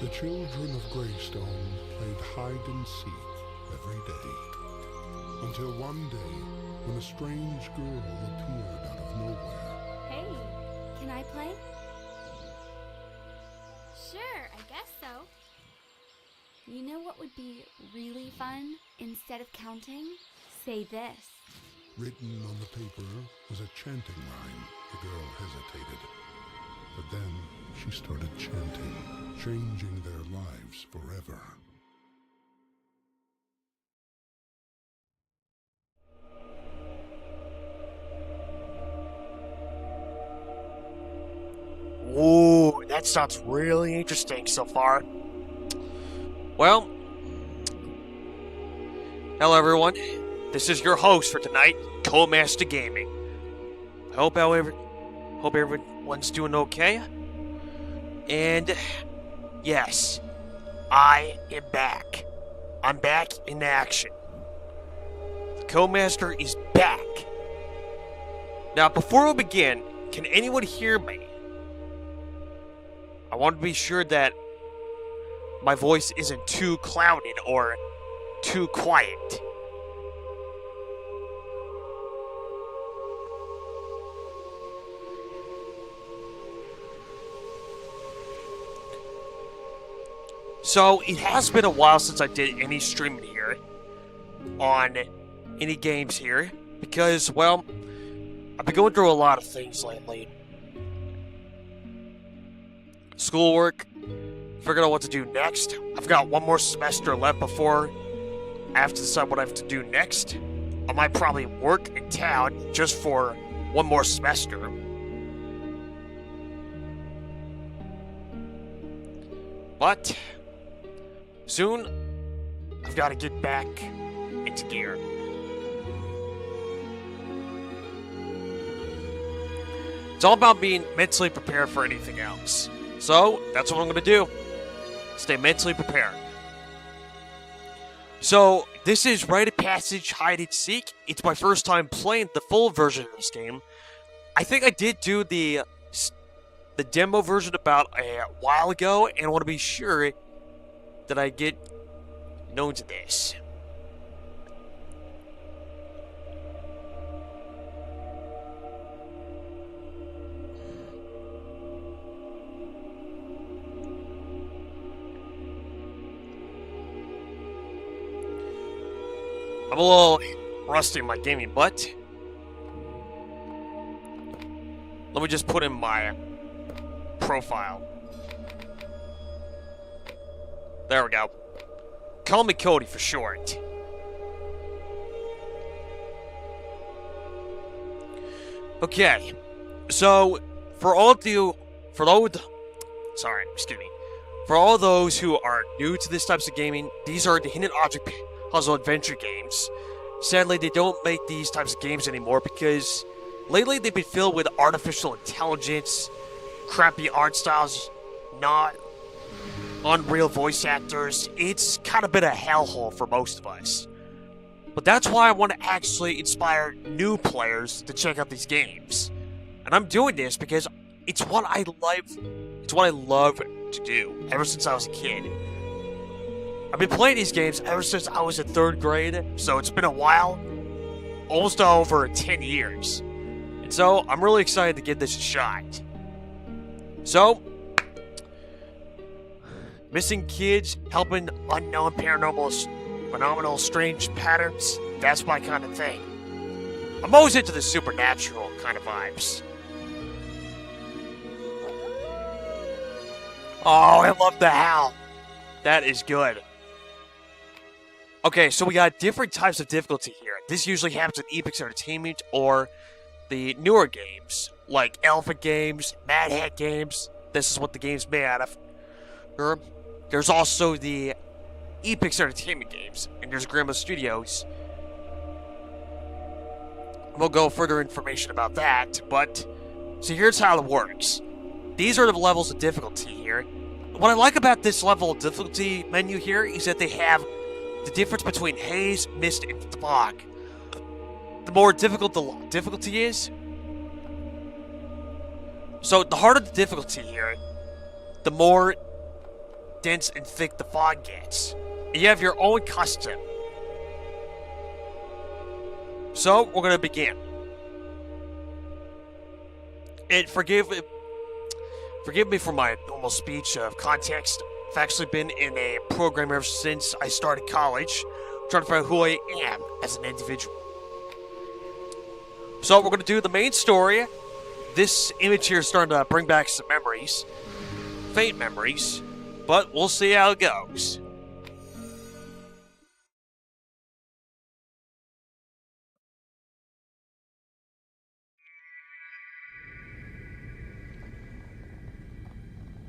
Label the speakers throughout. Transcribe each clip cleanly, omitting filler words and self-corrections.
Speaker 1: The children of Greystone played hide and seek every day, until one day when a strange girl appeared out of nowhere.
Speaker 2: Hey, can I play?
Speaker 3: Sure, I guess so.
Speaker 2: You know what would be really fun? Instead of counting, say this.
Speaker 1: Written on the paper was a chanting rhyme. The girl hesitated, but then she started chanting, changing their lives forever.
Speaker 4: Ooh, that sounds really interesting so far. Well, hello everyone. This is your host for tonight, Co-Master Gaming. I hope everyone's doing okay. And yes, I am back. I'm back in action. The Co-Master is back. Now, before we begin, can anyone hear me? I want to be sure that my voice isn't too clouded or too quiet. So, it has been a while since I did any streaming here on any games here because, well, I've been going through a lot of things lately. Schoolwork, figuring out what to do next. I've got one more semester left before I have to decide what I have to do next. I might probably work in town just for one more semester. But soon, I've got to get back into gear. It's all about being mentally prepared for anything else. So, that's what I'm going to do. Stay mentally prepared. So, this is Rite of Passage Hide and Seek. It's my first time playing the full version of this game. I think I did do the demo version about a while ago, and I want to be sure that I get known to this. I'm a little rusty in my gaming butt. Let me just put in my profile. There we go. Call me Cody for short. Okay, so for all those who are new to this types of gaming, these are the hidden object puzzle adventure games. Sadly, they don't make these types of games anymore because lately they've been filled with artificial intelligence, crappy art styles, not unreal voice actors. It's kind of been a hellhole for most of us. But that's why I want to actually inspire new players to check out these games. And I'm doing this because it's what I love to do ever since I was a kid. I've been playing these games ever since I was in 3rd grade, so it's been a while, almost over 10 years. And so, I'm really excited to give this a shot. So, missing kids, helping unknown paranormal, phenomenal, strange patterns, that's my kind of thing. I'm always into the supernatural kind of vibes. Oh, I love the howl. That is good. Okay, so we got different types of difficulty here. This usually happens in Epix Entertainment or the newer games, like Elephant Games, Mad Hat Games. This is what the game's made out of. There's also the Epix Entertainment games, and there's Grandma Studios. We'll go further information about that, but so here's how it works. These are the levels of difficulty here. What I like about this level of difficulty menu here is that they have the difference between haze, mist, and fog. The more difficult the difficulty is, so the harder the difficulty here, the more dense and thick the fog gets. And you have your own custom. So, we're gonna begin. And forgive me for my normal speech of context. I've actually been in a program ever since I started college, trying to find out who I am as an individual. So we're going to do the main story. This image here is starting to bring back some memories. Faint memories. But we'll see how it goes.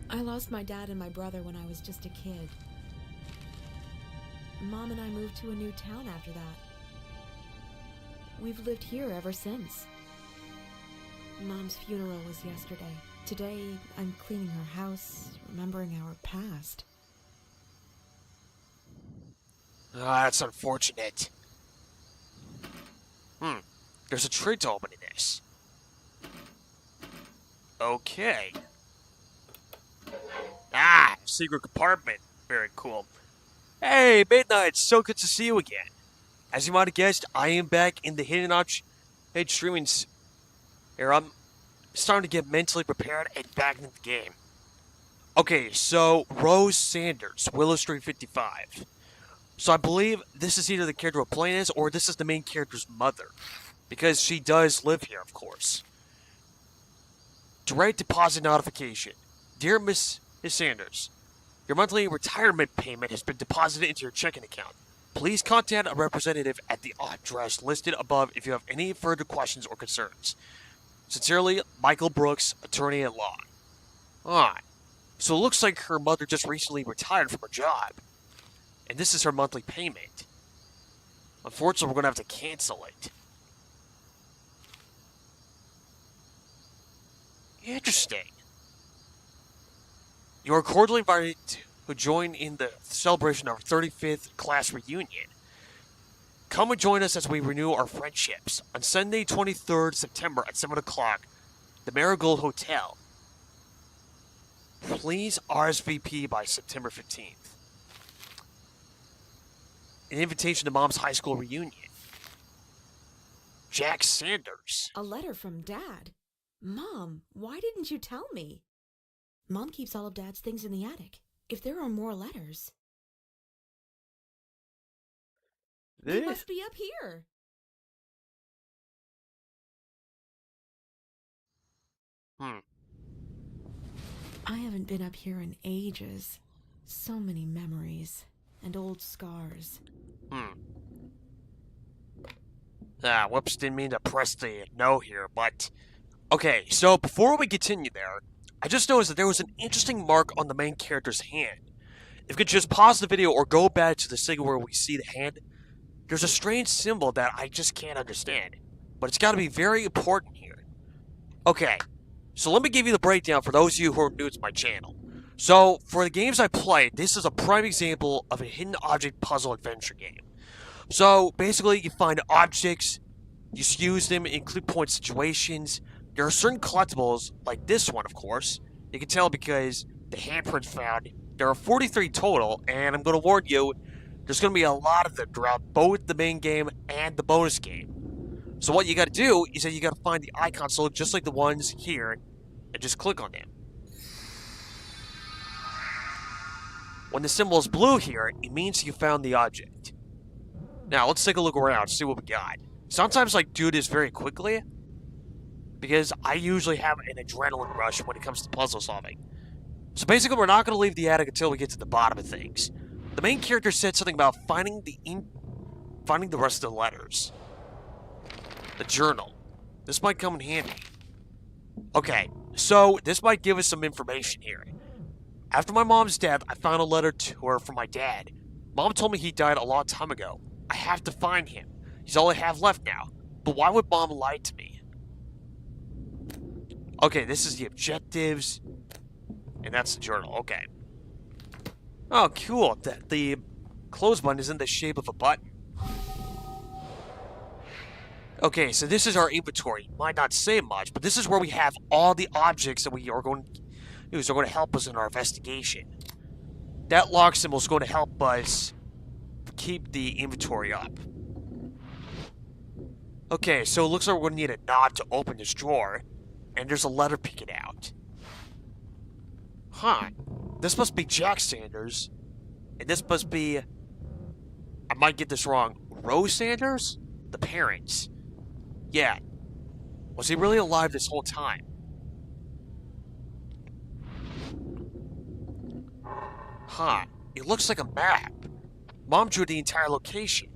Speaker 5: I lost my dad and my brother when I was just a kid. Mom and I moved to a new town after that. We've lived here ever since. Mom's funeral was yesterday. Today, I'm cleaning her house, remembering our past.
Speaker 4: That's unfortunate. There's a tree to open in this. Okay. Secret compartment. Very cool. Hey, Midnight, so good to see you again. As you might have guessed, I am back in the Hidden Object streaming era. I'm starting to get mentally prepared and back into the game. Okay, so Rose Sanders, Willow Street 55. So I believe this is either the character we're playing as, or this is the main character's mother. Because she does live here, of course. Direct deposit notification. Dear Miss Sanders, your monthly retirement payment has been deposited into your checking account. Please contact a representative at the address listed above if you have any further questions or concerns. Sincerely, Michael Brooks, attorney at law. Alright, so it looks like her mother just recently retired from her job. And this is her monthly payment. Unfortunately, we're going to have to cancel it. Interesting. You are cordially invited to join in the celebration of our 35th class reunion. Come and join us as we renew our friendships on Sunday, 23rd September at 7 o'clock, the Marigold Hotel. Please RSVP by September 15th. An invitation to Mom's high school reunion. Jack Sanders.
Speaker 5: A letter from Dad? Mom, why didn't you tell me? Mom keeps all of Dad's things in the attic. If there are more letters, they must be up here. I haven't been up here in ages. So many memories and old scars.
Speaker 4: Whoops, didn't mean to press the no here, but... Okay, so before we continue there, I just noticed that there was an interesting mark on the main character's hand. If you could just pause the video or go back to the signal where we see the hand, there's a strange symbol that I just can't understand. But it's got to be very important here. Okay, so let me give you the breakdown for those of you who are new to my channel. So, for the games I played, this is a prime example of a hidden object puzzle adventure game. So, basically, you find objects, you use them in clue point situations. There are certain collectibles, like this one, of course. You can tell because the handprints found. There are 43 total, and I'm going to warn you, there's going to be a lot of them throughout both the main game and the bonus game. So what you got to do is that you got to find the icons that look just like the ones here, and just click on them. When the symbol is blue here, it means you found the object. Now, let's take a look around, see what we got. Sometimes I do this very quickly, because I usually have an adrenaline rush when it comes to puzzle solving. So basically, we're not going to leave the attic until we get to the bottom of things. The main character said something about finding the rest of the letters. The journal. This might come in handy. Okay, so this might give us some information here. After my mom's death, I found a letter to her from my dad. Mom told me he died a long time ago. I have to find him. He's all I have left now. But why would Mom lie to me? Okay, this is the objectives. And that's the journal. Okay. Oh, cool. The close button is in the shape of a button. Okay, so this is our inventory. Might not say much, but this is where we have all the objects that we are going to use. They're going to help us in our investigation. That lock symbol is going to help us keep the inventory up. Okay, so it looks like we're going to need a knob to open this drawer. And there's a letter peeking out. Huh. This must be Jack Sanders. And this must be... I might get this wrong. Rose Sanders? The parents. Yeah. Was he really alive this whole time? Huh. It looks like a map. Mom drew the entire location.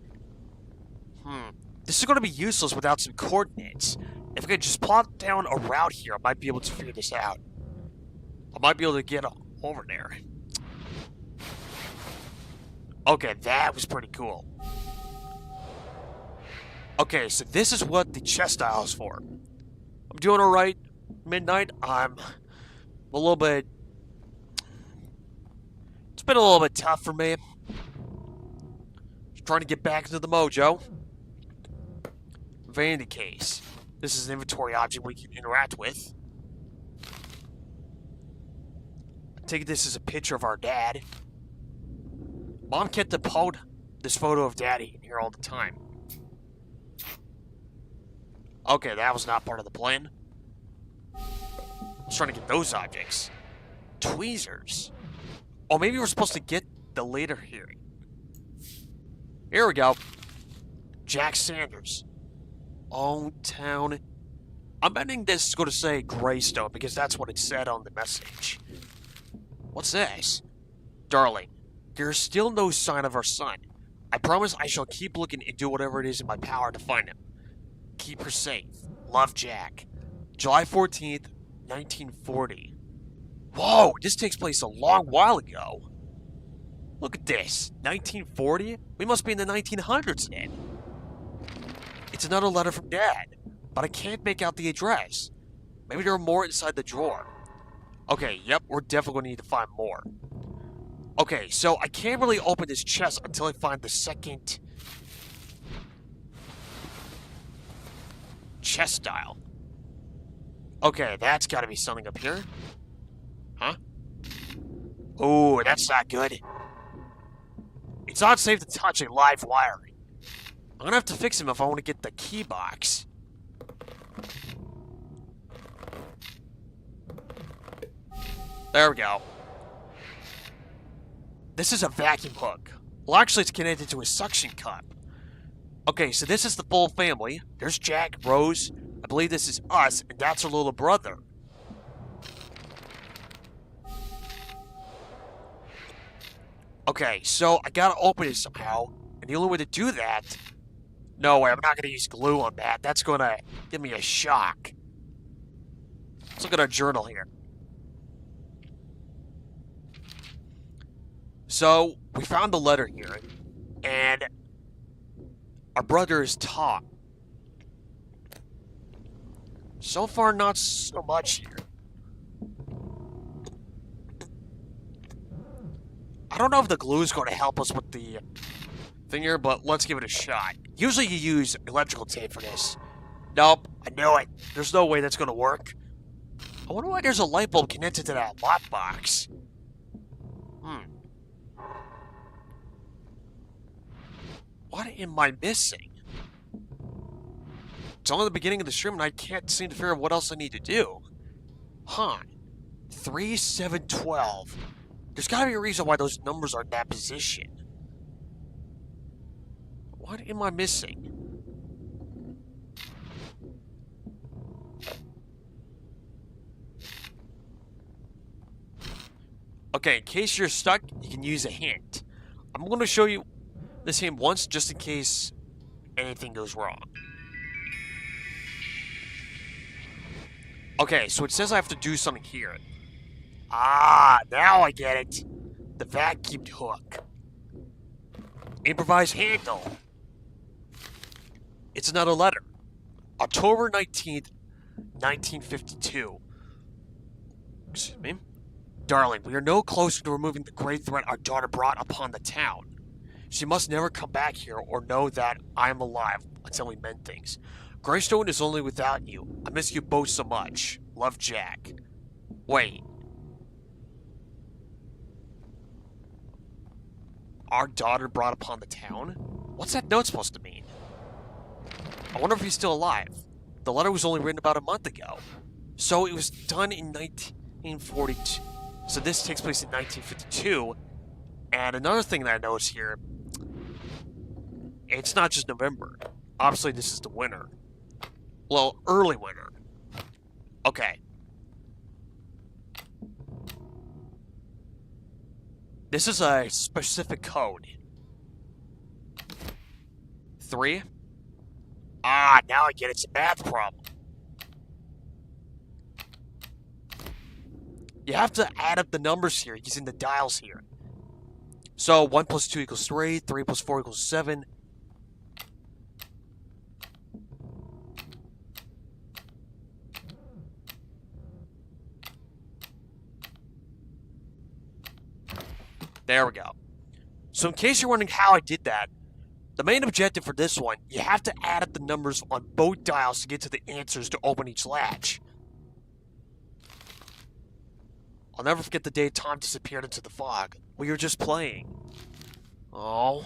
Speaker 4: This is going to be useless without some coordinates. If I could just plot down a route here, I might be able to figure this out. I might be able to get over there. Okay, that was pretty cool. Okay, so this is what the chest dial is for. I'm doing alright. Midnight, I'm a little bit... It's been a little bit tough for me. Just trying to get back into the mojo. Vanity case. This is an inventory object we can interact with. I take this as a picture of our dad. Mom kept this photo of Daddy in here all the time. Okay, that was not part of the plan. I was trying to get those objects. Tweezers. Oh, maybe we're supposed to get the later hearing. Here we go. Jack Sanders. Old town. I'm betting this is going to say Greystone because that's what it said on the message. What's this? Darling, there is still no sign of our son. I promise I shall keep looking and do whatever it is in my power to find him. Keep her safe. Love, Jack. July 14th, 1940. Whoa, this takes place a long while ago. Look at this. 1940? We must be in the 1900s then. It's another letter from Dad, but I can't make out the address. Maybe there are more inside the drawer. Okay, yep, we're definitely going to need to find more. Okay, so I can't really open this chest until I find the second chest dial. Okay, that's got to be something up here. Huh? Oh, that's not good. It's not safe to touch a live wire. I'm gonna have to fix him if I want to get the key box. There we go. This is a vacuum hook. Well, actually, it's connected to a suction cup. Okay, so this is the full family. There's Jack, Rose. I believe this is us, and that's our little brother. Okay, so I gotta open it somehow, and the only way to do that... No way, I'm not gonna use glue on that. That's gonna give me a shock. Let's look at our journal here. So, we found the letter here, and our brother is Tom. So far, not so much here. I don't know if the glue is going to help us with the thing here, but let's give it a shot. Usually you use electrical tape for this. Nope, I knew it. There's no way that's going to work. I wonder why there's a light bulb connected to that lockbox. What am I missing? It's only the beginning of the stream and I can't seem to figure out what else I need to do. Huh. 3, 7, 12. There's gotta be a reason why those numbers are in that position. What am I missing? Okay, in case you're stuck, you can use a hint. I'm going to show you this hint once just in case anything goes wrong. Okay, so it says I have to do something here. Ah, now I get it. The vacuum hook. Improvised handle. It's another letter. October 19th, 1952. Excuse me. Darling, we are no closer to removing the great threat our daughter brought upon the town. She must never come back here or know that I am alive until we mend things. Greystone is only without you. I miss you both so much. Love, Jack. Wait. Our daughter brought upon the town? What's that note supposed to mean? I wonder if he's still alive. The letter was only written about a month ago. So it was done in 1942. So this takes place in 1952. And another thing that I noticed here, it's not just November. Obviously, this is the winter. Well, early winter. Okay. This is a specific code. 3. Ah, now I get it. It's a math problem. You have to add up the numbers here using the dials here. So 1 plus 2 equals 3, 3 plus 4 equals 7. There we go. So in case you're wondering how I did that, the main objective for this one, you have to add up the numbers on both dials to get to the answers to open each latch. I'll never forget the day Tom disappeared into the fog. We were just playing. Oh.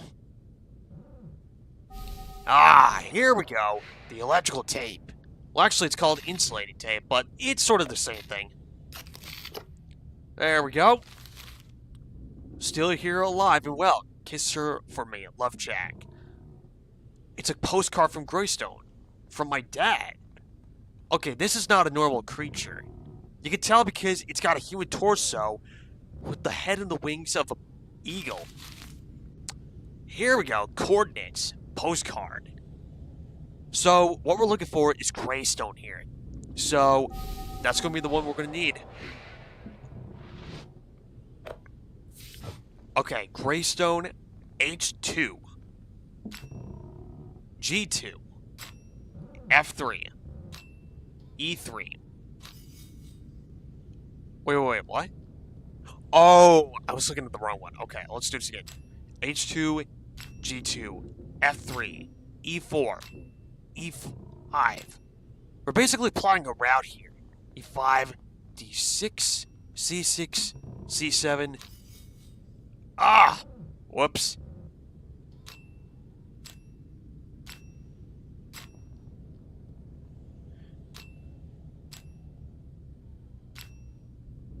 Speaker 4: Ah, here we go. The electrical tape. Well, actually, it's called insulating tape, but it's sort of the same thing. There we go. Still here alive and well. Kiss her for me. Love, Jack. It's a postcard from Greystone. From my dad. Okay, this is not a normal creature. You can tell because it's got a human torso with the head and the wings of an eagle. Here we go. Coordinates. Postcard. So, what we're looking for is Greystone here. So, that's going to be the one we're going to need. Okay, Greystone H2. G2. F3. E3. Wait, what? Oh, I was looking at the wrong one. Okay, let's do this again. H2, G2, F3, E4, E5. We're basically plotting a route here. E5, D6, C6, C7. Ah! Whoops.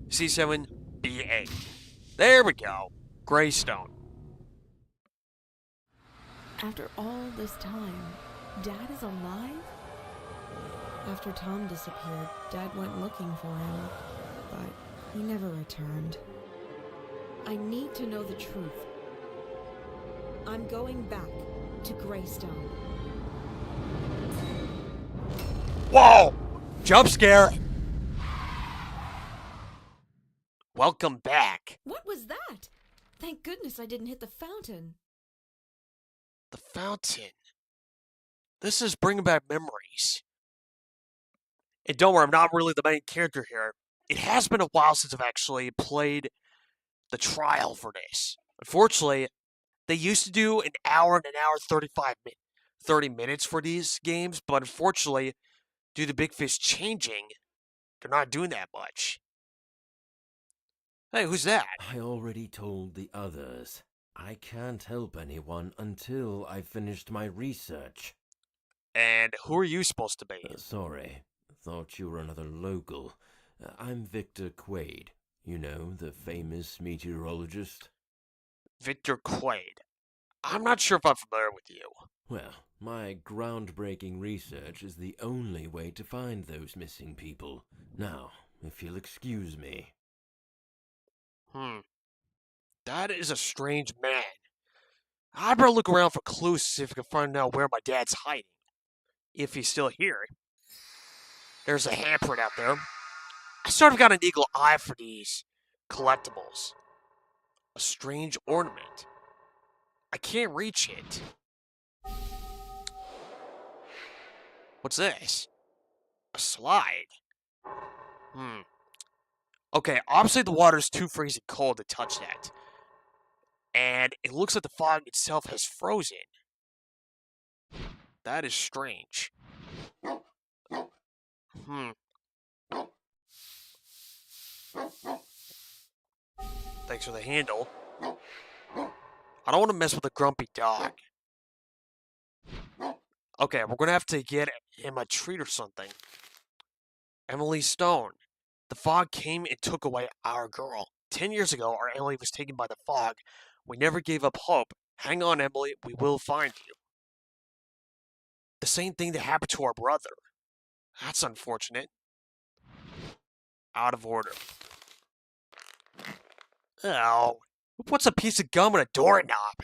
Speaker 4: C7, B8. There we go. Greystone.
Speaker 5: After all this time, Dad is alive? After Tom disappeared, Dad went looking for him, but he never returned. I need to know the truth. I'm going back to Greystone.
Speaker 4: Whoa! Jump scare! Welcome back.
Speaker 5: What was that? Thank goodness I didn't hit the fountain.
Speaker 4: The fountain. This is bringing back memories. And don't worry, I'm not really the main character here. It has been a while since I've actually played the trial for this. Unfortunately, they used to do an hour and an hour 30 minutes for these games, but unfortunately, due to Big Fish changing, they're not doing that much. Hey, who's that?
Speaker 6: I already told the others. I can't help anyone until I've finished my research.
Speaker 4: And who are you supposed to be?
Speaker 6: Sorry, thought you were another local. I'm Victor Quaid. You know, the famous meteorologist.
Speaker 4: Victor Quaid. I'm not sure if I'm familiar with you.
Speaker 6: Well, my groundbreaking research is the only way to find those missing people. Now, if you'll excuse me.
Speaker 4: That is a strange man. I better look around for clues to see if I can find out where my dad's hiding. If he's still here. There's a handprint out there. I sort of got an eagle eye for these collectibles. A strange ornament. I can't reach it. What's this? A slide. Okay, obviously the water's too freezing cold to touch that. And it looks like the fog itself has frozen. That is strange. Thanks for the handle. I don't want to mess with a grumpy dog. Okay, we're gonna have to get him a treat or something. Emily Stone. The fog came and took away our girl. 10 years ago, our Emily was taken by the fog. We never gave up hope. Hang on, Emily, we will find you. The same thing that happened to our brother. That's unfortunate. Out of order. Oh, who puts a piece of gum on a doorknob?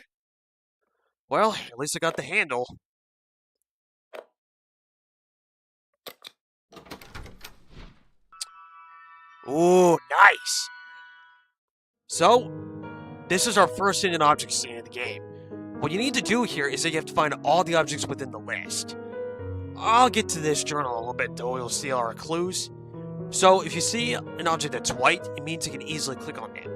Speaker 4: Well, at least I got the handle. Ooh, nice. So, this is our first hidden object scene in the game. What you need to do here is that you have to find all the objects within the list. I'll get to this journal a little bit though, you'll see our clues. So, if you see an object that's white, it means you can easily click on it.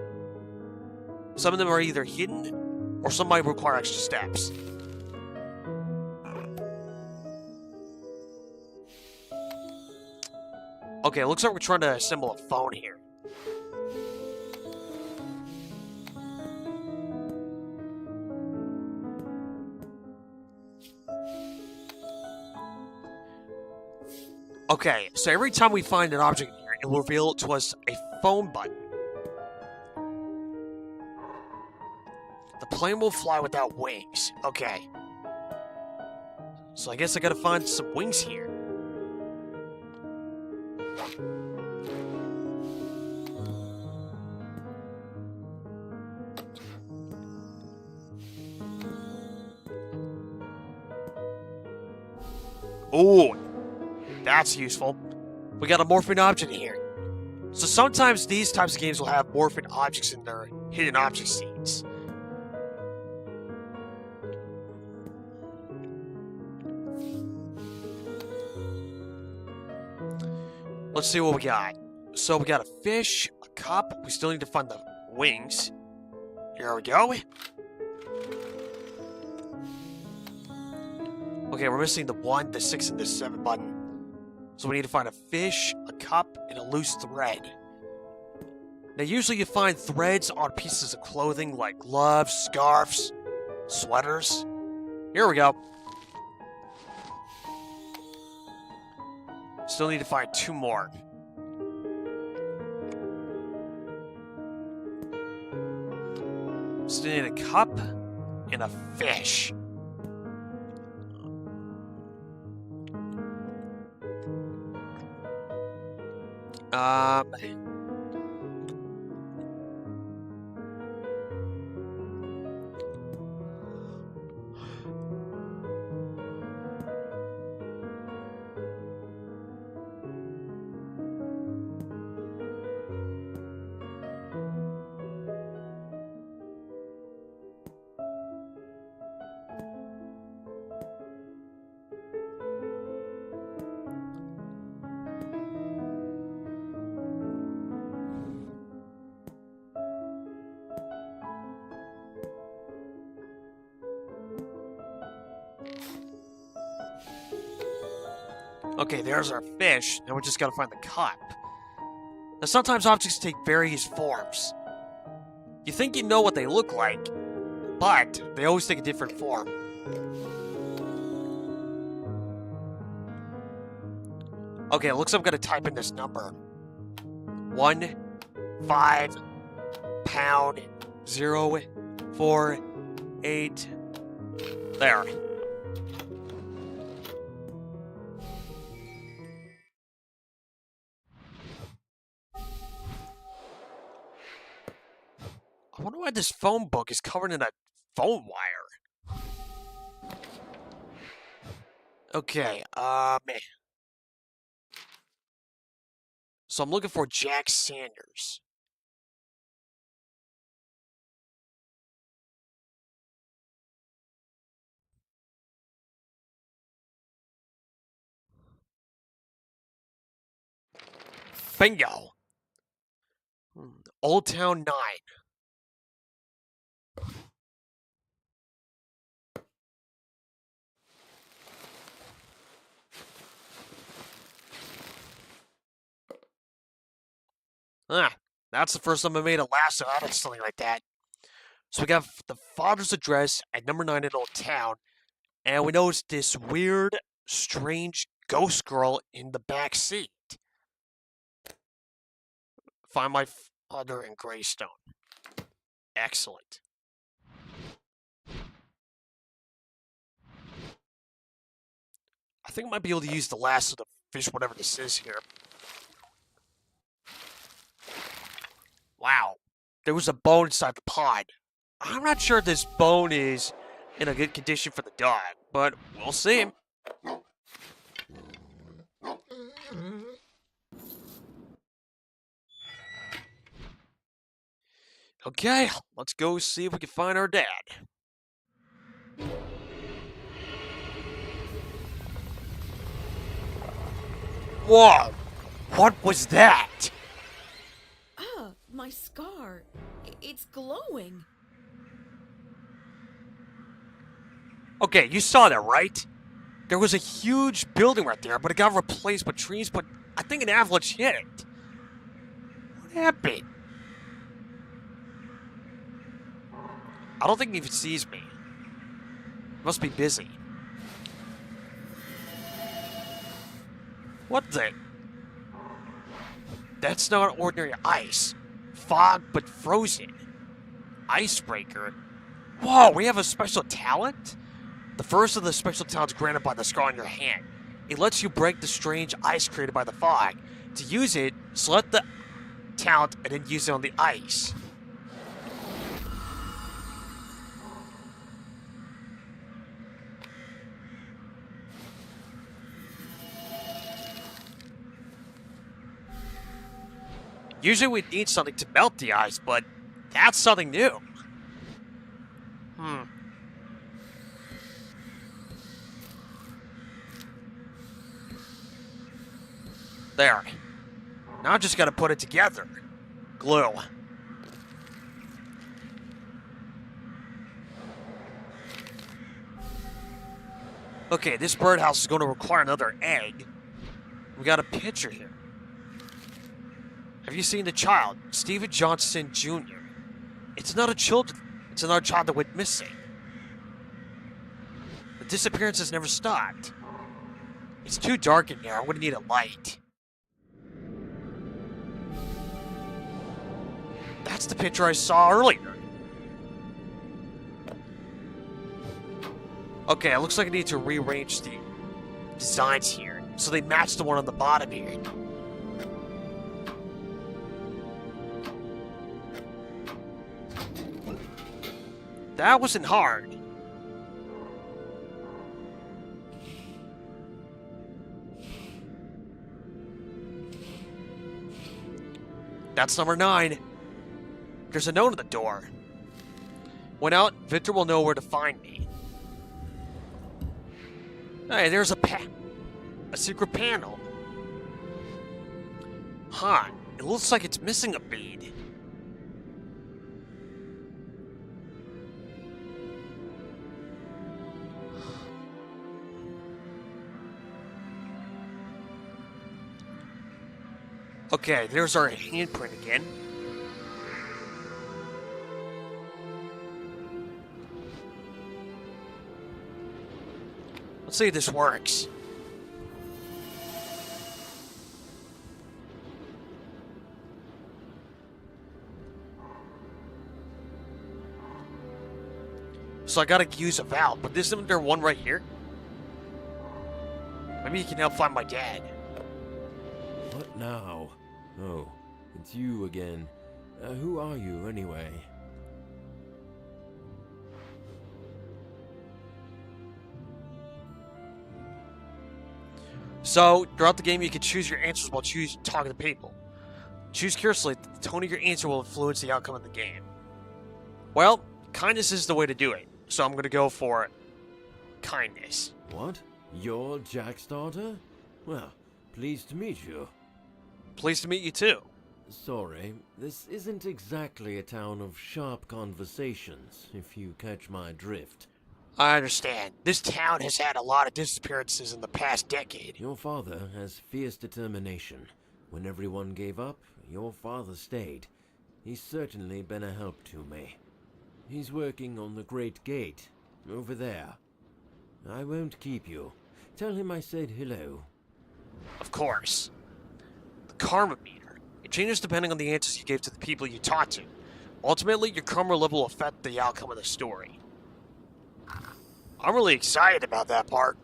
Speaker 4: Some of them are either hidden, or some might require extra steps. Okay, it looks like we're trying to assemble a phone here. Okay, so every time we find an object here, it will reveal to us a phone button. The plane will fly without wings. Okay. So I guess I gotta find some wings here. Ooh, that's useful. We got a morphing object here. So sometimes these types of games will have morphing objects in their hidden object scenes. Let's see what we got. So we got a fish, a cup. We still need to find the wings. Here we go. Okay, we're missing the 1, the 6, and the 7 button. So we need to find a fish, a cup, and a loose thread. Now usually you find threads on pieces of clothing like gloves, scarves, sweaters. Here we go. Still need to find 2 more. Still need a cup and a fish. Okay, there's our fish. Now we just gotta find the cup. Now sometimes objects take various forms. You think you know what they look like, but they always take a different form. Okay, it looks like I'm gonna type in this number. 1, 5, pound, 0, 4, 8. There. I wonder why this phone book is covered in a phone wire. Okay, so I'm looking for Jack Sanders. Bingo! Old Town 9. Ah, that's the first time I made a lasso out of something like that. So we got the father's address at number 9 in Old Town, and we noticed this weird, strange ghost girl in the back seat. Find my father in Greystone. Excellent. I think I might be able to use the last of the fish, whatever this is here. Wow. There was a bone inside the pod. I'm not sure if this bone is in a good condition for the dog, but we'll see. Okay, let's go see if we can find our dad. Whoa! What was that?
Speaker 5: Ah, my scar. It's glowing.
Speaker 4: Okay, you saw that, right? There was a huge building right there, but it got replaced with trees, but I think an avalanche hit it. What happened? I don't think he even sees me. Must be busy. What the? That's not ordinary ice. Fog, but frozen. Icebreaker? Whoa, we have a special talent? The first of the special talents granted by the scar on your hand. It lets you break the strange ice created by the fog. To use it, select the talent and then use it on the ice. Usually we need something to melt the ice, but that's something new. There. Now I just gotta put it together. Glue. Okay, this birdhouse is going to require another egg. We got a picture here. Have you seen the child? Stephen Johnson Jr. It's not a child. It's another child that went missing. The disappearance has never stopped. It's too dark in here. I'm going to need a light. That's the picture I saw earlier. Okay, it looks like I need to rearrange the designs here so they match the one on the bottom here. That wasn't hard. That's number 9. There's a note on the door. When out, Victor will know where to find me. Hey, there's a secret panel. Huh, it looks like it's missing a bead. Okay, there's our handprint again. Let's see if this works. So I gotta use a valve, but isn't there one right here? Maybe you can help find my dad.
Speaker 6: What now? Oh, it's you again. Who are you, anyway?
Speaker 4: So, throughout the game, you can choose your answers while talking to people. Choose carefully. The tone of your answer will influence the outcome of the game. Well, kindness is the way to do it. So I'm going to go for kindness.
Speaker 6: What? You're Jack's daughter? Well, pleased to meet you.
Speaker 4: Pleased to meet you too.
Speaker 6: Sorry, this isn't exactly a town of sharp conversations, if you catch my drift.
Speaker 4: I understand. This town has had a lot of disappearances in the past decade.
Speaker 6: Your father has fierce determination. When everyone gave up, your father stayed. He's certainly been a help to me. He's working on the Great Gate, over there. I won't keep you. Tell him I said hello.
Speaker 4: Of course. The karma meter. It changes depending on the answers you gave to the people you talk to. Ultimately, your karma level will affect the outcome of the story. I'm really excited about that part.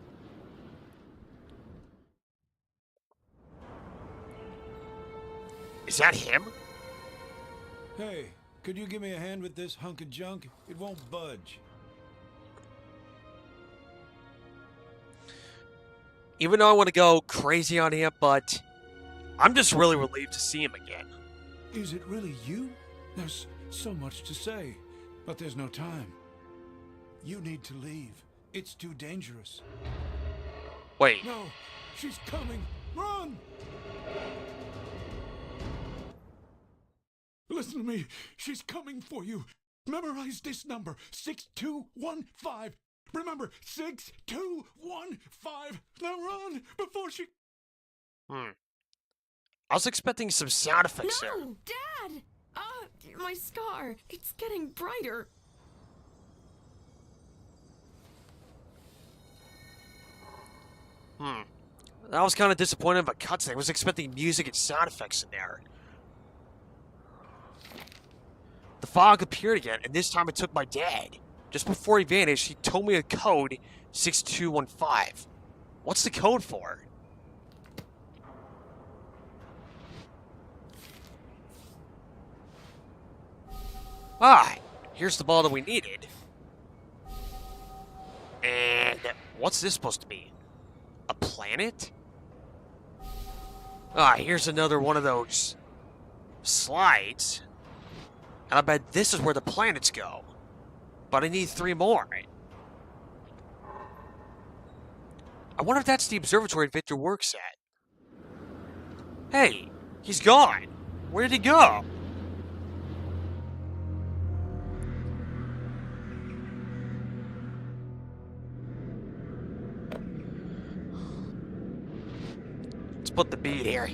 Speaker 4: Is that him?
Speaker 7: Hey, could you give me a hand with this hunk of junk? It won't budge.
Speaker 4: Even though I want to go crazy on him, but I'm just really relieved to see him again.
Speaker 7: Is it really you? There's so much to say, but there's no time. You need to leave. It's too dangerous.
Speaker 4: Wait,
Speaker 7: No, she's coming. Run! Listen to me. She's coming for you. Memorize this number, 6215. Remember, 6215. Now run before she...
Speaker 4: I was expecting some sound effects there.
Speaker 5: No, Dad! My scar. It's getting brighter.
Speaker 4: That was kind of disappointing of a cutscene. I was expecting music and sound effects in there. The fog appeared again, and this time it took my dad. Just before he vanished, he told me a code, 6215. What's the code for? Ah, here's the ball that we needed. And what's this supposed to be? A planet? Ah, here's another one of those slides. And I bet this is where the planets go. But I need 3 more. I wonder if that's the observatory Victor works at. Hey, he's gone. Where did he go? Let's put the bead here.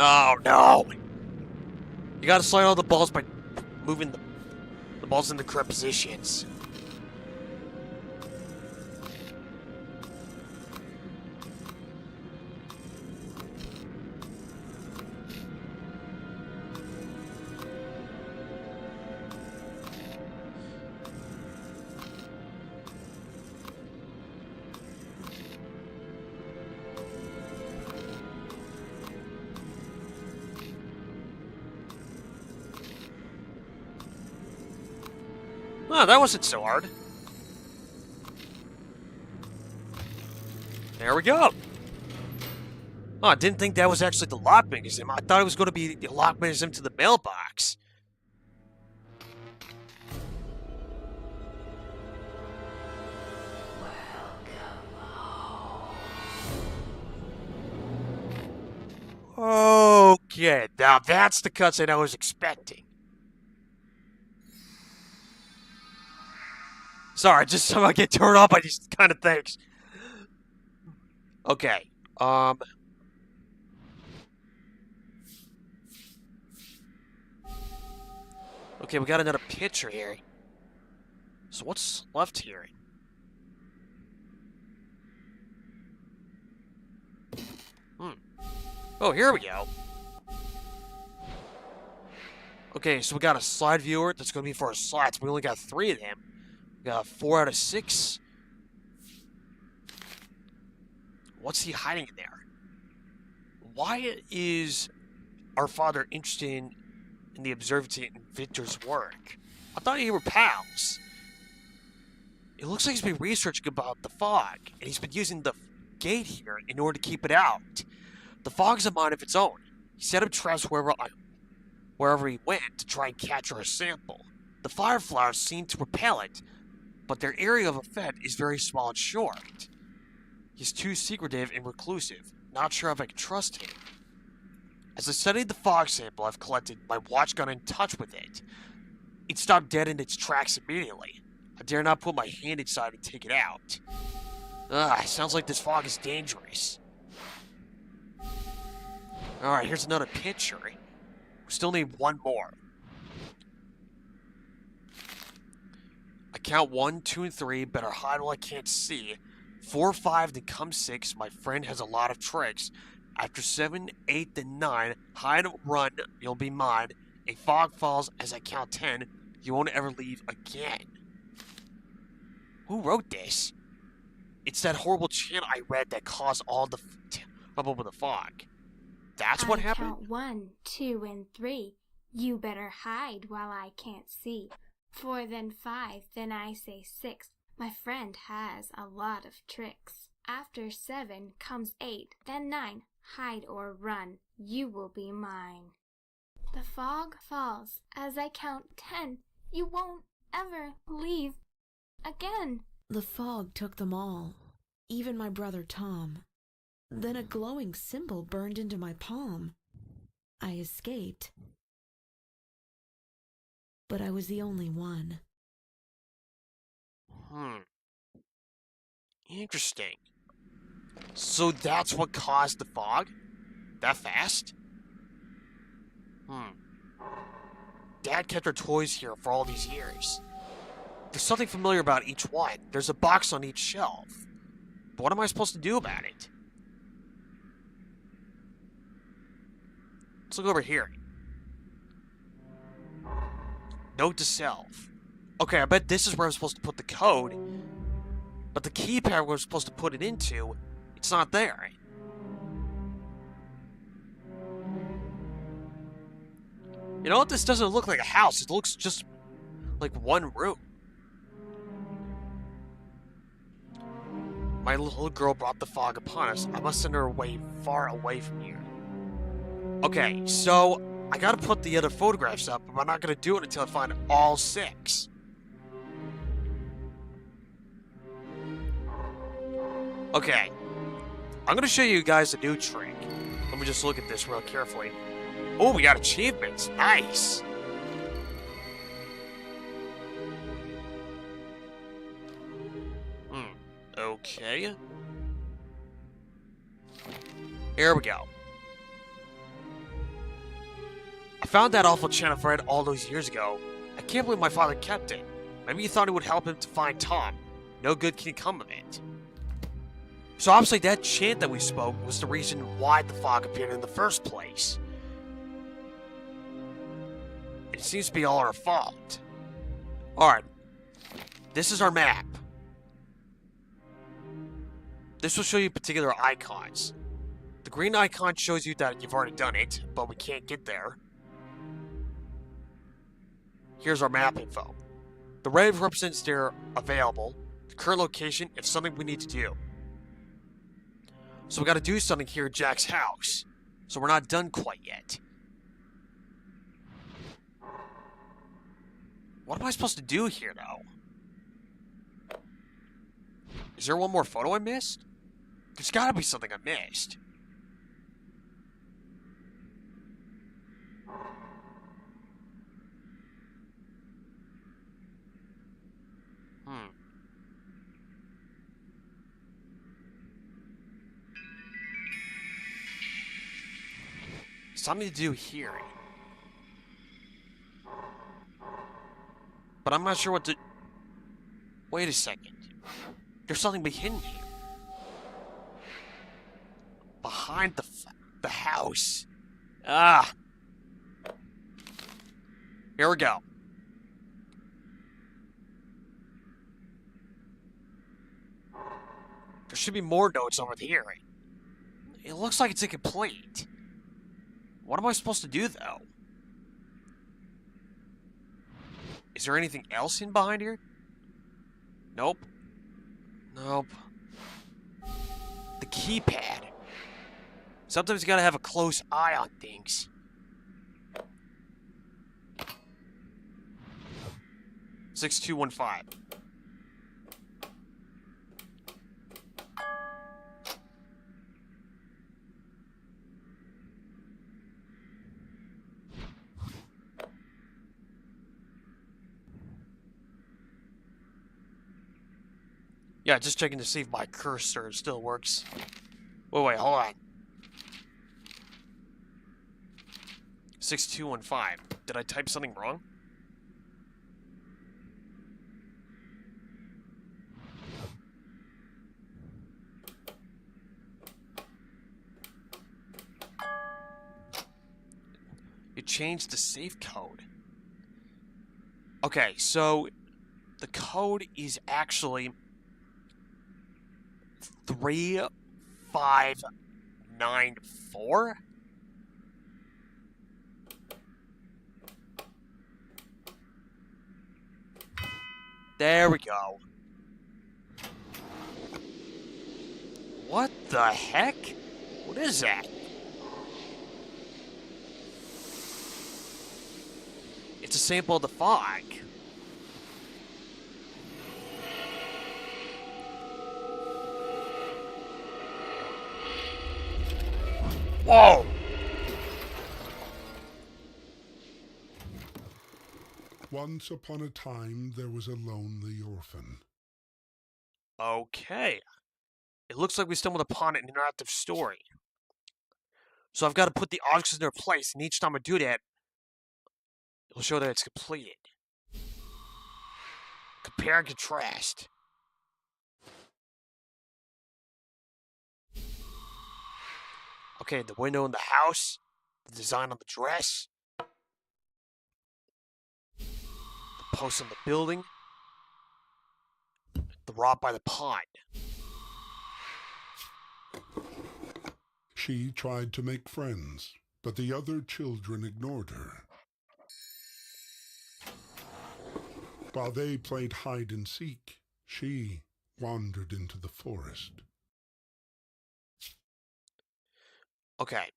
Speaker 4: Oh no! You gotta slide all the balls by moving the balls into correct positions. Oh, that wasn't so hard. There we go. Oh, I didn't think that was actually the lock mechanism. I thought it was going to be the lock mechanism to the mailbox. Okay, now that's the cutscene I was expecting. Sorry, just somehow get turned off by these kind of things. Okay, okay, we got another picture here. So what's left here? Oh, here we go. Okay, so we got a slide viewer that's going to be for our slides. We only got 3 of them. We got 4 out of 6. What's he hiding in there? Why is our father interested in the observatory and Victor's work? I thought you were pals. It looks like he's been researching about the fog, and he's been using the gate here in order to keep it out. The fog's a mind of its own. He set up traps wherever he went to try and capture a sample. The fireflies seem to repel it, but their area of effect is very small and short. He's too secretive and reclusive. Not sure if I can trust him. As I studied the fog sample I've collected, my watch got in touch with it. It stopped dead in its tracks immediately. I dare not put my hand inside and take it out. Sounds like this fog is dangerous. Alright, here's another picture. We still need one more. I count 1, 2, and 3. Better hide while I can't see. 4, 5, then come 6. My friend has a lot of tricks. After 7, 8, then 9. Hide, run, you'll be mine. A fog falls as I count 10. You won't ever leave again. Who wrote this? It's that horrible chant I read that caused all the trouble with the fog. That's what happened?
Speaker 3: I count 1, 2, and 3. You better hide while I can't see. 4, then 5, then I say 6. My friend has a lot of tricks. After 7 comes 8, then 9. Hide or run, you will be mine. The fog falls as I count 10. You won't ever leave again.
Speaker 5: The fog took them all, even my brother Tom. Then a glowing symbol burned into my palm. I escaped, but I was the only one.
Speaker 4: Interesting. So that's what caused the fog? That fast? Dad kept our toys here for all these years. There's something familiar about each one. There's a box on each shelf. But what am I supposed to do about it? Let's look over here. Note to self. Okay, I bet this is where I'm supposed to put the code. But the keypad we're supposed to put it into, it's not there. You know what? This doesn't look like a house. It looks just like one room. My little girl brought the fog upon us. I must send her away, far away from here. Okay, so I gotta put the other photographs up, but I'm not gonna do it until I find all 6. Okay, I'm gonna show you guys a new trick. Let me just look at this real carefully. Oh, we got achievements. Nice. Okay. Here we go. I found that awful chant of Red all those years ago. I can't believe my father kept it. Maybe he thought it would help him to find Tom. No good can come of it. So obviously that chant that we spoke was the reason why the fog appeared in the first place. It seems to be all our fault. Alright. This is our map. This will show you particular icons. The green icon shows you that you've already done it, but we can't get there. Here's our map info. The red represents they're available. The current location is something we need to do. So we gotta do something here at Jack's house. So we're not done quite yet. What am I supposed to do here, though? Is there one more photo I missed? There's gotta be something I missed. Something to do here. But I'm not sure what to... Wait a second. There's something behind here. Behind the house. Ah. Here we go. There should be more notes over here. It looks like it's incomplete. What am I supposed to do, though? Is there anything else in behind here? Nope. Nope. The keypad. Sometimes you gotta have a close eye on things. "6215. Yeah, just checking to see if my cursor still works. Wait, hold on. 6215. Did I type something wrong? You changed the safe code. Okay, so the code is actually 3594? There we go. What the heck? What is that? It's a sample of the fog. Whoa!
Speaker 1: Once upon a time, there was a lonely orphan.
Speaker 4: Okay. It looks like we stumbled upon an interactive story. So I've got to put the objects in their place, and each time I do that, it'll show that it's completed. Compare and contrast. Okay, the window in the house, the design on the dress, the post on the building, the rock by the pond.
Speaker 1: She tried to make friends, but the other children ignored her. While they played hide and seek, she wandered into the forest.
Speaker 4: Okay.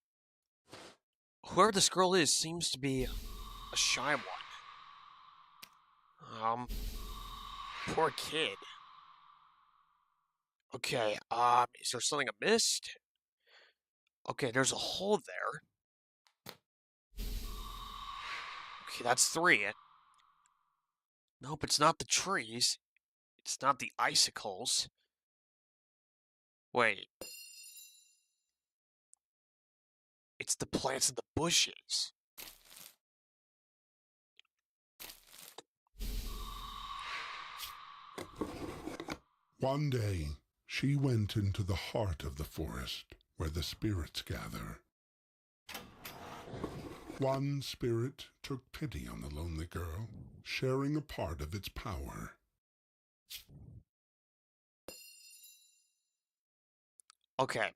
Speaker 4: Whoever this girl is seems to be a shy one. Poor kid. Okay, is there something I missed? Okay, there's a hole there. Okay, that's 3. Nope, it's not the trees. It's not the icicles. Wait. It's the plants and the bushes.
Speaker 1: One day, she went into the heart of the forest, where the spirits gather. One spirit took pity on the lonely girl, sharing a part of its power.
Speaker 4: Okay.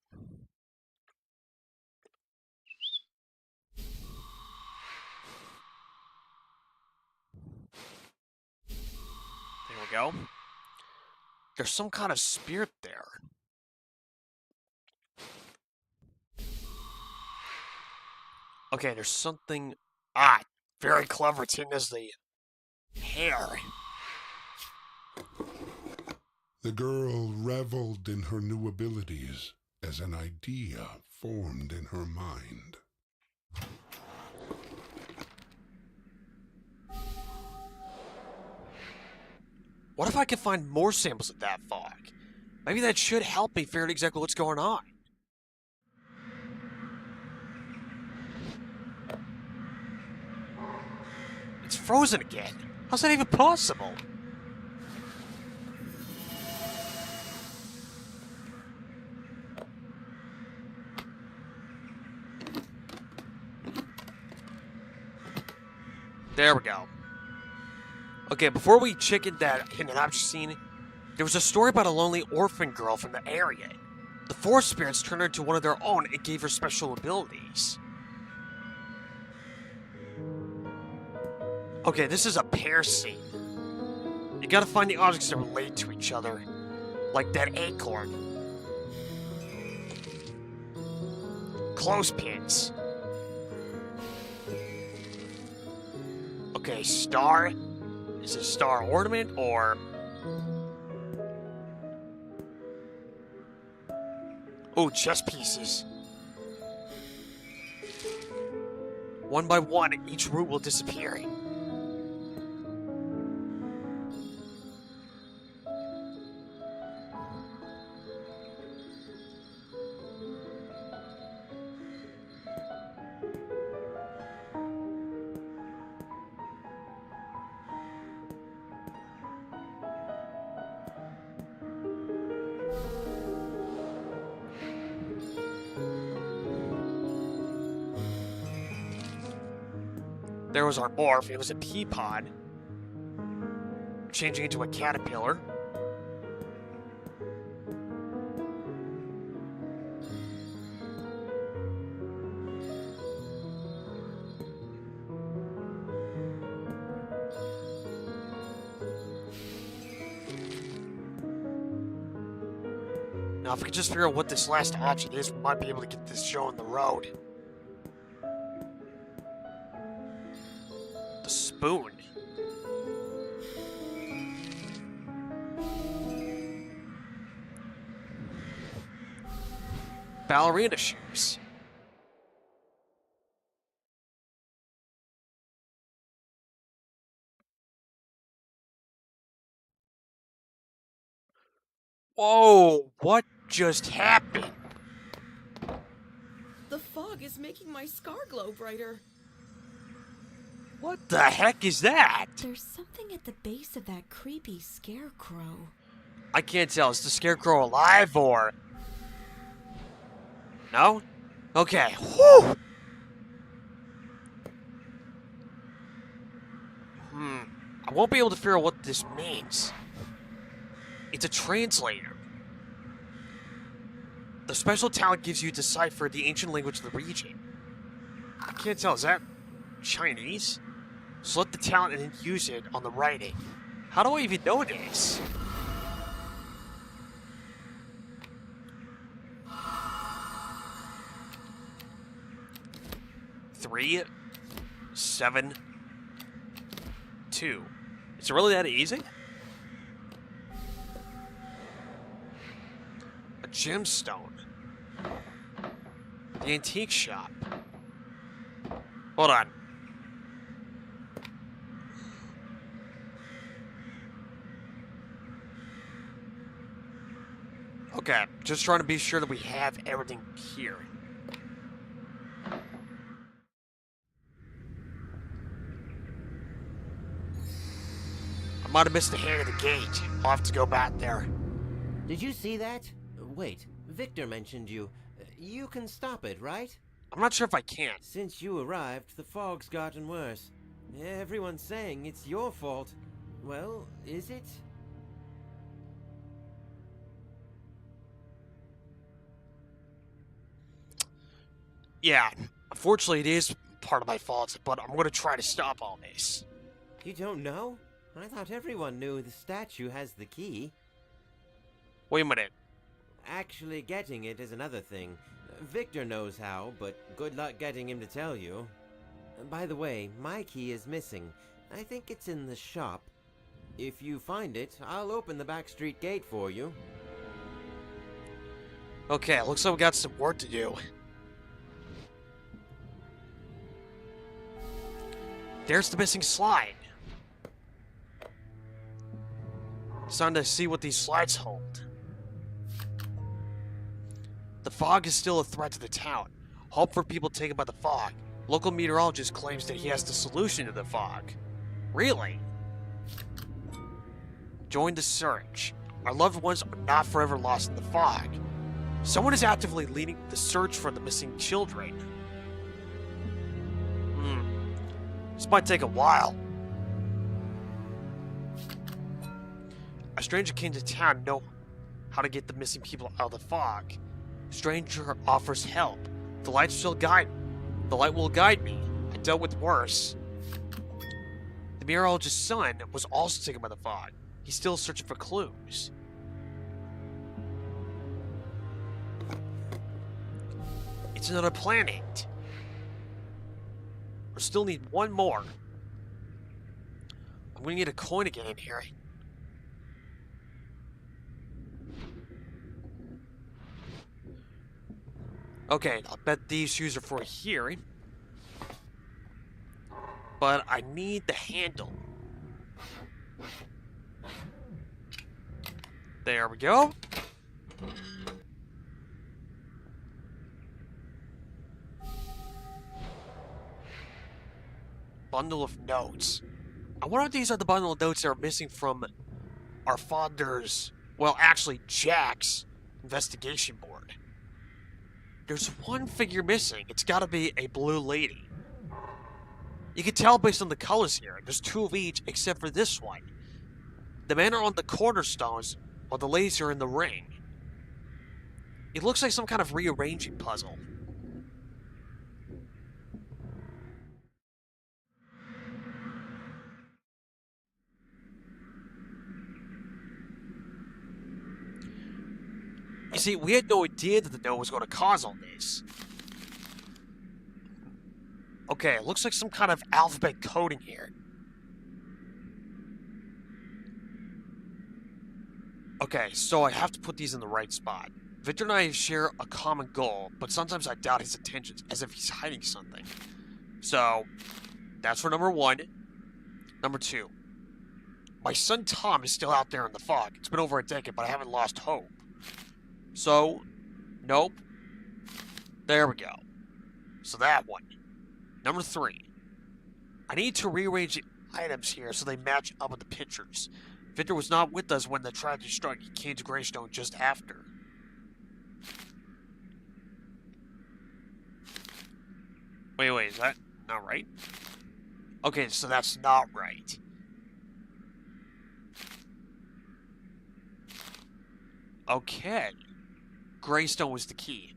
Speaker 4: There we go. There's some kind of spirit there. Okay, there's something... very clever. It's hidden as the hair.
Speaker 1: The girl reveled in her new abilities as an idea formed in her mind.
Speaker 4: What if I can find more samples of that fog? Maybe that should help me figure out exactly what's going on. It's frozen again. How's that even possible? There we go. Okay, before we chickened that hidden object scene, there was a story about a lonely orphan girl from the area. The forest spirits turned her into one of their own and gave her special abilities. Okay, this is a pair scene. You gotta find the objects that relate to each other, like that acorn. Clothespins. Okay, star. Is it a star ornament or... Oh, chess pieces. One by one, each root will disappear. There was our morph. It was a pea pod. Changing into a caterpillar. Now, if we could just figure out what this last object is, we might be able to get this show on the road. The spoon. Ballerina shoes. Whoa, what just happened?
Speaker 5: The fog is making my scar glow brighter.
Speaker 4: What the heck is that?
Speaker 5: There's something at the base of that creepy scarecrow.
Speaker 4: I can't tell. Is the scarecrow alive or... No? Okay. Whew! I won't be able to figure out what this means. It's a translator. The special talent gives you to decipher the ancient language of the region. I can't tell. Is that Chinese? Select the talent and then use it on the writing. How do I even know this? Three, 7, 2. Is it really that easy? A gemstone. The antique shop. Hold on. Okay, just trying to be sure that we have everything here. I might have missed the hand of the gate. I'll have to go back there.
Speaker 6: Did you see that? Wait, Victor mentioned you. You can stop it, right?
Speaker 4: I'm not sure if I can.
Speaker 6: Since you arrived, the fog's gotten worse. Everyone's saying it's your fault. Well, is it?
Speaker 4: Yeah, unfortunately it is part of my fault, but I'm going to try to stop all this.
Speaker 6: You don't know? I thought everyone knew the statue has the key.
Speaker 4: Wait a minute.
Speaker 6: Actually getting it is another thing. Victor knows how, but good luck getting him to tell you. By the way, my key is missing. I think it's in the shop. If you find it, I'll open the back street gate for you.
Speaker 4: Okay, looks like we got some work to do. There's the missing slide. It's time to see what these slides hold. The fog is still a threat to the town. Hope for people taken by the fog. Local meteorologist claims that he has the solution to the fog. Really? Join the search. Our loved ones are not forever lost in the fog. Someone is actively leading the search for the missing children. This might take a while. A stranger came to town to know how to get the missing people out of the fog. Stranger offers help. The light will guide me. The light will guide me. I dealt with worse. The meteorologist's son was also taken by the fog. He's still searching for clues. It's another planet. We still need one more. I'm gonna need a coin again in here. Okay, I'll bet these shoes are for here. But I need the handle. There we go. Bundle of notes. I wonder if these are the bundle of notes that are missing from our father's, well, actually, Jack's investigation board. There's one figure missing. It's gotta be a blue lady. You can tell based on the colors here. There's 2 of each except for this one. The men are on the cornerstones, while the ladies are in the ring. It looks like some kind of rearranging puzzle. You see, we had no idea that the note was going to cause all this. Okay, it looks like some kind of alphabet coding here. Okay, so I have to put these in the right spot. Victor and I share a common goal, but sometimes I doubt his intentions, as if he's hiding something. So, that's for number 1. Number 2. My son Tom is still out there in the fog. It's been over a decade, but I haven't lost hope. So, nope. There we go. So that one. Number 3. I need to rearrange the items here so they match up with the pictures. Victor was not with us when the tragedy struck. He came to Greystone just after. Wait, is that not right? Okay, so that's not right. Okay. Greystone was the key.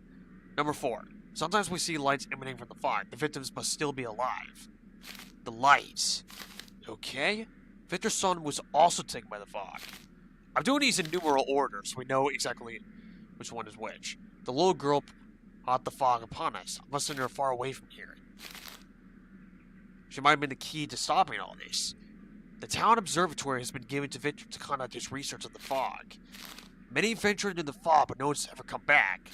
Speaker 4: Number 4. Sometimes we see lights emanating from the fog. The victims must still be alive. The lights. Okay. Victor's son was also taken by the fog. I'm doing these in numeral order, so we know exactly which one is which. The little girl brought the fog upon us. I must send her far away from here. She might have been the key to stopping all this. The town observatory has been given to Victor to conduct his research of the fog. Many ventured into the fog, but no one's ever come back.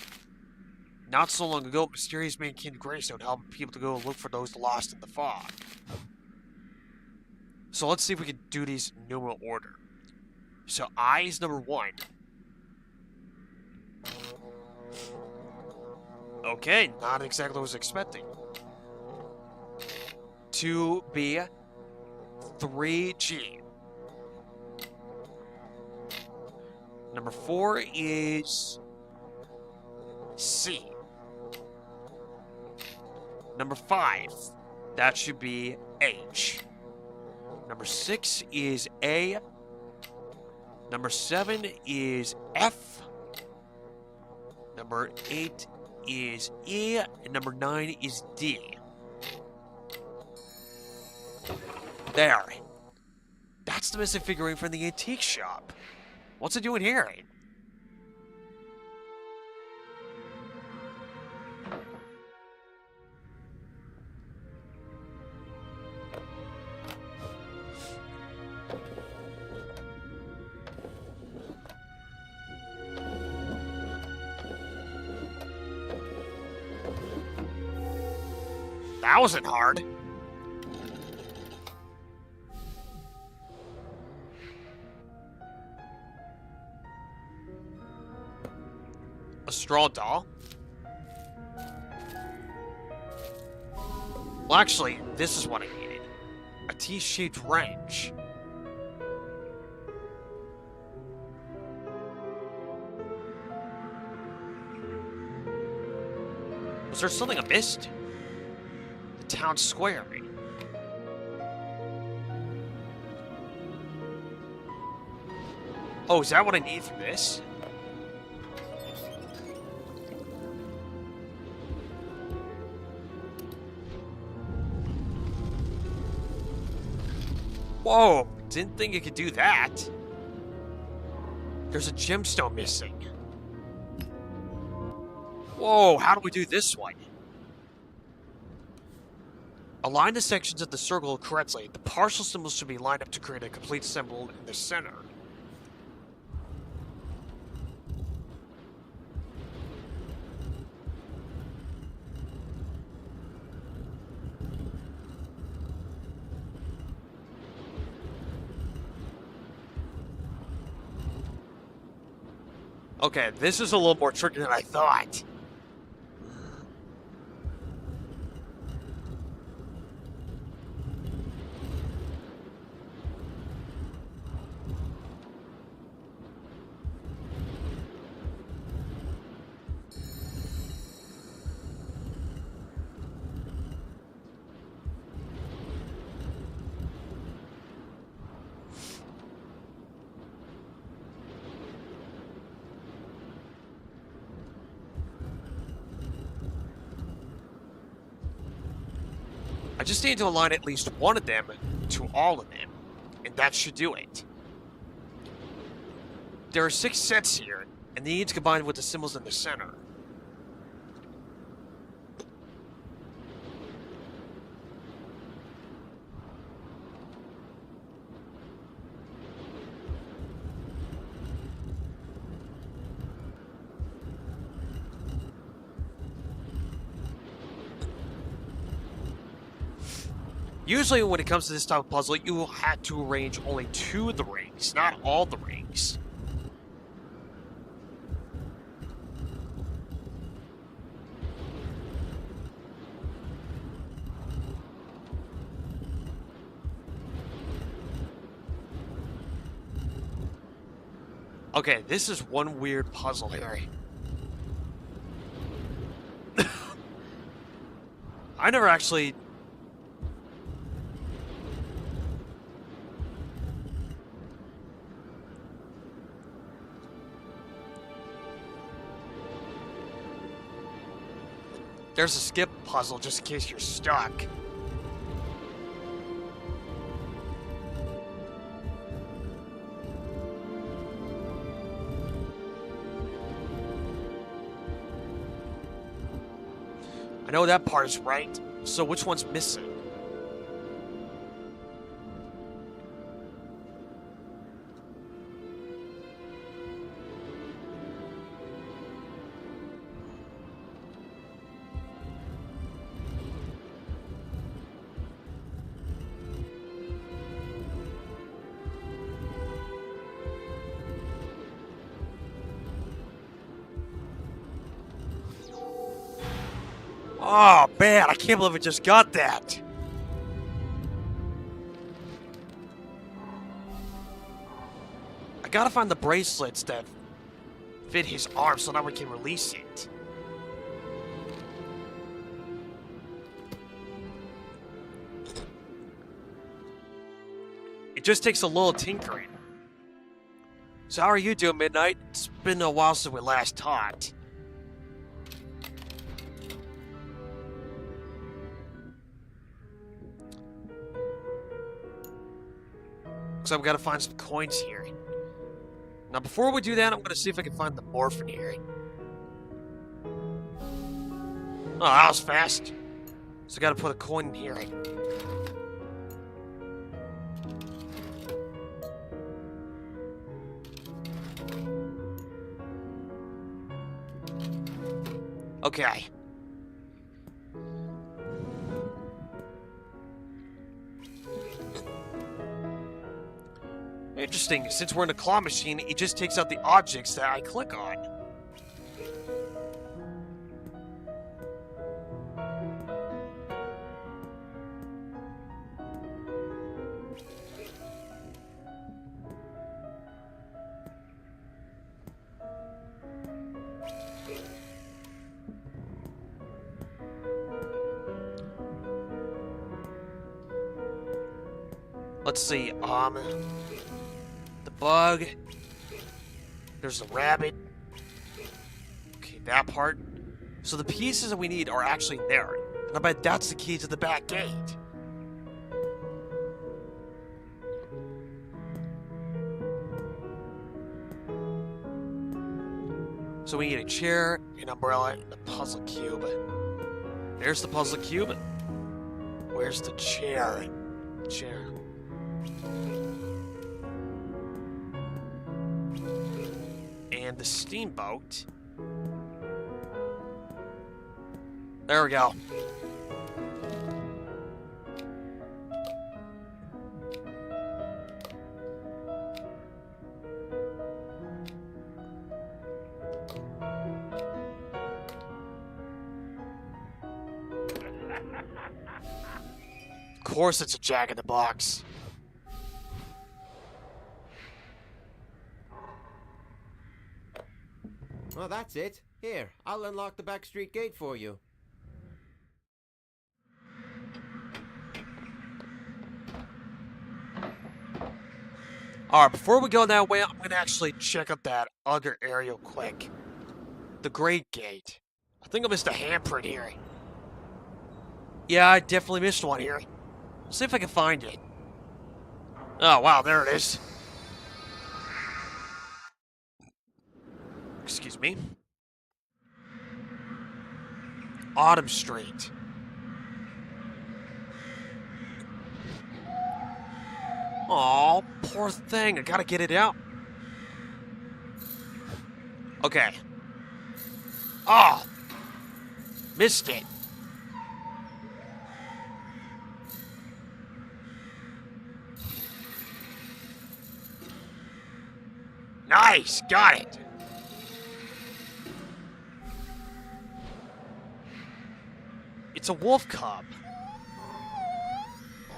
Speaker 4: Not so long ago, a mysterious man came to Greystone, helping people to go look for those lost in the fog. So let's see if we can do these in numeral order. So I is number 1. Okay, not exactly what I was expecting. 2B, 3G. Number 4 is C. Number 5, that should be H. Number 6 is A. Number 7 is F. Number 8 is E. And number 9 is D. There. That's the missing figurine from the antique shop. What's it doing here? That wasn't hard. A straw doll? Well, actually, this is what I needed. A T-shaped wrench. Was there something I missed? The town square. Oh, is that what I need for this? Whoa, didn't think it could do that. There's a gemstone missing. Whoa, how do we do this one? Align the sections of the circle correctly. The partial symbols should be lined up to create a complete symbol in the center. Okay, this is a little more tricky than I thought. I just need to align at least one of them to all of them, and that should do it. There are 6 sets here, and they each combined with the symbols in the center. Usually when it comes to this type of puzzle, you will have to arrange only 2 of the rings, not all the rings. Okay, this is one weird puzzle here. I never actually... There's a skip puzzle just in case you're stuck. I know that part is right, so which one's missing? Oh, man, I can't believe I just got that. I gotta find the bracelets that fit his arm so now we can release it. It just takes a little tinkering. So how are you doing, Midnight? It's been a while since we last talked. So I've got to find some coins here. Now, before we do that, I'm going to see if I can find the morphin here. Oh, that was fast. So I got to put a coin in here. Okay. Interesting, since we're in a claw machine, it just takes out the objects that I click on. Let's see, the bug. There's the rabbit. Okay, that part. So the pieces that we need are actually there. And I bet that's the key to the back gate. So we need a chair, an umbrella, and a puzzle cube. There's the puzzle cube. Where's the chair? Chair. And the steamboat. There we go. Of course it's a Jack in the Box.
Speaker 6: Well, that's it. Here, I'll unlock the back street gate for you.
Speaker 4: Alright, before we go that way, I'm going to actually check out that other area quick. The Great Gate. I think I missed a handprint here. Yeah, I definitely missed one here. Let's see if I can find it. Oh, wow, there it is. Excuse me. Autumn Street. Aw, poor thing. I gotta get it out. Okay. Oh! Missed it. Nice! Got it! It's a wolf cub.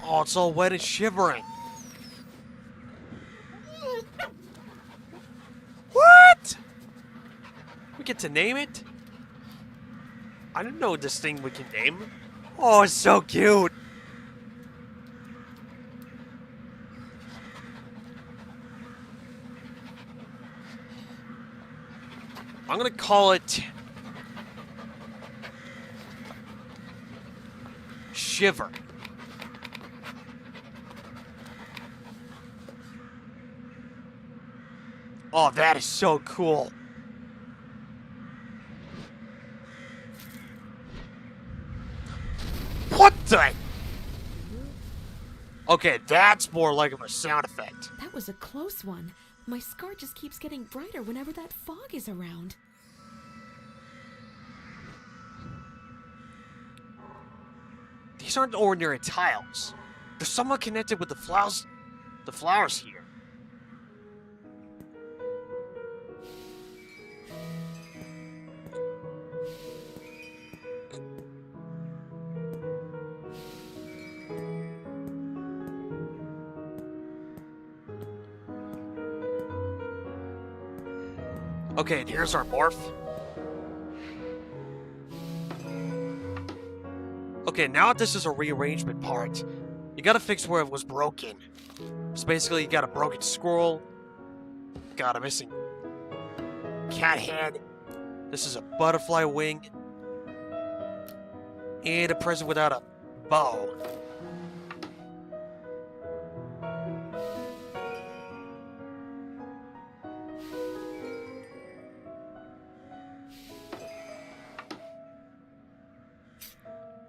Speaker 4: Oh, it's all wet and shivering. What? We get to name it? I didn't know this thing we can name. Oh, it's so cute. I'm gonna call it Shiver. Oh, that is so cool. What the? Okay, that's more like a sound effect.
Speaker 5: That was a close one. My scar just keeps getting brighter whenever that fog is around.
Speaker 4: These aren't ordinary tiles. They're somewhat connected with the flowers here. Okay, and here's our morph. Okay, now this is a rearrangement part. You gotta fix where it was broken. So basically, you got a broken scroll, got a missing cat head, this is a butterfly wing, and a present without a bow.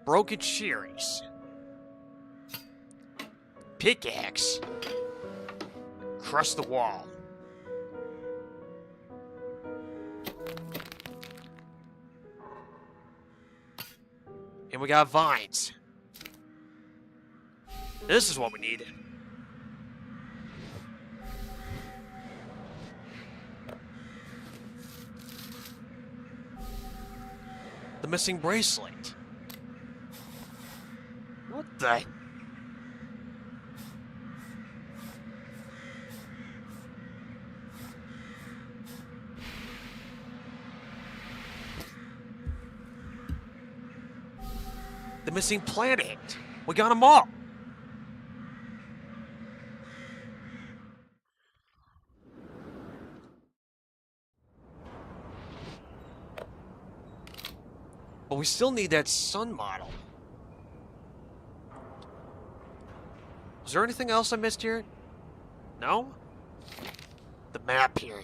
Speaker 4: Broken cherries. Pickaxe. Crush the wall. And we got vines. This is what we need. The missing bracelet. What the? The missing planet. We got them all. But we still need that sun model. Was there anything else I missed here? No? The map here.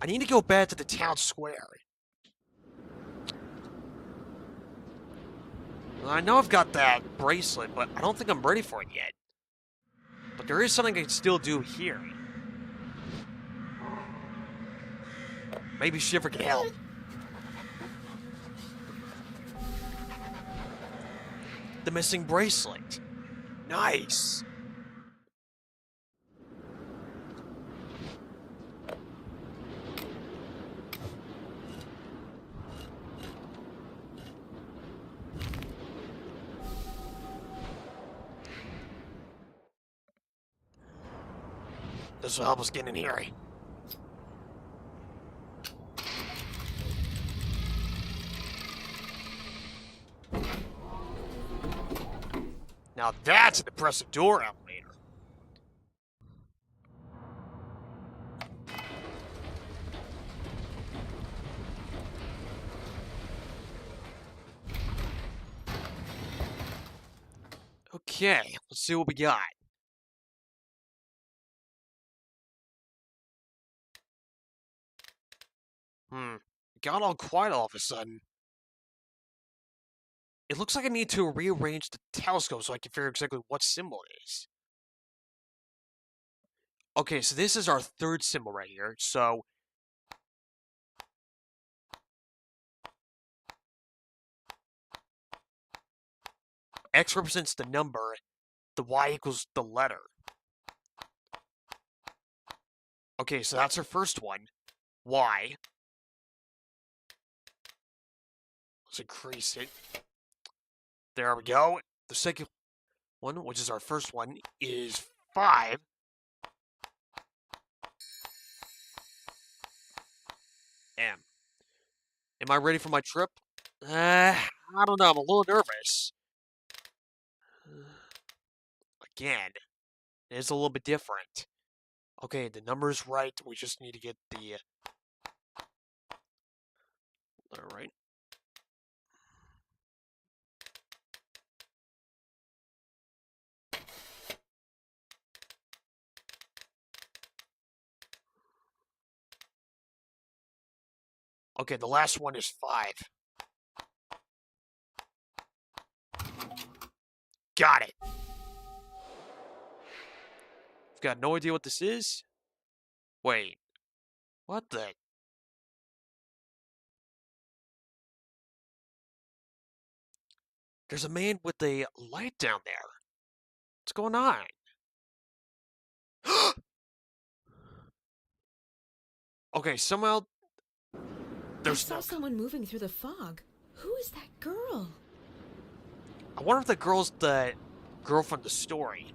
Speaker 4: I need to go back to the town square. I know I've got that bracelet, but I don't think I'm ready for it yet. But there is something I can still do here. Maybe Shiver can help. The missing bracelet. Nice. This will help us get in here. Now that's an impressive door elevator. Okay, let's see what we got. Got all quiet all of a sudden. It looks like I need to rearrange the telescope so I can figure exactly what symbol it is. Okay, so this is our third symbol right here. So X represents the number, the Y equals the letter. Okay, so that's our first one. Y. Let's increase it. There we go. The second one, which is our first one, is 5. M. Am I ready for my trip? I don't know. I'm a little nervous. Again, it's a little bit different. Okay, the number's right. We just need to get the letter right. Okay, the last one is 5. Got it. I've got no idea what this is. Wait. What the? There's a man with a light down there. What's going on? Okay, somehow
Speaker 5: I
Speaker 4: there's
Speaker 5: saw
Speaker 4: no.
Speaker 5: someone moving through the fog. Who is that girl?
Speaker 4: I wonder if the girl's the girl from the story.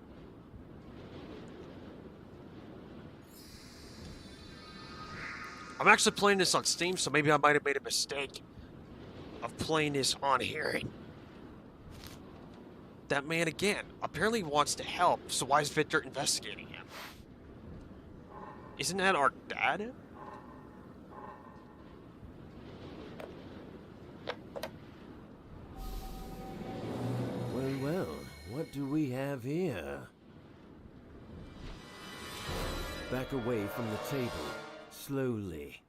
Speaker 4: I'm actually playing this on Steam, so maybe I might have made a mistake of playing this on here. That man again apparently wants to help, so why is Victor investigating him? Isn't that our dad?
Speaker 6: Well, well, what do we have here? Back away from the table. Slowly.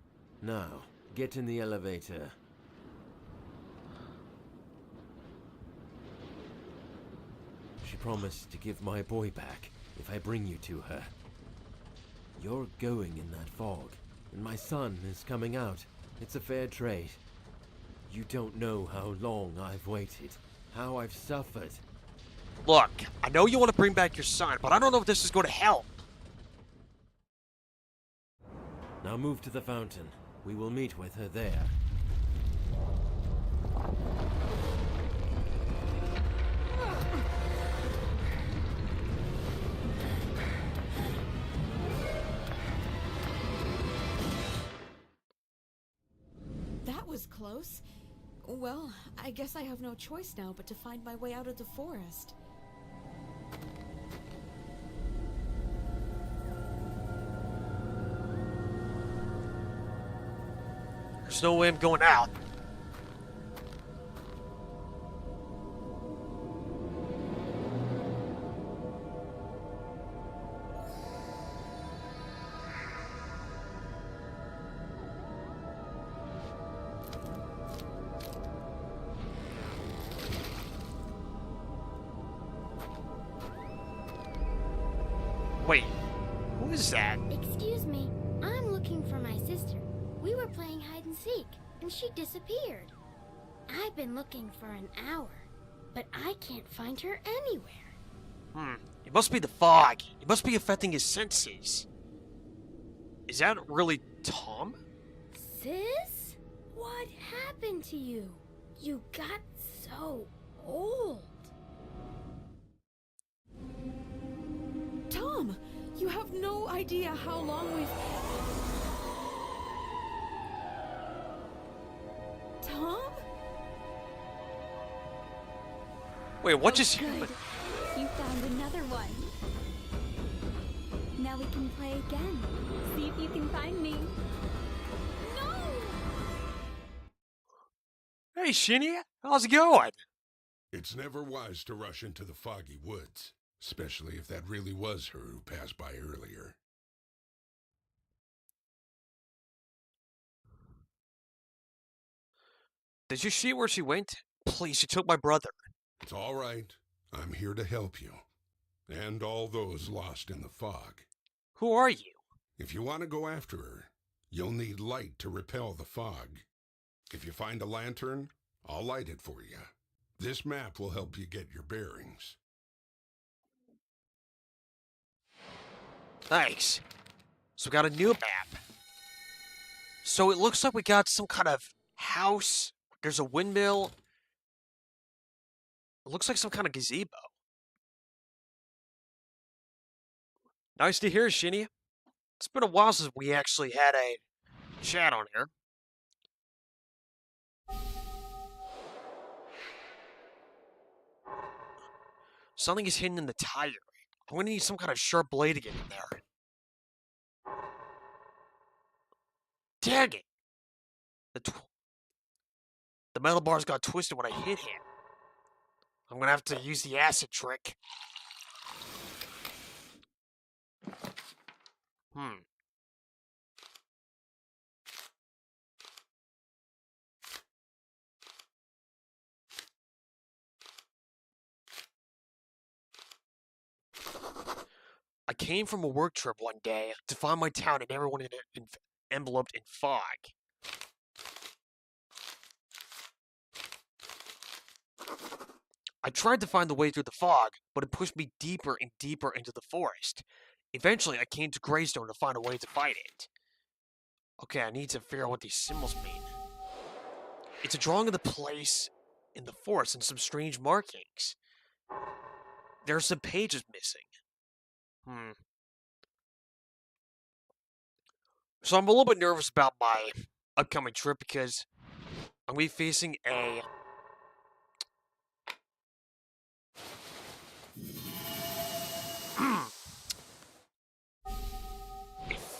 Speaker 6: Now, get in the elevator. She promised to give my boy back if I bring you to her. You're going in that fog, and my son is coming out. It's a fair trade. You don't know how long I've waited, how I've suffered.
Speaker 4: Look, I know you want to bring back your son, but I don't know if this is going to help.
Speaker 6: Now move to the fountain. We will meet with her there.
Speaker 5: That was close. Well, I guess I have no choice now but to find my way out of the forest.
Speaker 4: There's no way I'm going out. Wait, who is that?
Speaker 3: Excuse me, I'm looking for my sister. We were playing hide and seek, and she disappeared. I've been looking for an hour, but I can't find her anywhere.
Speaker 4: It must be the fog. It must be affecting his senses. Is that really Tom?
Speaker 3: Sis? What happened to you? You got so old.
Speaker 5: Tom, you have no idea how long we've... Tom?
Speaker 4: Wait, what just
Speaker 2: Good.
Speaker 4: happened?
Speaker 2: You found another one. Now we can play again. See if you can find me.
Speaker 4: Hey, Shinny, how's it going?
Speaker 1: It's never wise to rush into the foggy woods, especially if that really was her who passed by earlier.
Speaker 4: Did you see where she went? Please, she took my brother.
Speaker 1: It's all right. I'm here to help you. And all those lost in the fog.
Speaker 4: Who are you?
Speaker 1: If you want to go after her, you'll need light to repel the fog. If you find a lantern, I'll light it for you. This map will help you get your bearings.
Speaker 4: Thanks. So we got a new map. So it looks like we got some kind of house. There's a windmill. It looks like some kind of gazebo. Nice to hear, Shinny. It's been a while since we actually had a chat on here. Something is hidden in the tire. I'm gonna need some kind of sharp blade to get in there. Dang it! The metal bars got twisted when I hit him. I'm gonna have to use the acid trick. I came from a work trip one day to find my town and everyone in it enveloped in fog. I tried to find the way through the fog, but it pushed me deeper and deeper into the forest. Eventually, I came to Greystone to find a way to fight it. Okay, I need to figure out what these symbols mean. It's a drawing of the place in the forest and some strange markings. There are some pages missing. So I'm a little bit nervous about my upcoming trip because I'm going to be facing a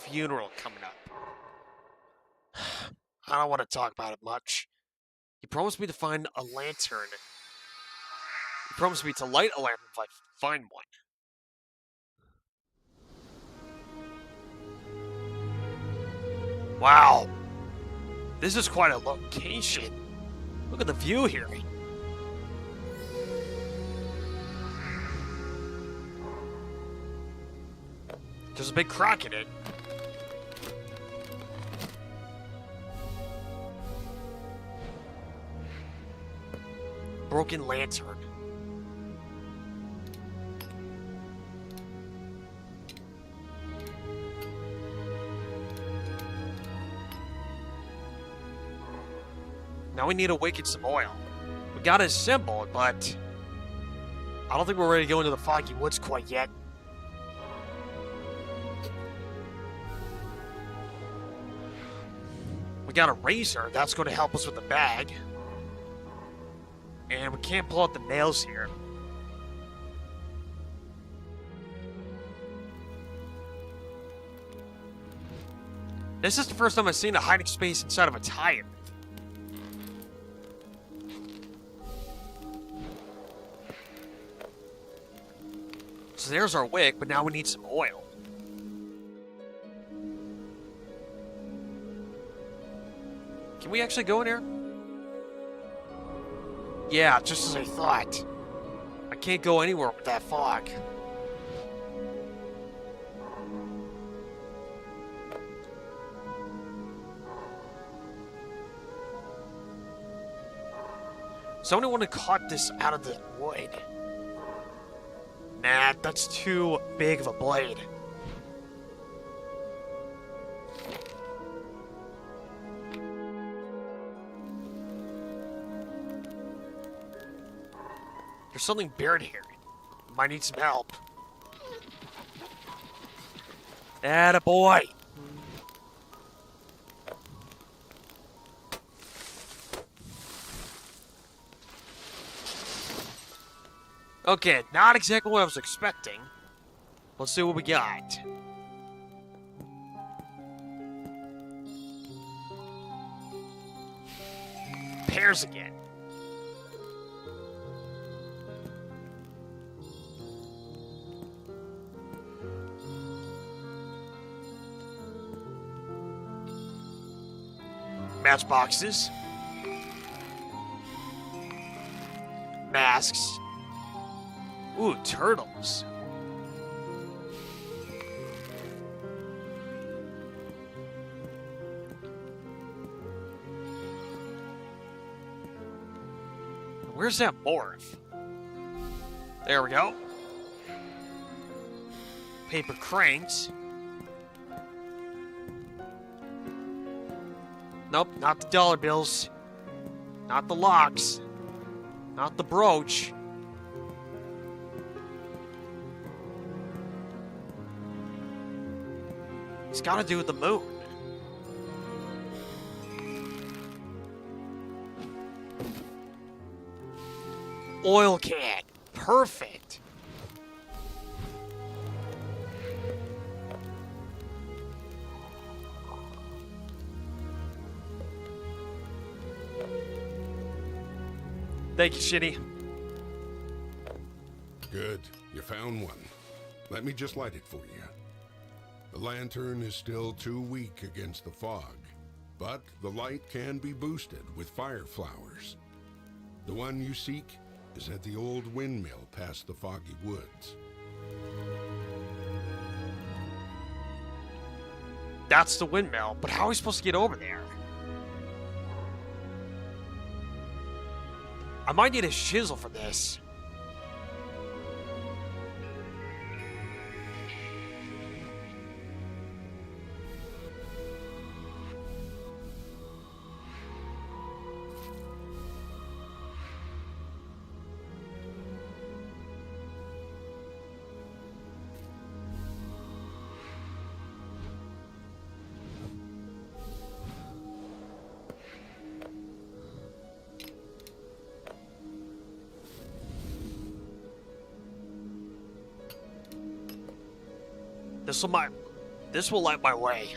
Speaker 4: funeral coming up. I don't want to talk about it much. He promised me to find a lantern. He promised me to light a lantern if I find one. Wow. This is quite a location. Look at the view here. There's a big crack in it. Broken lantern. Now we need to awaken some oil. We got his symbol, but I don't think we're ready to go into the foggy woods quite yet. We got a razor. That's going to help us with the bag. And we can't pull out the nails here. This is the first time I've seen a hiding space inside of a tire. So there's our wick, but now we need some oil. Can we actually go in here? Yeah, just as I thought. I can't go anywhere with that fog. Somebody would have caught this out of the wood. Nah, that's too big of a blade. There's something buried here. Might need some help. Attaboy! Okay, not exactly what I was expecting. Let's see what we got. Pears again. matchboxes. Masks. Ooh, turtles. Where's that morph? There we go. Paper cranes. Nope, not the dollar bills. Not the locks. Not the brooch. It's gotta do with the moon. Oil can. Perfect. Thank you, Shitty.
Speaker 1: Good. You found one. Let me just light it for you. The lantern is still too weak against the fog, but the light can be boosted with fire flowers. The one you seek is at the old windmill past the foggy woods.
Speaker 4: That's the windmill, but how are we supposed to get over there? I might need a chisel for this. This will light my way.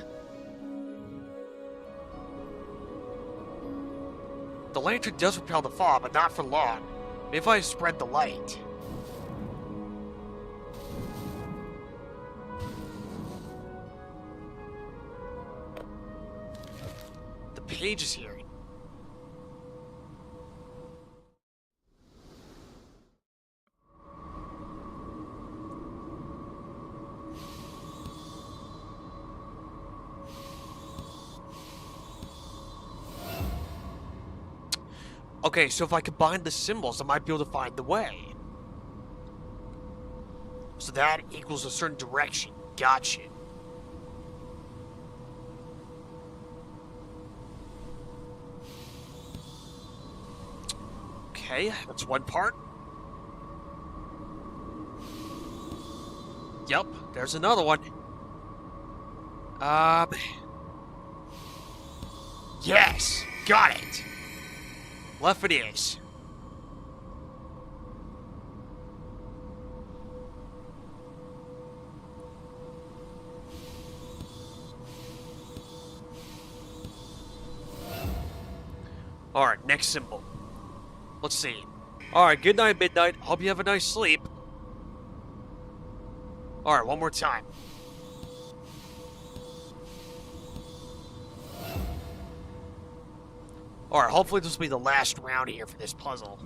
Speaker 4: The lantern does repel the fog, but not for long. Maybe if I spread the light. The page is here. Okay, so if I combine the symbols, I might be able to find the way. So that equals a certain direction. Gotcha. Okay, that's one part. Yep, there's another one. Yes, got it. Left it is. Alright, next symbol. Let's see. Alright, good night, Midnight. Hope you have a nice sleep. Alright, one more time. Alright, hopefully this will be the last round here for this puzzle.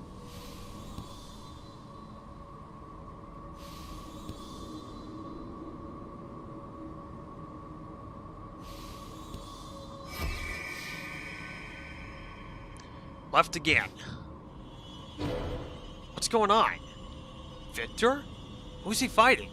Speaker 4: Left again. What's going on? Victor? Who's he fighting?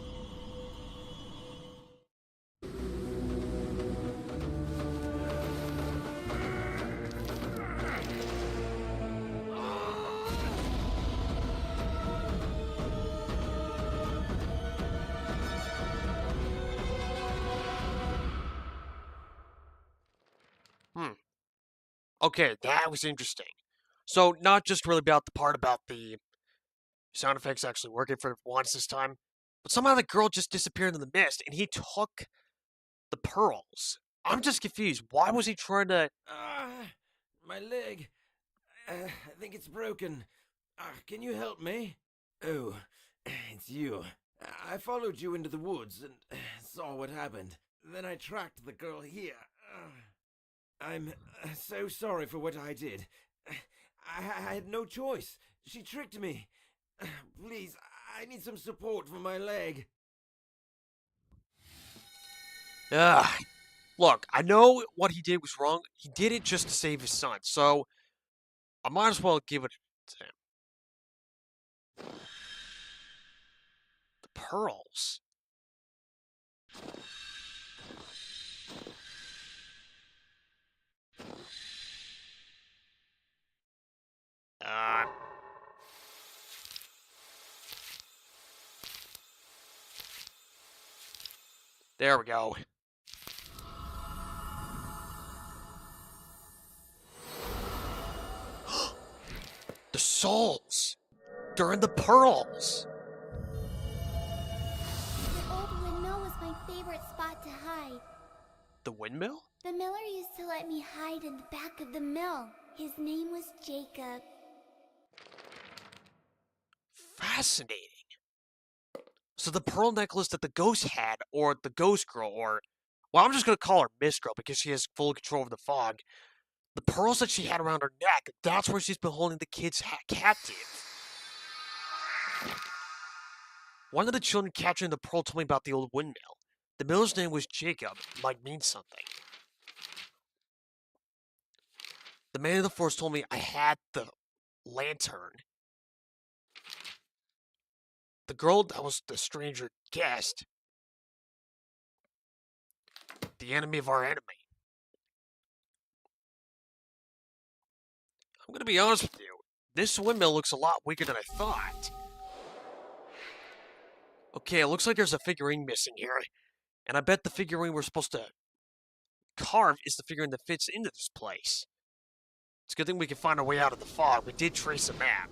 Speaker 4: Okay, that was interesting. So, not just really about the part about the sound effects actually working for once this time, but somehow the girl just disappeared in the mist, and he took the pearls. I'm just confused. Why was he trying to...
Speaker 6: My leg. I think it's broken. Can you help me? Oh, it's you. I followed you into the woods and saw what happened. Then I tracked the girl here. I'm so sorry for what I did. I had no choice. She tricked me. Please, I need some support for my leg.
Speaker 4: Ugh. Look, I know what he did was wrong. He did it just to save his son, so I might as well give it to him. The pearls. There we go. The souls! They're in the pearls!
Speaker 2: The old windmill was my favorite spot to hide.
Speaker 4: The windmill?
Speaker 2: The miller used to let me hide in the back of the mill. His name was Jacob.
Speaker 4: Fascinating. So the pearl necklace that the ghost had, or the ghost girl, or... Well, I'm just gonna call her Miss Girl because she has full control over the fog. The pearls that she had around her neck, that's where she's been holding the kids captive. One of the children capturing the pearl told me about the old windmill. The miller's name was Jacob. It might mean something. The man of the forest told me I had the lantern. The girl that was the stranger guest. The enemy of our enemy. I'm gonna be honest with you. This windmill looks a lot weaker than I thought. Okay, it looks like there's a figurine missing here. And I bet the figurine we're supposed to carve is the figurine that fits into this place. It's a good thing we can find our way out of the fog. We did trace a map.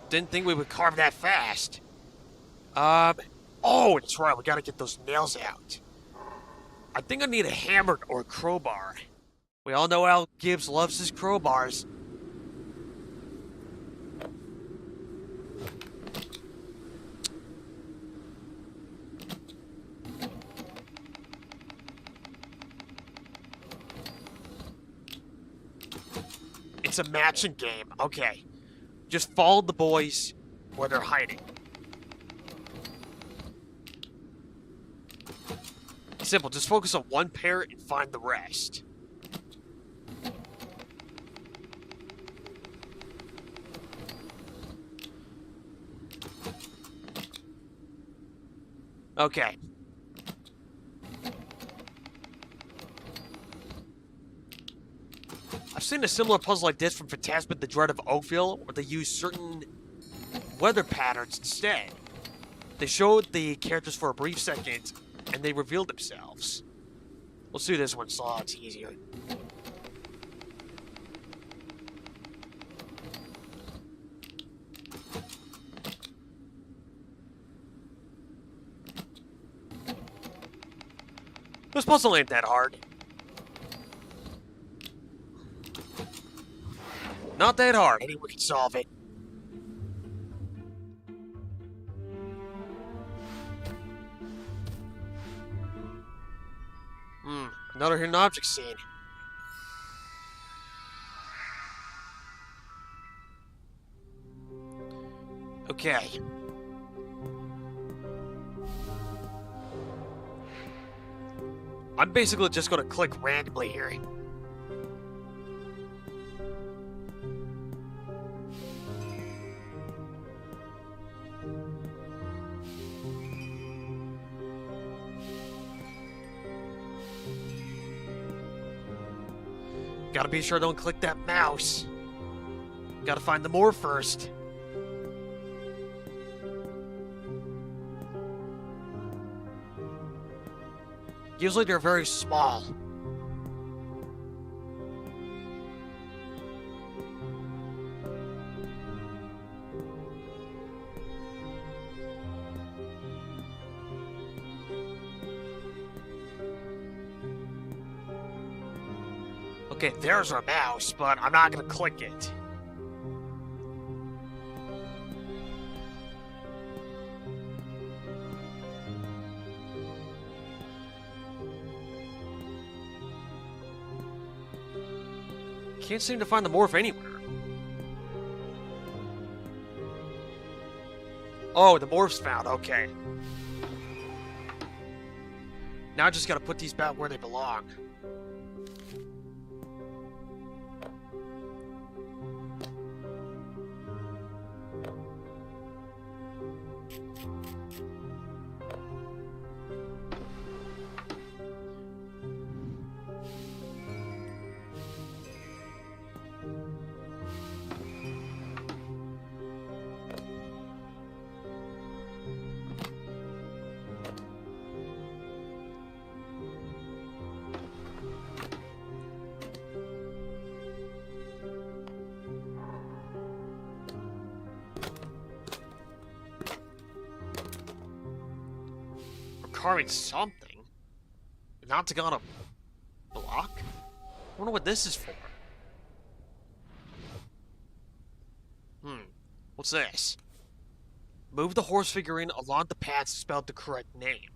Speaker 4: Didn't think we would carve that fast. Oh, that's right. We gotta get those nails out. I think I need a hammer or a crowbar. We all know Al Gibbs loves his crowbars. It's a matching game. Okay. Just follow the boys where they're hiding. Simple. Just focus on one pair and find the rest. Okay. I've seen a similar puzzle like this from Phantasma: The Dread of Oakville, where they use certain weather patterns instead. They showed the characters for a brief second, and they revealed themselves. Let's do this one, so it's easier. This puzzle ain't that hard. Not that hard. Anyone can solve it. Another hidden object scene. Okay. I'm basically just gonna click randomly here. Gotta be sure I don't click that mouse. Gotta find the more first. Usually they're very small. Okay, there's our mouse, but I'm not gonna click it. Can't seem to find the morph anywhere. Oh, the morph's found. Okay. Now I just gotta put these back where they belong. Carving something. An octagon of block? I wonder what this is for. What's this? Move the horse figurine along the path to spell the correct name.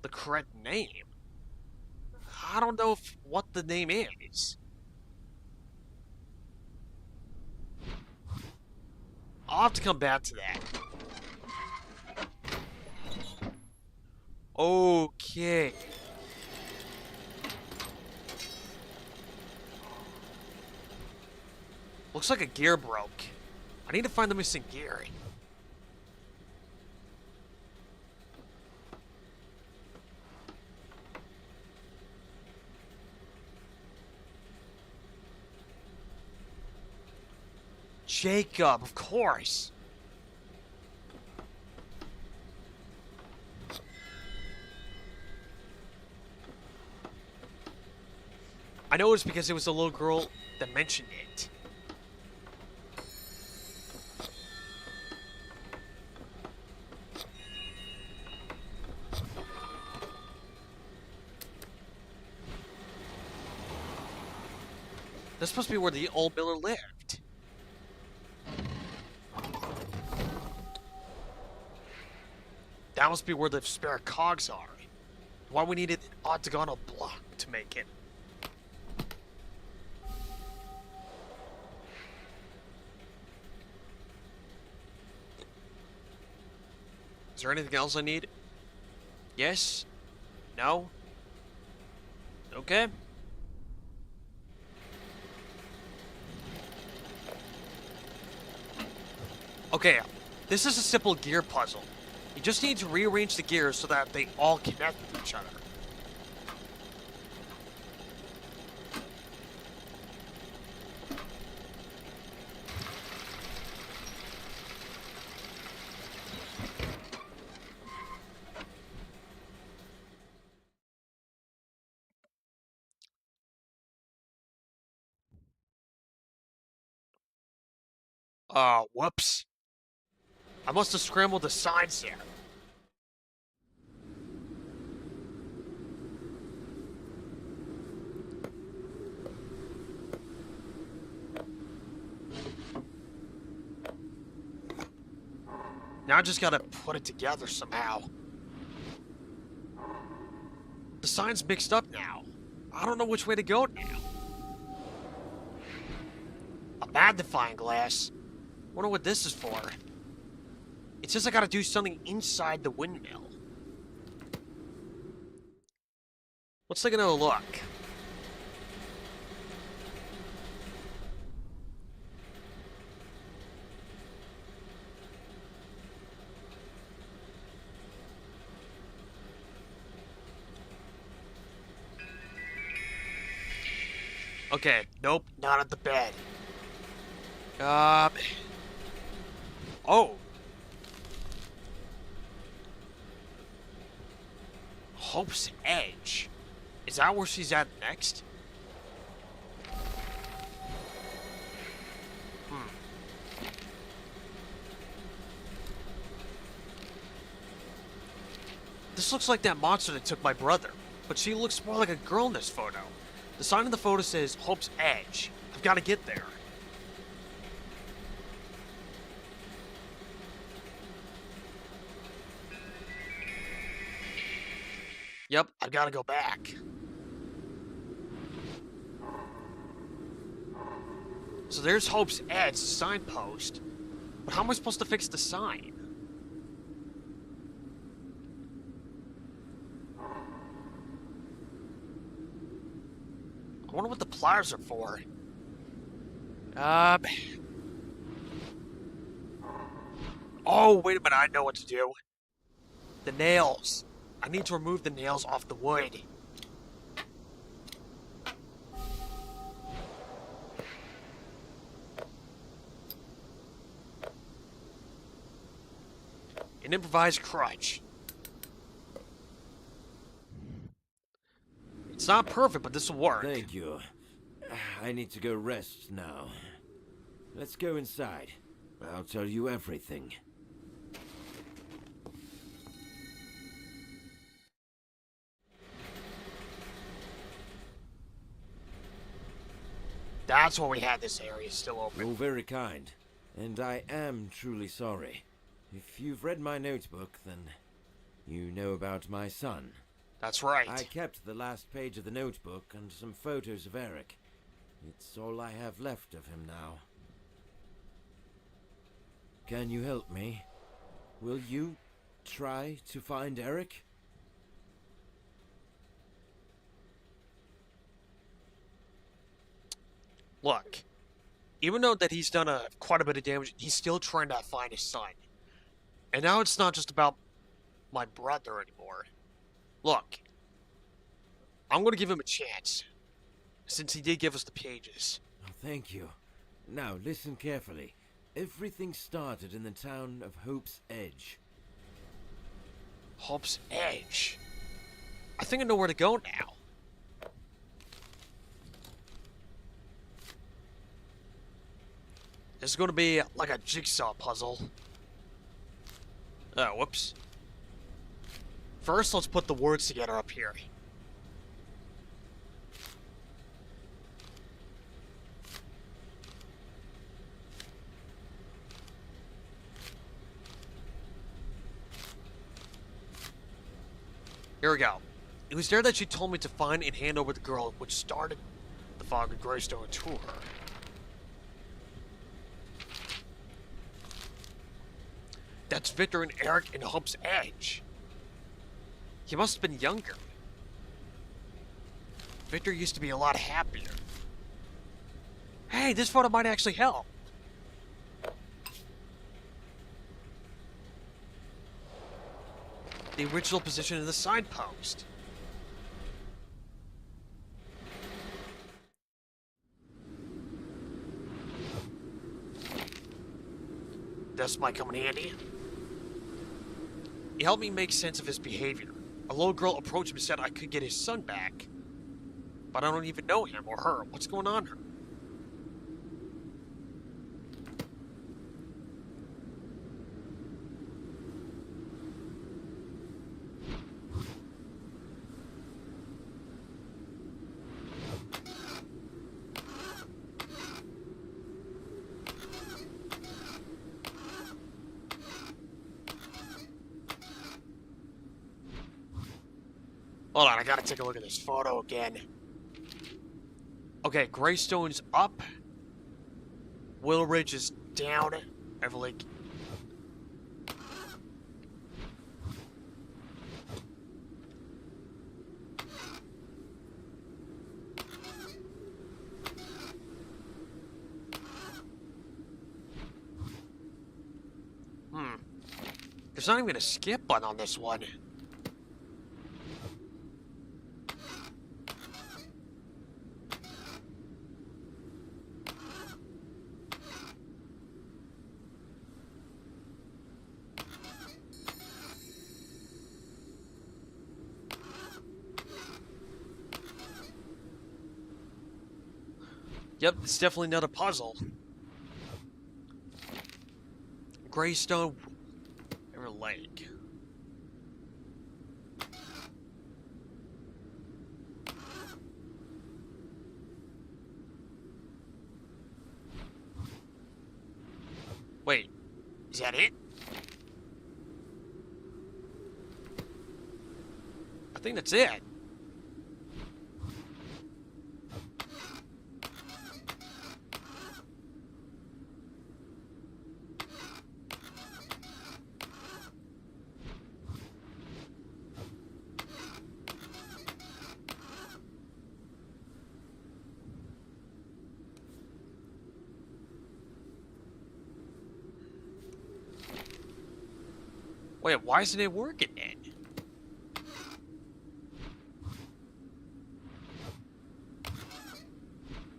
Speaker 4: The correct name? I don't know what the name is. I'll have to come back to that. Okay. Looks like a gear broke. I need to find the missing gear. Jacob, of course. I know it's because it was the little girl that mentioned it. This must be where the old miller lived. That must be where the spare cogs are. Why we needed an octagonal block to make it. Is there anything else I need? Yes? No? Okay. Okay, this is a simple gear puzzle. You just need to rearrange the gears so that they all connect with each other. Whoops. I must have scrambled the signs there. Now I just gotta put it together somehow. The sign's mixed up now. I don't know which way to go now. A magnifying glass? Wonder what this is for. It says I gotta do something inside the windmill. Let's take another look. Okay, nope, not at the bed. Oh. Hope's Edge. Is that where she's at next? This looks like that monster that took my brother, but she looks more like a girl in this photo. The sign in the photo says Hope's Edge. I've got to get there. Yep, I've got to go back. So there's Hope's Edge, signpost. But how am I supposed to fix the sign? I wonder what the pliers are for. Oh, wait a minute, I know what to do. The nails. I need to remove the nails off the wood. An improvised crutch. It's not perfect, but this will work.
Speaker 6: Thank you. I need to go rest now. Let's go inside. I'll tell you everything.
Speaker 4: That's why we had this area still open.
Speaker 6: You're very kind, and I am truly sorry. If you've read my notebook, then you know about my son.
Speaker 4: That's right.
Speaker 6: I kept the last page of the notebook and some photos of Eric. It's all I have left of him now. Can you help me? Will you try to find Eric?
Speaker 4: Look, even though that he's done quite a bit of damage, he's still trying to find his son. And now it's not just about my brother anymore. Look, I'm going to give him a chance, since he did give us the pages.
Speaker 6: Oh, thank you. Now, listen carefully. Everything started in the town of Hope's Edge.
Speaker 4: Hope's Edge? I think I know where to go now. This is going to be like a jigsaw puzzle. Oh, whoops. First, let's put the words together up here. Here we go. It was there that she told me to find and hand over the girl which started the Fog of Greystone to her. That's Victor and Eric in Hope's Edge. He must have been younger. Victor used to be a lot happier. Hey, this photo might actually help. The original position of the signpost. This might come in handy. It helped me make sense of his behavior. A little girl approached him and said I could get his son back. But I don't even know him or her. What's going on here? Hold on, I gotta take a look at this photo again. Okay, Greystone's up. Willow Ridge is down. Everlake. There's not even a skip button on this one. Yep, it's definitely not a puzzle. Greystone or Lake. Wait, is that it? I think that's it. Wait, why isn't it working then?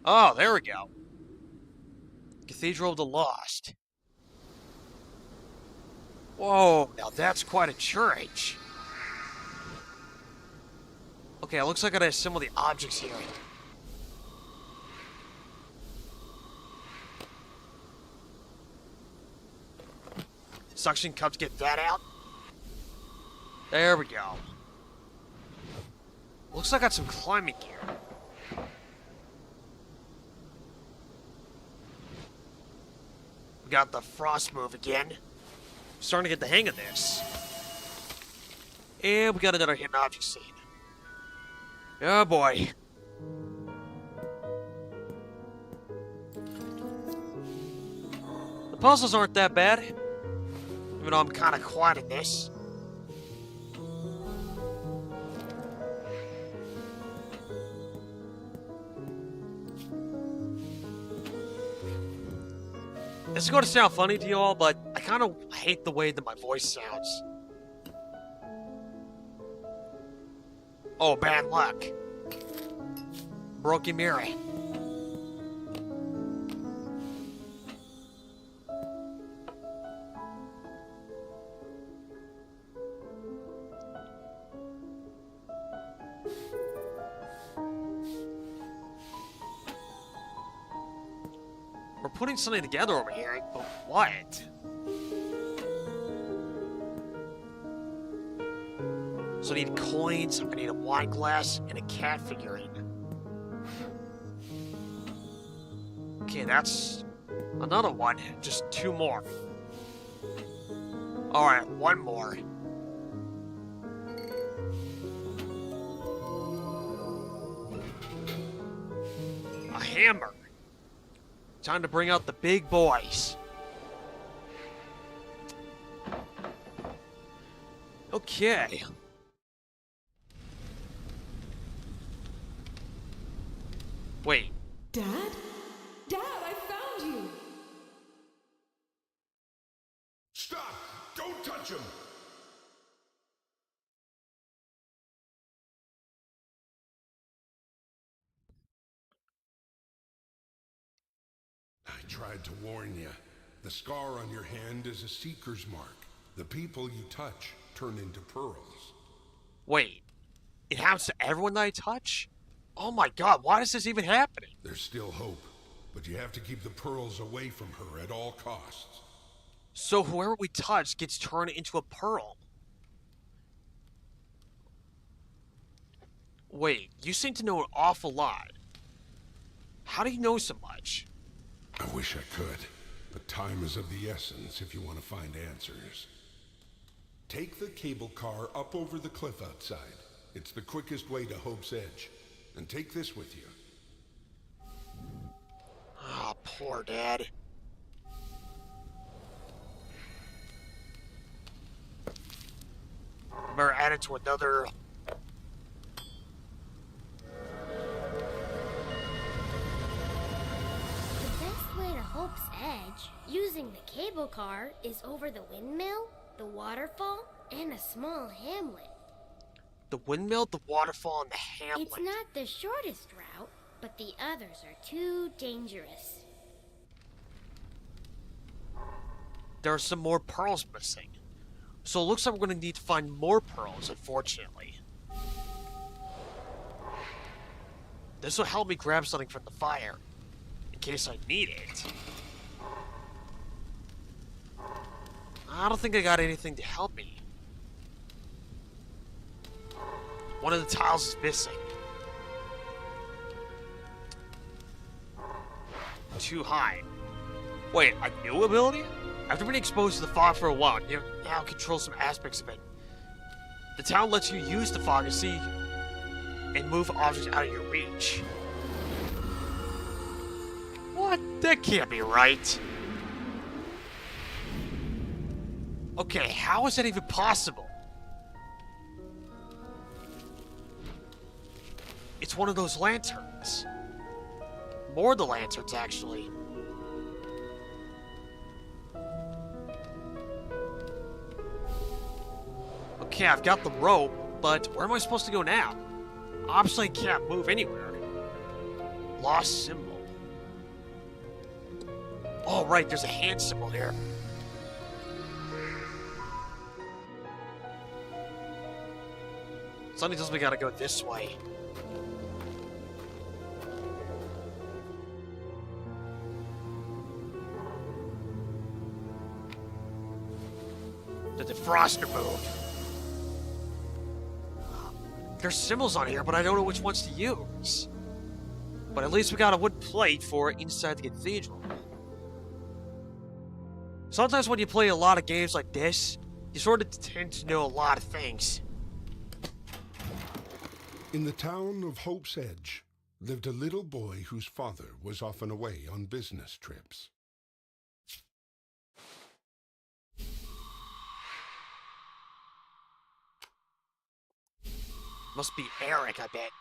Speaker 4: Oh, there we go. Cathedral of the Lost. Whoa, now that's quite a church. Okay, it looks like I gotta assemble the objects here. Suction cup to get that out. There we go. Looks like I got some climbing gear. We got the frost move again. Starting to get the hang of this. And we got another hidden object scene. Oh boy. The puzzles aren't that bad. Even though I'm kind of quiet in this. This is going to sound funny to you all, but I kind of hate the way that my voice sounds. Oh, bad luck. Broken mirror. We're putting something together over here, but what? So I need coins, I need a wine glass, and a cat figurine. Okay, that's another one. Just 2 more. Alright, 1 more. A hammer. Time to bring out the big boys. Okay. Wait.
Speaker 5: Dad? Dad, I found you!
Speaker 1: Stop! Don't touch him! I tried to warn you. The scar on your hand is a seeker's mark. The people you touch turn into pearls.
Speaker 4: Wait. It happens to everyone that I touch? Oh my god, why is this even happening?
Speaker 1: There's still hope, but you have to keep the pearls away from her at all costs.
Speaker 4: So whoever we touch gets turned into a pearl. Wait, you seem to know an awful lot. How do you know so much?
Speaker 1: I wish I could, but time is of the essence if you want to find answers. Take the cable car up over the cliff outside. It's the quickest way to Hope's Edge. And take this with you.
Speaker 4: Oh, poor Dad. Better add it to another.
Speaker 8: The best way to Hope's Edge, using the cable car, is over the windmill, the waterfall, and a small hamlet.
Speaker 4: The windmill, the waterfall, and the hamlet.
Speaker 8: It's not the shortest route, but the others are too dangerous.
Speaker 4: There are some more pearls missing. So it looks like we're going to need to find more pearls, unfortunately. This will help me grab something from the fire, in case I need it. I don't think I got anything to help me. One of the tiles is missing. Too high. Wait, a new ability? After being exposed to the fog for a while, you now control some aspects of it. The town lets you use the fog to see and move objects out of your reach. What? That can't be right. Okay, how is that even possible? It's one of those lanterns. More of the lanterns, actually. Okay, I've got the rope, but where am I supposed to go now? Obviously, I can't move anywhere. Lost symbol. Oh, right, there's a hand symbol here. Something tells me we gotta go this way. The defroster move. There's symbols on here, but I don't know which ones to use. But at least we got a wood plate for inside the cathedral. Sometimes when you play a lot of games like this, you sort of tend to know a lot of things.
Speaker 1: In the town of Hope's Edge lived a little boy whose father was often away on business trips.
Speaker 4: Must be Eric, I bet.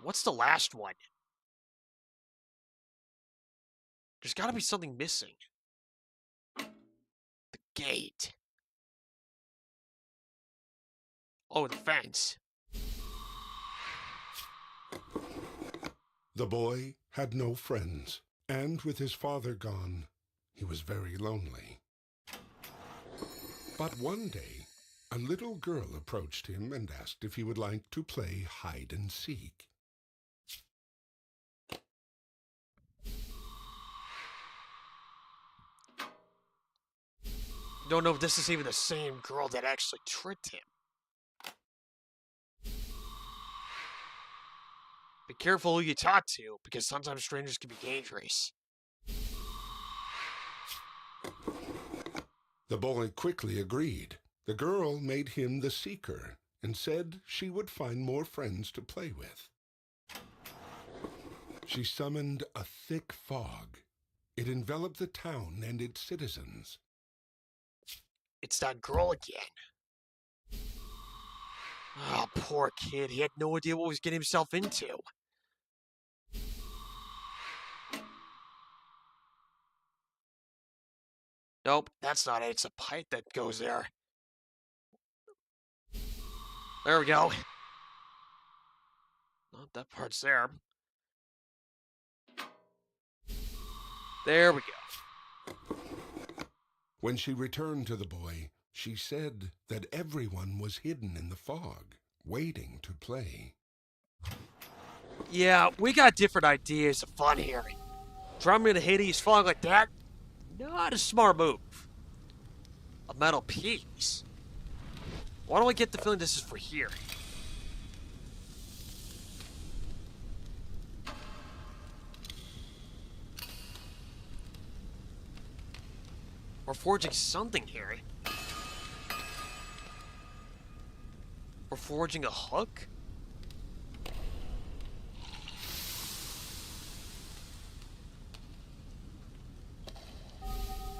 Speaker 4: What's the last one? There's gotta be something missing. The gate. Oh, the fence.
Speaker 1: The boy had no friends, and with his father gone, he was very lonely. But one day, a little girl approached him and asked if he would like to play hide and seek.
Speaker 4: Don't know if this is even the same girl that actually tricked him. Be careful who you talk to, because sometimes strangers can be dangerous.
Speaker 1: The boy quickly agreed. The girl made him the seeker and said she would find more friends to play with. She summoned a thick fog. It enveloped the town and its citizens.
Speaker 4: It's that girl again. Oh, poor kid. He had no idea what he was getting himself into. Nope, that's not it. It's a pipe that goes there. There we go. Not that part's there. There we go.
Speaker 1: When she returned to the boy, she said that everyone was hidden in the fog, waiting to play.
Speaker 4: Yeah, we got different ideas of fun here. Drumming in a hideous fog like that? Not a smart move. A metal piece. Why don't I get the feeling this is for here? We're forging something here. We're forging a hook?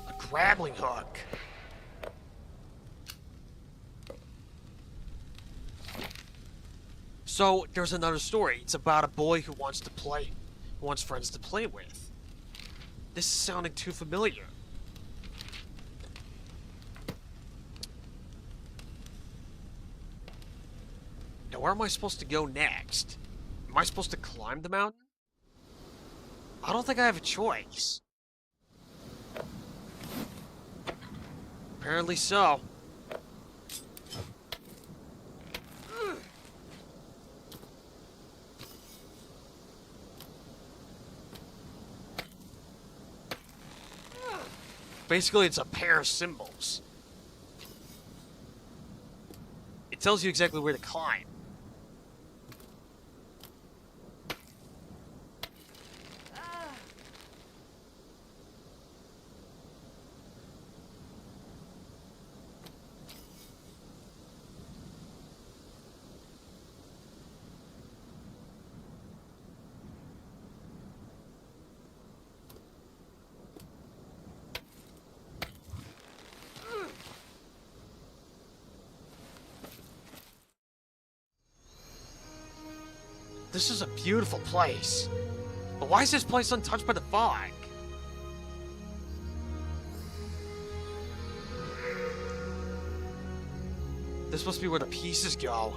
Speaker 4: A grappling hook. So, there's another story. It's about a boy who wants to play, who wants friends to play with. This is sounding too familiar. Now, where am I supposed to go next? Am I supposed to climb the mountain? I don't think I have a choice. Apparently so. Basically, it's a pair of symbols. It tells you exactly where to climb. This is a beautiful place. But why is this place untouched by the fog? This must be where the pieces go.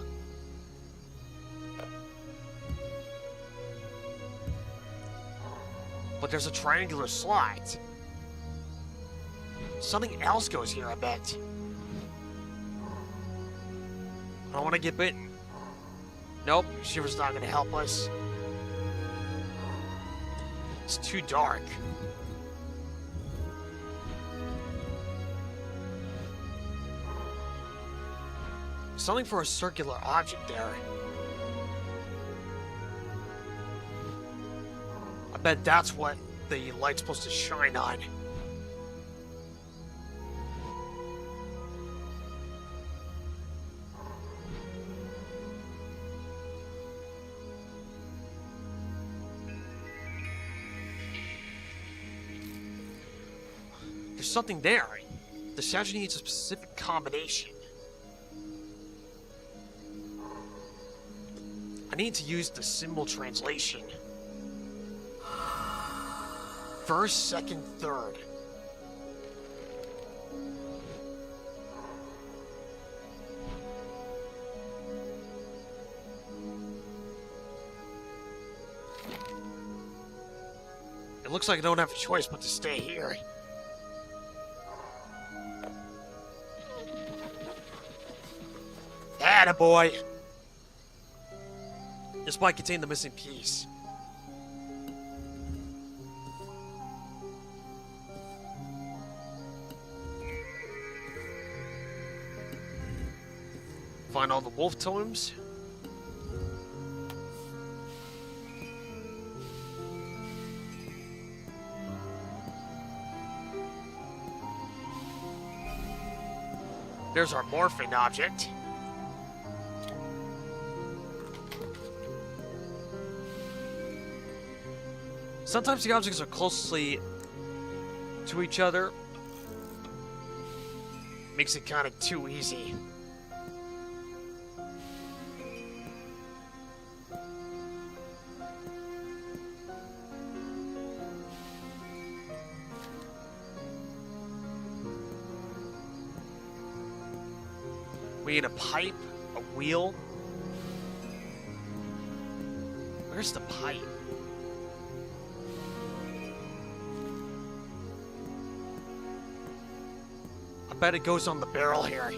Speaker 4: But there's a triangular slot. Something else goes here, I bet. I don't want to get bitten. Nope, Shiver's not going to help us. It's too dark. Something for a circular object there. I bet that's what the light's supposed to shine on. There's something there. The statue needs a specific combination. I need to use the symbol translation. First, second, third. It looks like I don't have a choice but to stay here. Attaboy! This might contain the missing piece. Find all the wolf totems. There's our morphing object. Sometimes the objects are closely to each other. Makes it kind of too easy. We need a pipe, a wheel. Where's the pipe? I bet it goes on the barrel here.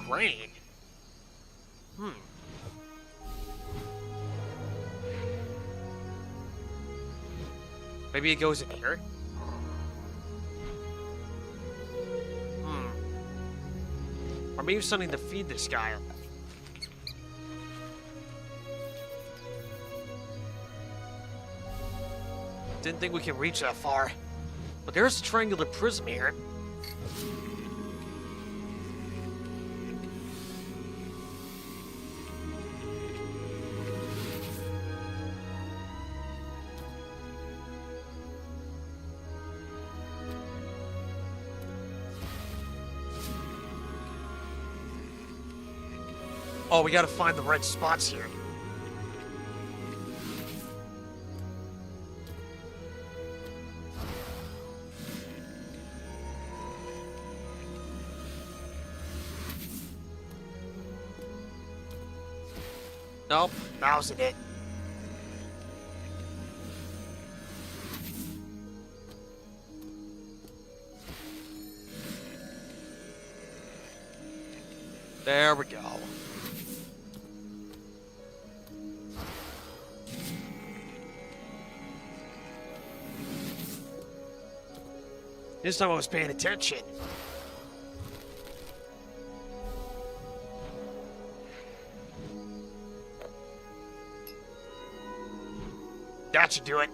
Speaker 4: Grain? Maybe it goes in here? Or maybe something to feed this guy. Didn't think we could reach that far. But there's a triangular prism here. Oh, we gotta find the red spots here. Nope, that wasn't it. There we go. This time I was paying attention. That should do it.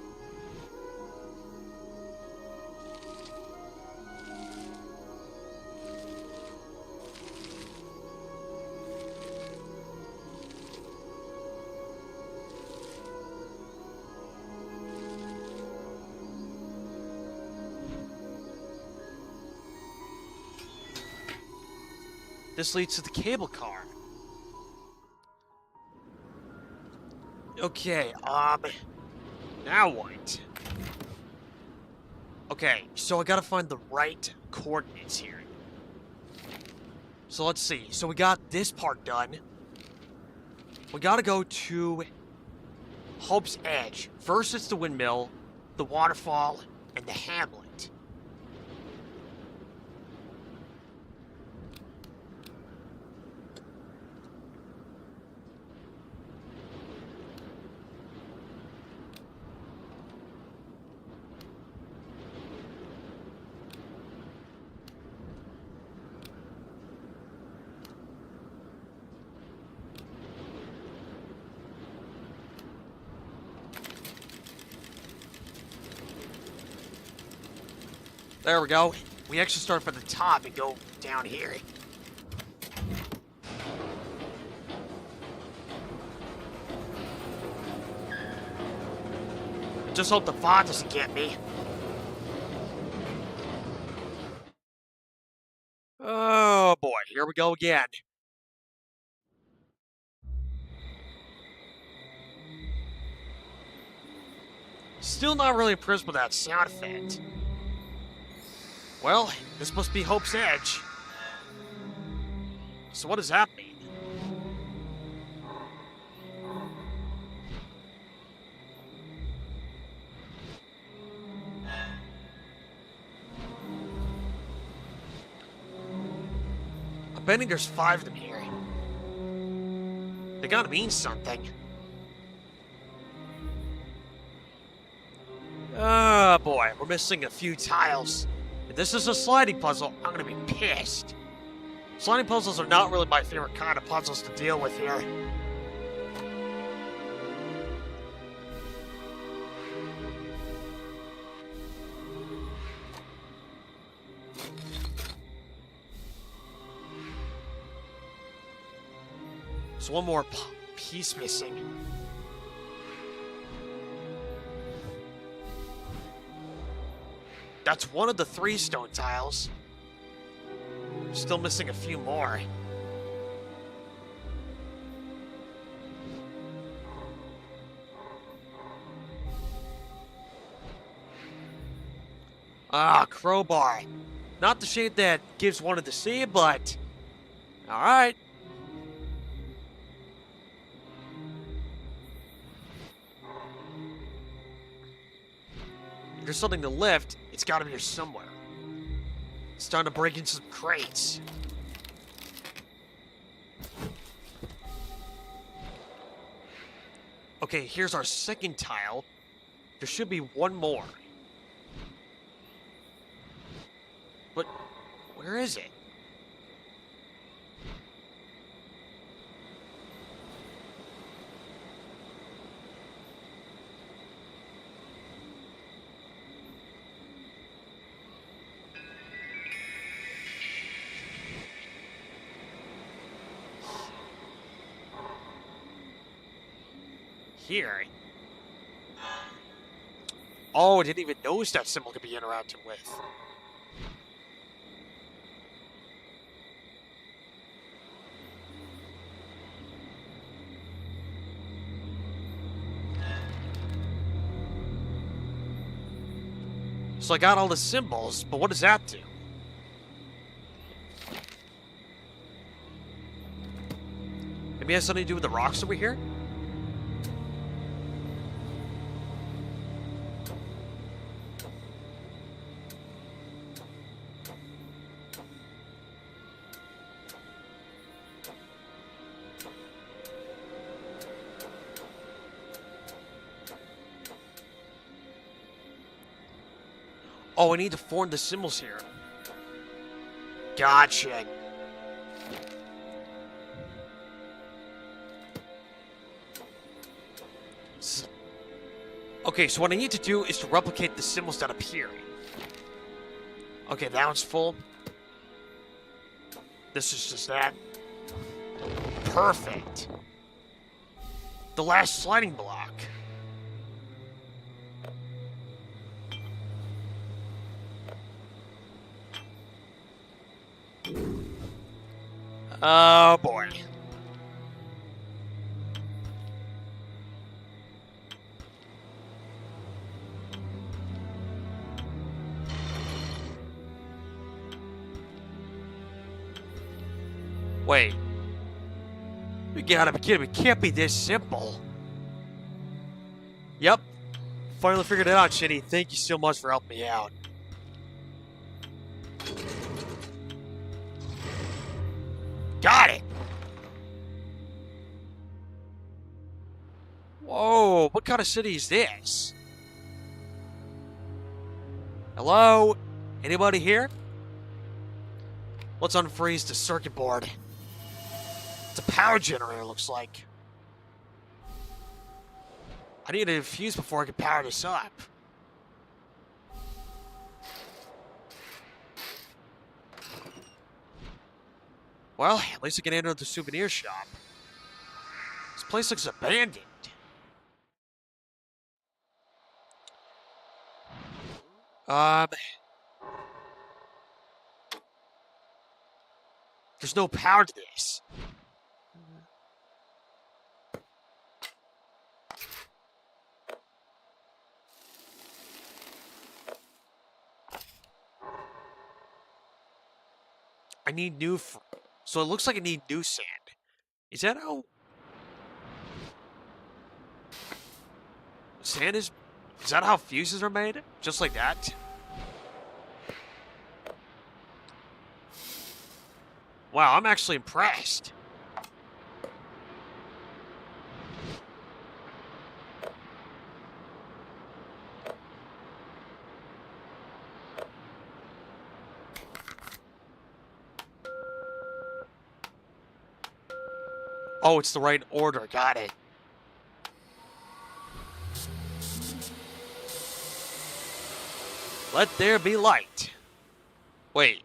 Speaker 4: This leads to the cable car. Okay, now what? Okay, so I gotta find the right coordinates here. So let's see. So we got this part done. We gotta go to Hope's Edge. First it's the windmill, the waterfall, and the hamlet. There we go. We actually start from the top and go down here. Just hope the fog doesn't get me. Oh boy, here we go again. Still not really impressed with that sound effect. Well, this must be Hope's Edge. So what does that mean? I'm betting there's 5 of them here. They gotta mean something. Oh boy, we're missing a few tiles. If this is a sliding puzzle, I'm gonna be pissed. Sliding puzzles are not really my favorite kind of puzzles to deal with here. There's one more piece missing. That's one of the 3 stone tiles. Still missing a few more. Ah, crowbar. Not the shape that Gibbs wanted to see, but... Alright. If there's something to lift, it's gotta be here somewhere. It's time to break into some crates. Okay, here's our second tile. There should be one more. But where is it? Here. Oh, I didn't even notice that symbol could be interacted with. So I got all the symbols, but what does that do? Maybe it has something to do with the rocks over here? Oh, I need to form the symbols here. Gotcha. Okay, so what I need to do is to replicate the symbols that appear. Okay, that one's full. This is just that. Perfect. The last sliding block. Oh boy. Wait. You gotta be kidding me. It can't be this simple. Yep. Finally figured it out, Shinny. Thank you so much for helping me out. Got it! Whoa, what kind of city is this? Hello? Anybody here? Let's unfreeze the circuit board. It's a power generator, looks like. I need a fuse before I can power this up. Well, at least I can enter the souvenir shop. This place looks abandoned. There's no power to this. I need new... So it looks like I need new sand. Is that how... Sand is... Is that how fuses are made? Just like that? Wow, I'm actually impressed. Oh, it's the right order. Got it. Let there be light. Wait.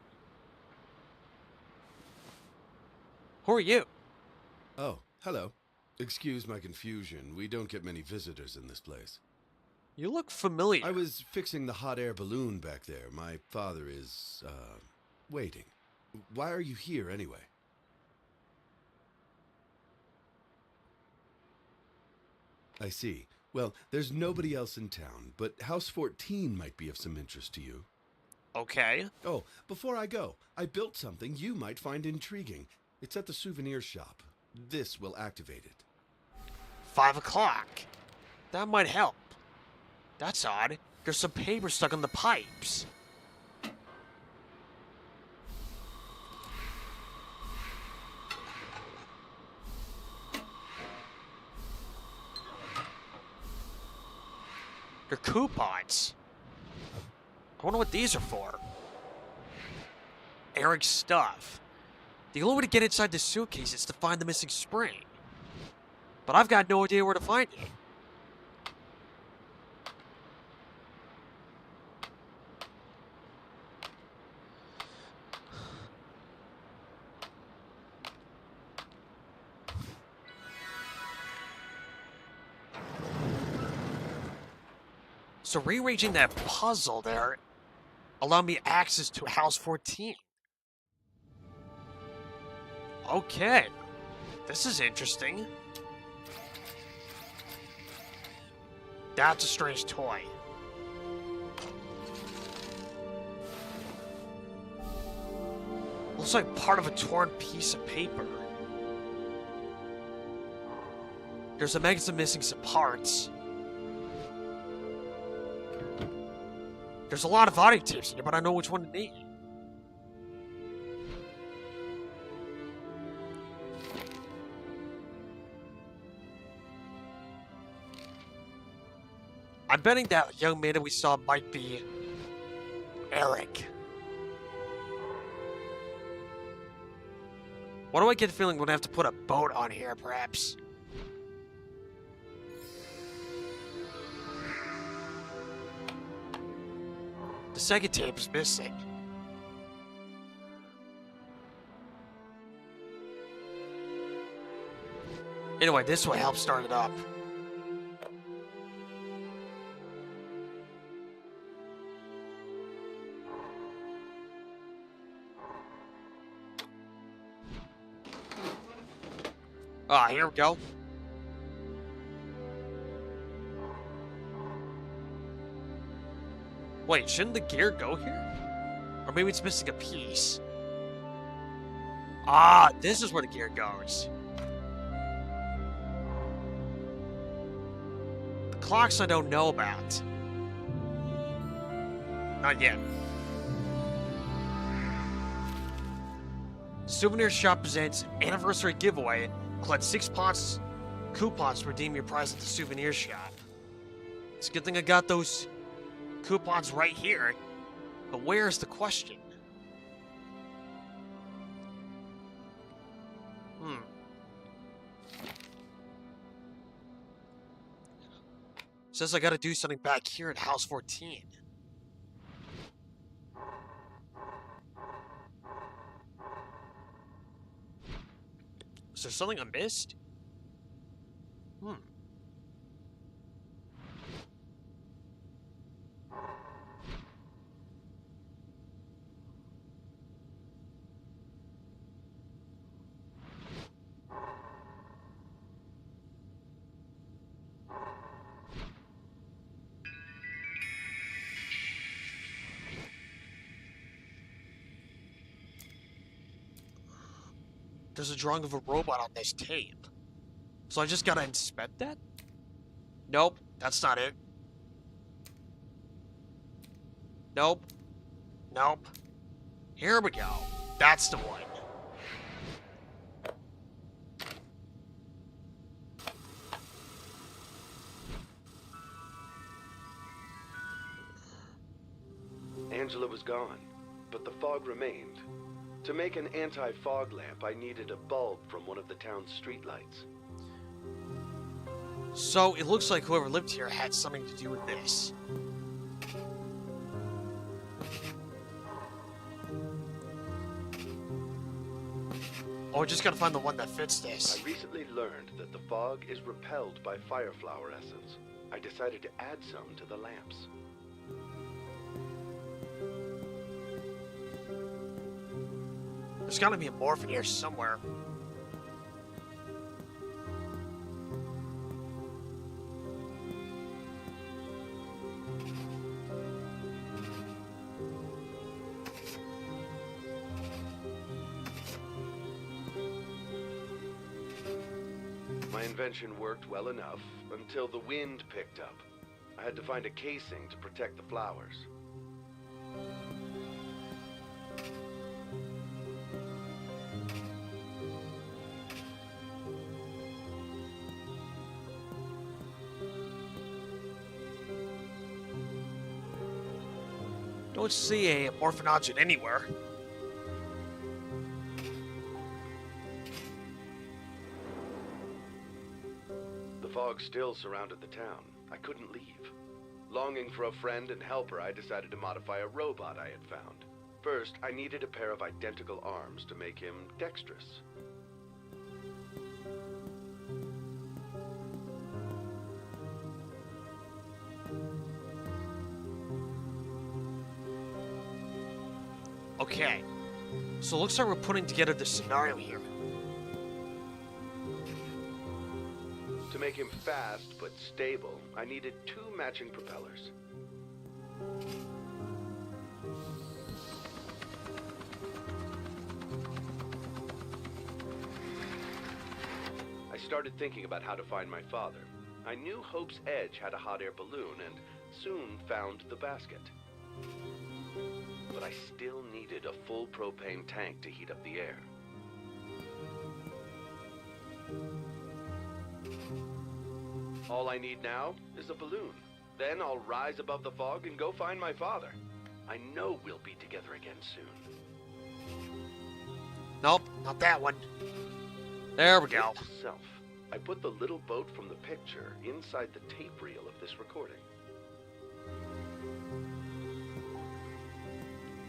Speaker 4: Who are you?
Speaker 9: Oh, hello. Excuse my confusion. We don't get many visitors in this place.
Speaker 4: You look familiar.
Speaker 9: I was fixing the hot air balloon back there. My father is, waiting. Why are you here anyway? I see. Well, there's nobody else in town, but House 14 might be of some interest to you.
Speaker 4: Okay.
Speaker 9: Oh, before I go, I built something you might find intriguing. It's at the souvenir shop. This will activate it.
Speaker 4: 5 o'clock. That might help. That's odd. There's some paper stuck on the pipes. They're coupons. I wonder what these are for. Eric's stuff. The only way to get inside the suitcase is to find the missing spring. But I've got no idea where to find it. So rearranging that puzzle there allowed me access to House 14. Okay. This is interesting. That's a strange toy. Looks like part of a torn piece of paper. There's a magazine missing some parts. There's a lot of audio tapes in here, but I know which one to need. I'm betting that young man that we saw might be Eric. Why do I get the feeling we're gonna have to put a boat on here, perhaps? The second tape is missing. Anyway, this will help start it up. Ah, here we go. Wait, shouldn't the gear go here? Or maybe it's missing a piece. Ah, this is where the gear goes. The clocks I don't know about. Not yet. The souvenir shop presents anniversary giveaway. Collect 6 coupons to redeem your prize at the souvenir shop. It's a good thing I got those coupons right here. But where is the question? Says I gotta do something back here at House 14. Is there something I missed? There's a drawing of a robot on this tape. So I just gotta inspect that? Nope, that's not it. Nope. Nope. Here we go. That's the one.
Speaker 9: Angela was gone, but the fog remained. To make an anti-fog lamp, I needed a bulb from one of the town's streetlights.
Speaker 4: So it looks like whoever lived here had something to do with this. Oh, we just gotta find the one that fits this.
Speaker 9: I recently learned that the fog is repelled by fireflower essence. I decided to add some to the lamps.
Speaker 4: There's gotta be a morphin here somewhere.
Speaker 9: My invention worked well enough until the wind picked up. I had to find a casing to protect the flowers.
Speaker 4: Don't see a morphin object anywhere.
Speaker 9: The fog still surrounded the town. I couldn't leave. Longing for a friend and helper, I decided to modify a robot I had found. First, I needed a pair of identical arms to make him dexterous.
Speaker 4: Okay. So it looks like we're putting together the scenario here.
Speaker 9: To make him fast but stable, I needed 2 matching propellers. I started thinking about how to find my father. I knew Hope's Edge had a hot air balloon and soon found the basket. But I still needed a full propane tank to heat up the air. All I need now is a balloon. Then I'll rise above the fog and go find my father. I know we'll be together again soon.
Speaker 4: Nope, not that one. There we go.
Speaker 9: Note to self, I put the little boat from the picture inside the tape reel of this recording.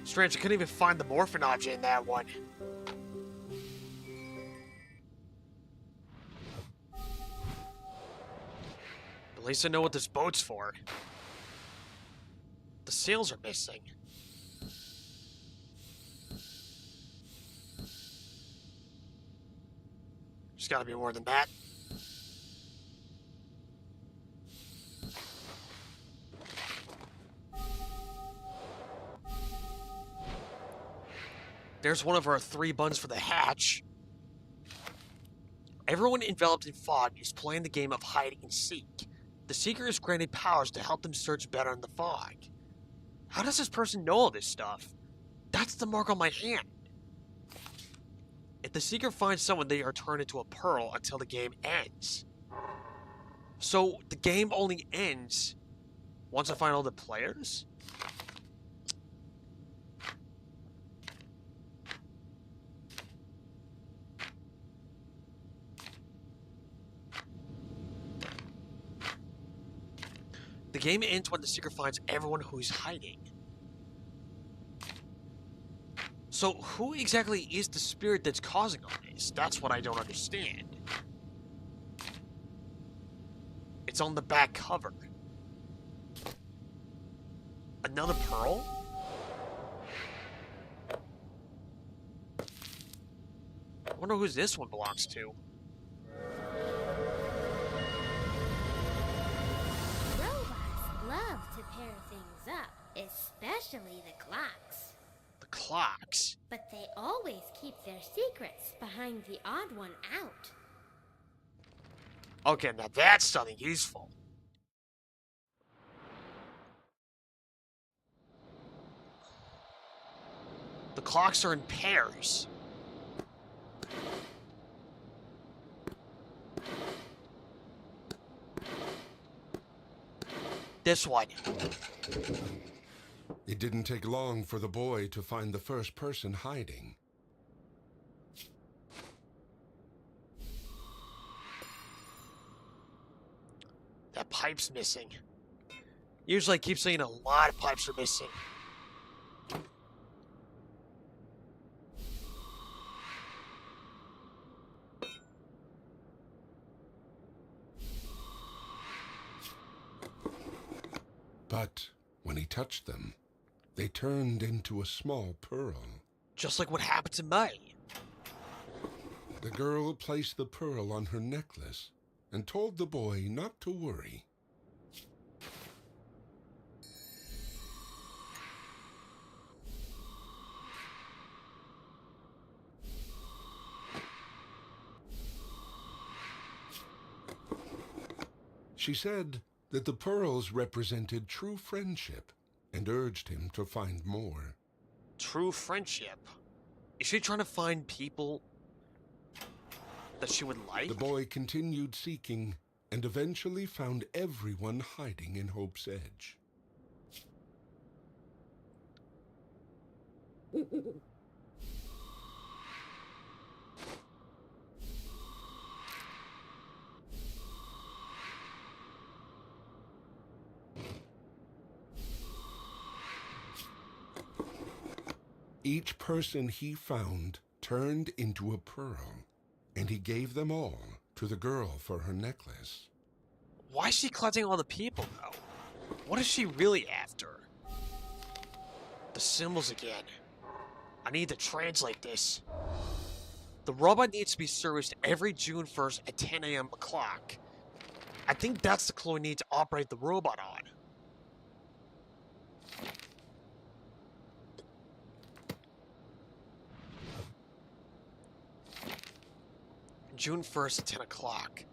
Speaker 4: Strange, I couldn't even find the morphin object in that one. At least I know what this boat's for. The sails are missing. Just gotta be more than that. There's one of our 3 buns for the hatch. Everyone enveloped in fog is playing the game of hide and seek. The seeker is granted powers to help them search better in the fog. How does this person know all this stuff? That's the mark on my hand. If the seeker finds someone, they are turned into a pearl until the game ends. So the game only ends once I find all the players? The game ends when the seeker finds everyone who's hiding. So who exactly is the spirit that's causing all this? That's what I don't understand. It's on the back cover. Another pearl? I wonder who this one belongs to.
Speaker 8: Love to pair things up, especially the clocks.
Speaker 4: The clocks?
Speaker 8: But they always keep their secrets behind the odd one out.
Speaker 4: Okay, now that's something useful. The clocks are in pairs. This one.
Speaker 1: It didn't take long for the boy to find the first person hiding.
Speaker 4: That pipe's missing. Usually I keep saying a lot of pipes are missing.
Speaker 1: But when he touched them, they turned into a small pearl.
Speaker 4: Just like what happened to me.
Speaker 1: The girl placed the pearl on her necklace and told the boy not to worry. She said that the pearls represented true friendship and urged him to find more.
Speaker 4: True friendship? Is she trying to find people that she would like?
Speaker 1: The boy continued seeking and eventually found everyone hiding in Hope's Edge. Each person he found turned into a pearl, and he gave them all to the girl for her necklace.
Speaker 4: Why is she collecting all the people, though? What is she really after? The symbols again. I need to translate this. The robot needs to be serviced every June 1st at 10 a.m. o'clock. I think that's the clue I need to operate the robot on. June 1st at 10 o'clock.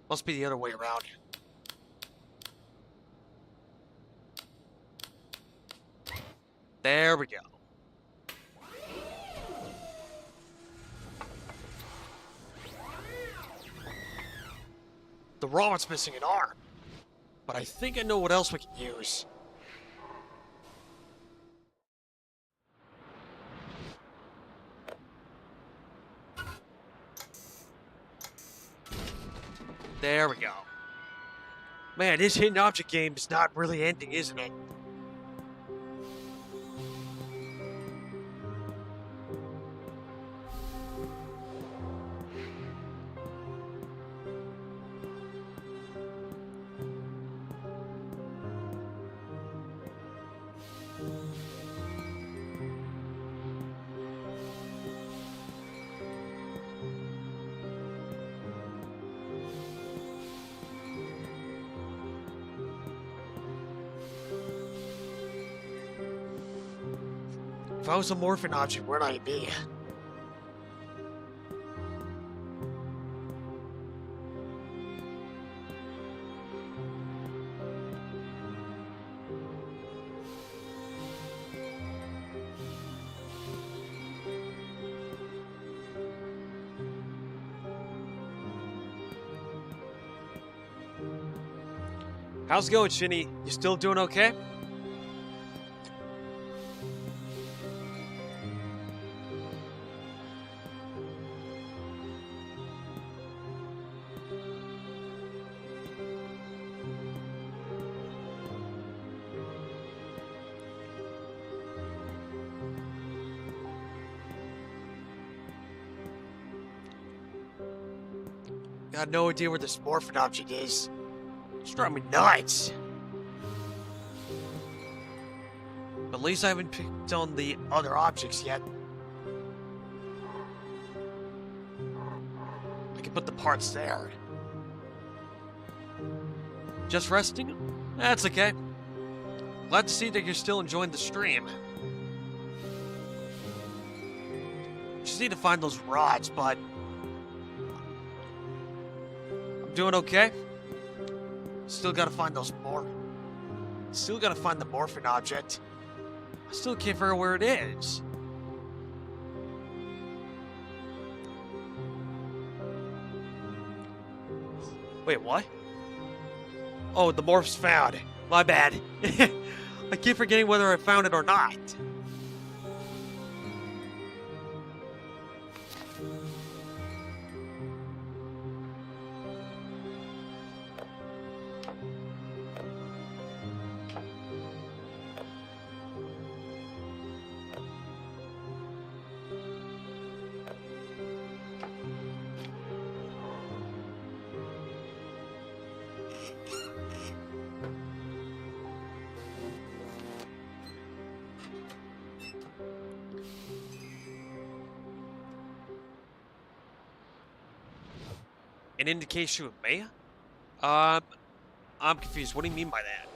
Speaker 4: Must be the other way around. There we go. The robot's missing an arm, but I think I know what else we can use. There we go. Man, this hidden object game is not really ending, isn't it? If I was a morphin object, where'd I be? How's it going, Shinny? You still doing okay? Got no idea where this morphin object is. It's driving me nuts. But at least I haven't picked on the other objects yet. I can put the parts there. Just resting? That's okay. Glad to see that you're still enjoying the stream. Just need to find those rods, but I'm doing okay. Still gotta find those Still gotta find the morphin object. I still can't figure out where it is. Wait, what? Oh, the morph's found. My bad. I keep forgetting whether I found it or not. An indication of me? I'm confused. What do you mean by that?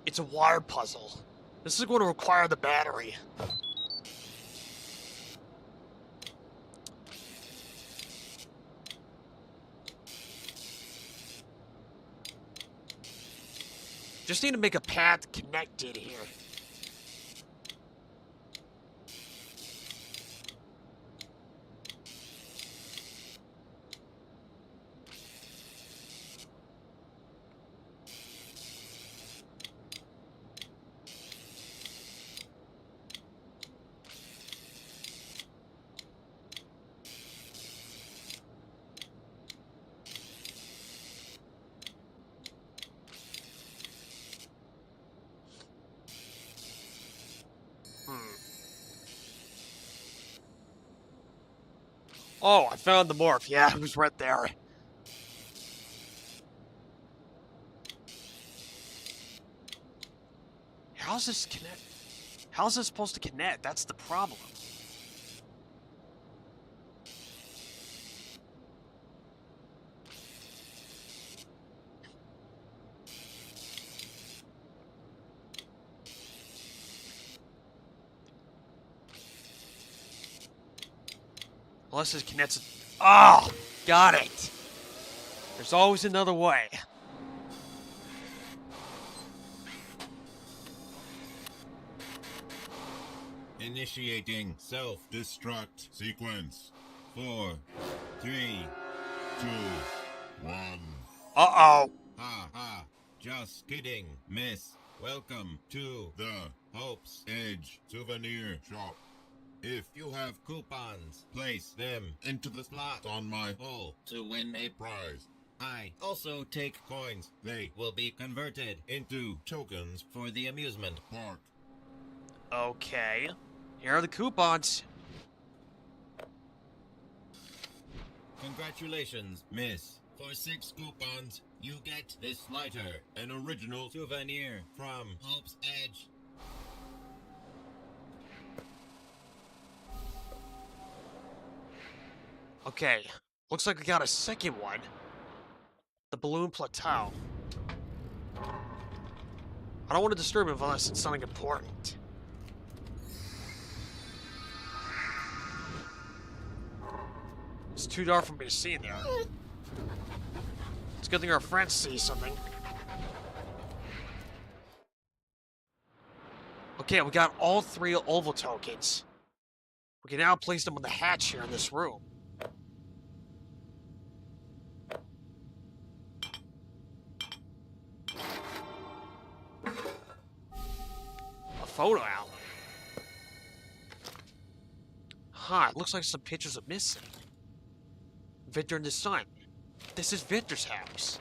Speaker 4: It's a wire puzzle. This is going to require the battery. Just need to make a path connected here. Oh, I found the morph. Yeah, it was right there. How's this connect? How's this supposed to connect? That's the problem. Unless it connects. Oh, got it. There's always another way.
Speaker 10: Initiating self-destruct sequence. 4, 3, 2, 1.
Speaker 4: Uh-oh.
Speaker 10: Ha ha. Just kidding, miss. Welcome to the Hope's Edge Souvenir Shop. If you have coupons, place them into the slot on my hull to win a prize. I also take coins. They will be converted into tokens for the amusement park.
Speaker 4: Okay. Here are the coupons.
Speaker 10: Congratulations, miss. For 6 coupons, you get this lighter, an original souvenir from Hope's Edge.
Speaker 4: Okay. Looks like we got a second one. The balloon plateau. I don't want to disturb him unless it's something important. It's too dark for me to see in there. It's a good thing our friends see something. Okay, we got all 3 oval tokens. We can now place them on the hatch here in this room. A photo album. Huh, it looks like some pictures are missing. Victor and his son. This is Victor's house.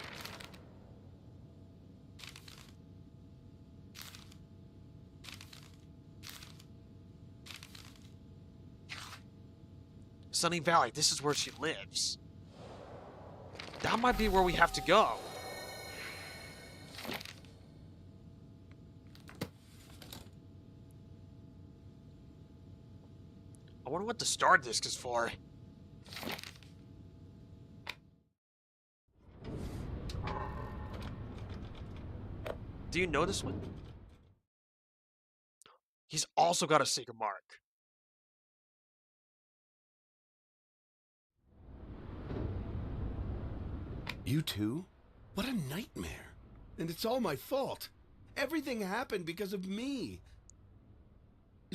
Speaker 4: Sunny Valley, this is where she lives. That might be where we have to go. I wonder what the star disc is for. Do you know this one? He's also got a secret mark.
Speaker 11: You too? What a nightmare. And it's all my fault. Everything happened because of me.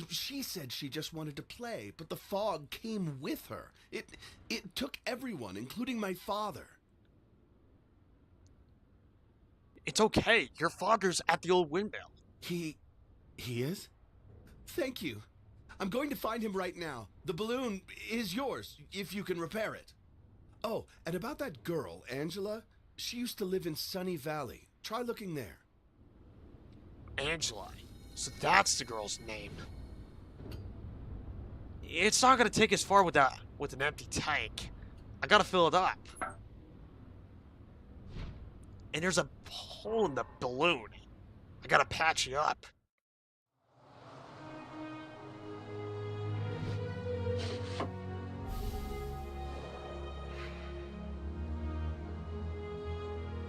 Speaker 11: She said she just wanted to play, but the fog came with her. It took everyone, including my father.
Speaker 4: It's okay. Your father's at the old windmill.
Speaker 11: He is? Thank you. I'm going to find him right now. The balloon is yours, if you can repair it. Oh, and about that girl, Angela, she used to live in Sunny Valley. Try looking there.
Speaker 4: Angela. So that's the girl's name. It's not gonna take us far with an empty tank. I gotta fill it up. And there's a hole in the balloon. I gotta patch it up.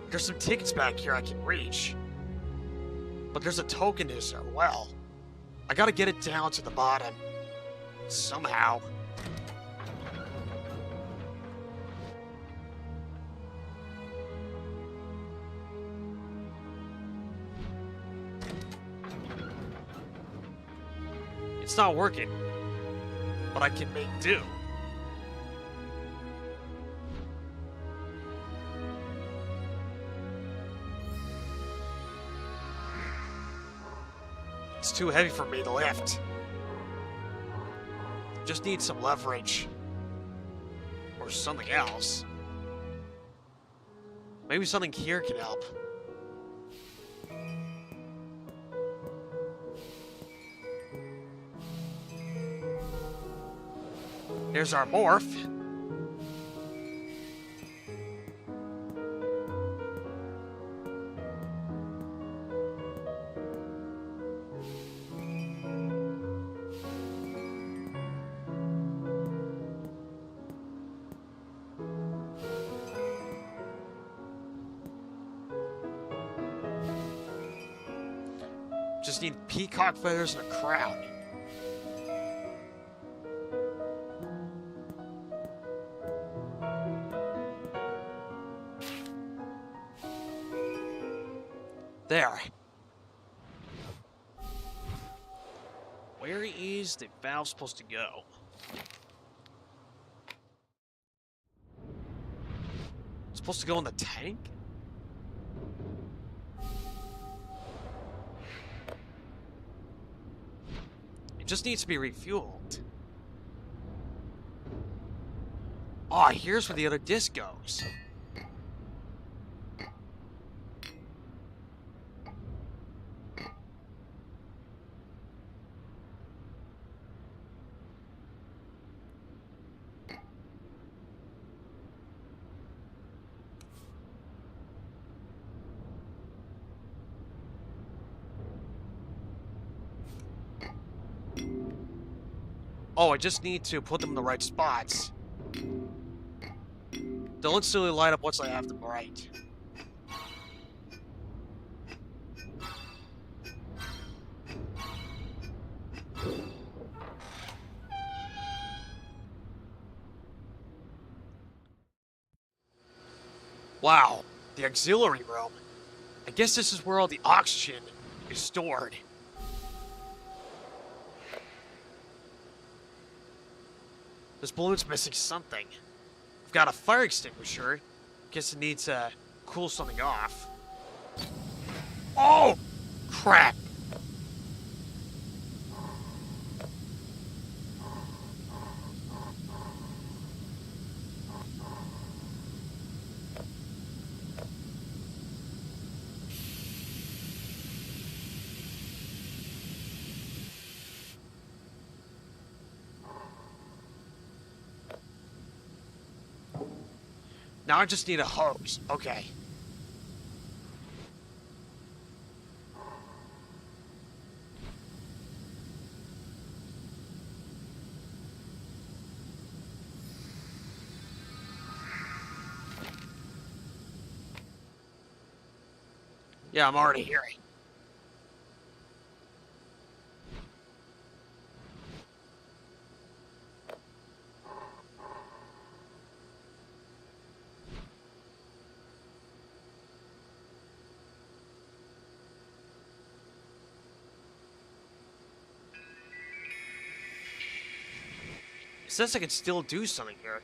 Speaker 4: There's some tickets back here I can reach. But there's a token in this well. I gotta get it down to the bottom. Somehow. It's not working. But I can make do. It's too heavy for me to lift. Just need some leverage. Or something else. Maybe something here can help. There's our morph. Just need peacock feathers and a crown. There. Where is the valve supposed to go? It's supposed to go in the tank? just needs to be refueled. Oh, here's where the other disc goes. Oh, I just need to put them in the right spots. They'll instantly light up once I have them right. Wow, the auxiliary room. I guess this is where all the oxygen is stored. This balloon's missing something. I've got a fire extinguisher. Guess it needs to cool something off. Oh! Crap! Now I just need a hose. Okay. Yeah, I'm already hearing. It says I can still do something here.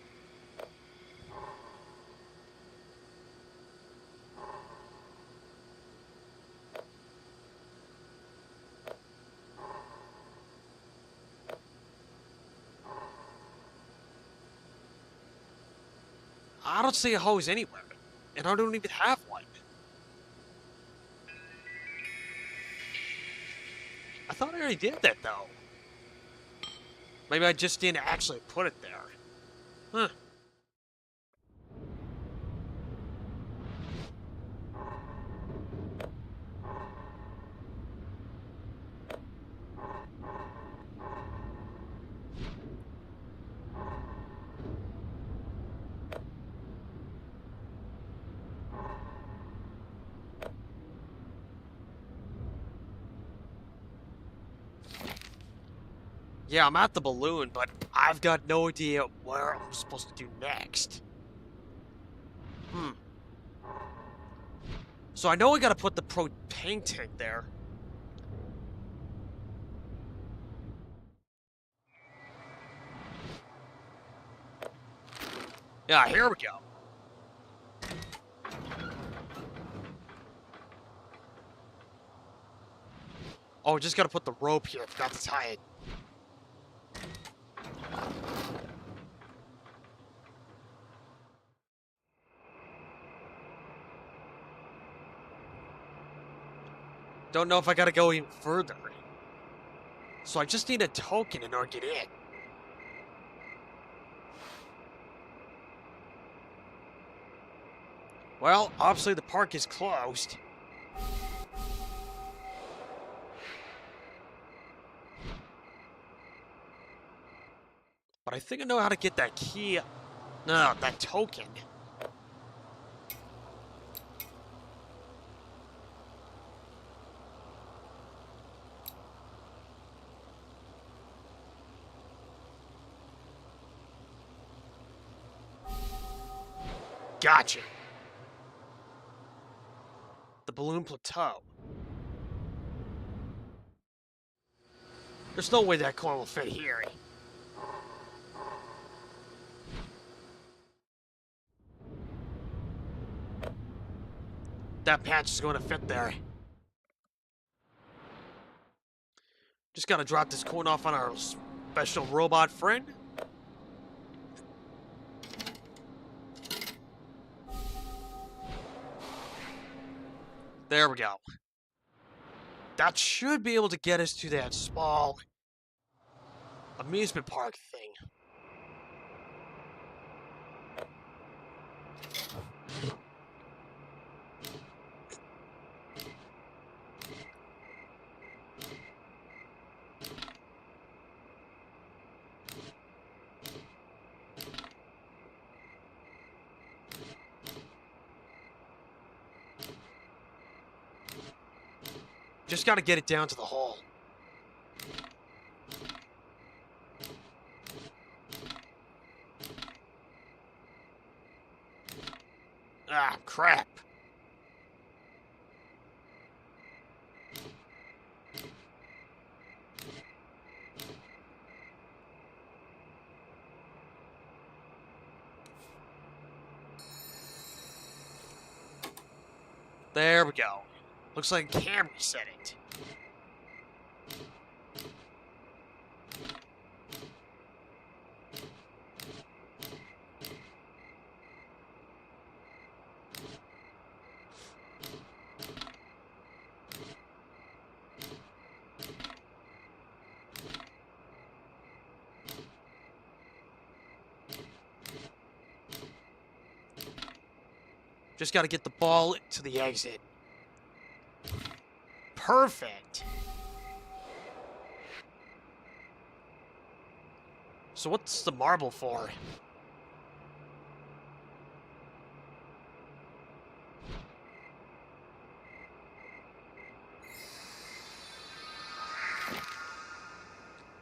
Speaker 4: I don't see a hose anywhere, and I don't even have one. I thought I already did that, though. Maybe I just didn't actually put it there. Huh. Yeah, I'm at the balloon, but I've got no idea where I'm supposed to do next. So I know I gotta put the propane tank there. Yeah, here we go. Oh, just gotta put the rope here. Forgot to tie it. Don't know if I gotta go even further. So I just need a token in order to get in. Well, obviously the park is closed. But I think I know how to get that key. No, that token. Gotcha. The balloon plateau. There's no way that coin will fit here. That patch is going to fit there. Just gotta drop this coin off on our special robot friend. There we go. That should be able to get us to that small amusement park thing. Just gotta get it down to the hole. Ah, crap. There we go. Looks like I can reset it. Just gotta get the ball to the exit. Perfect. So what's the marble for?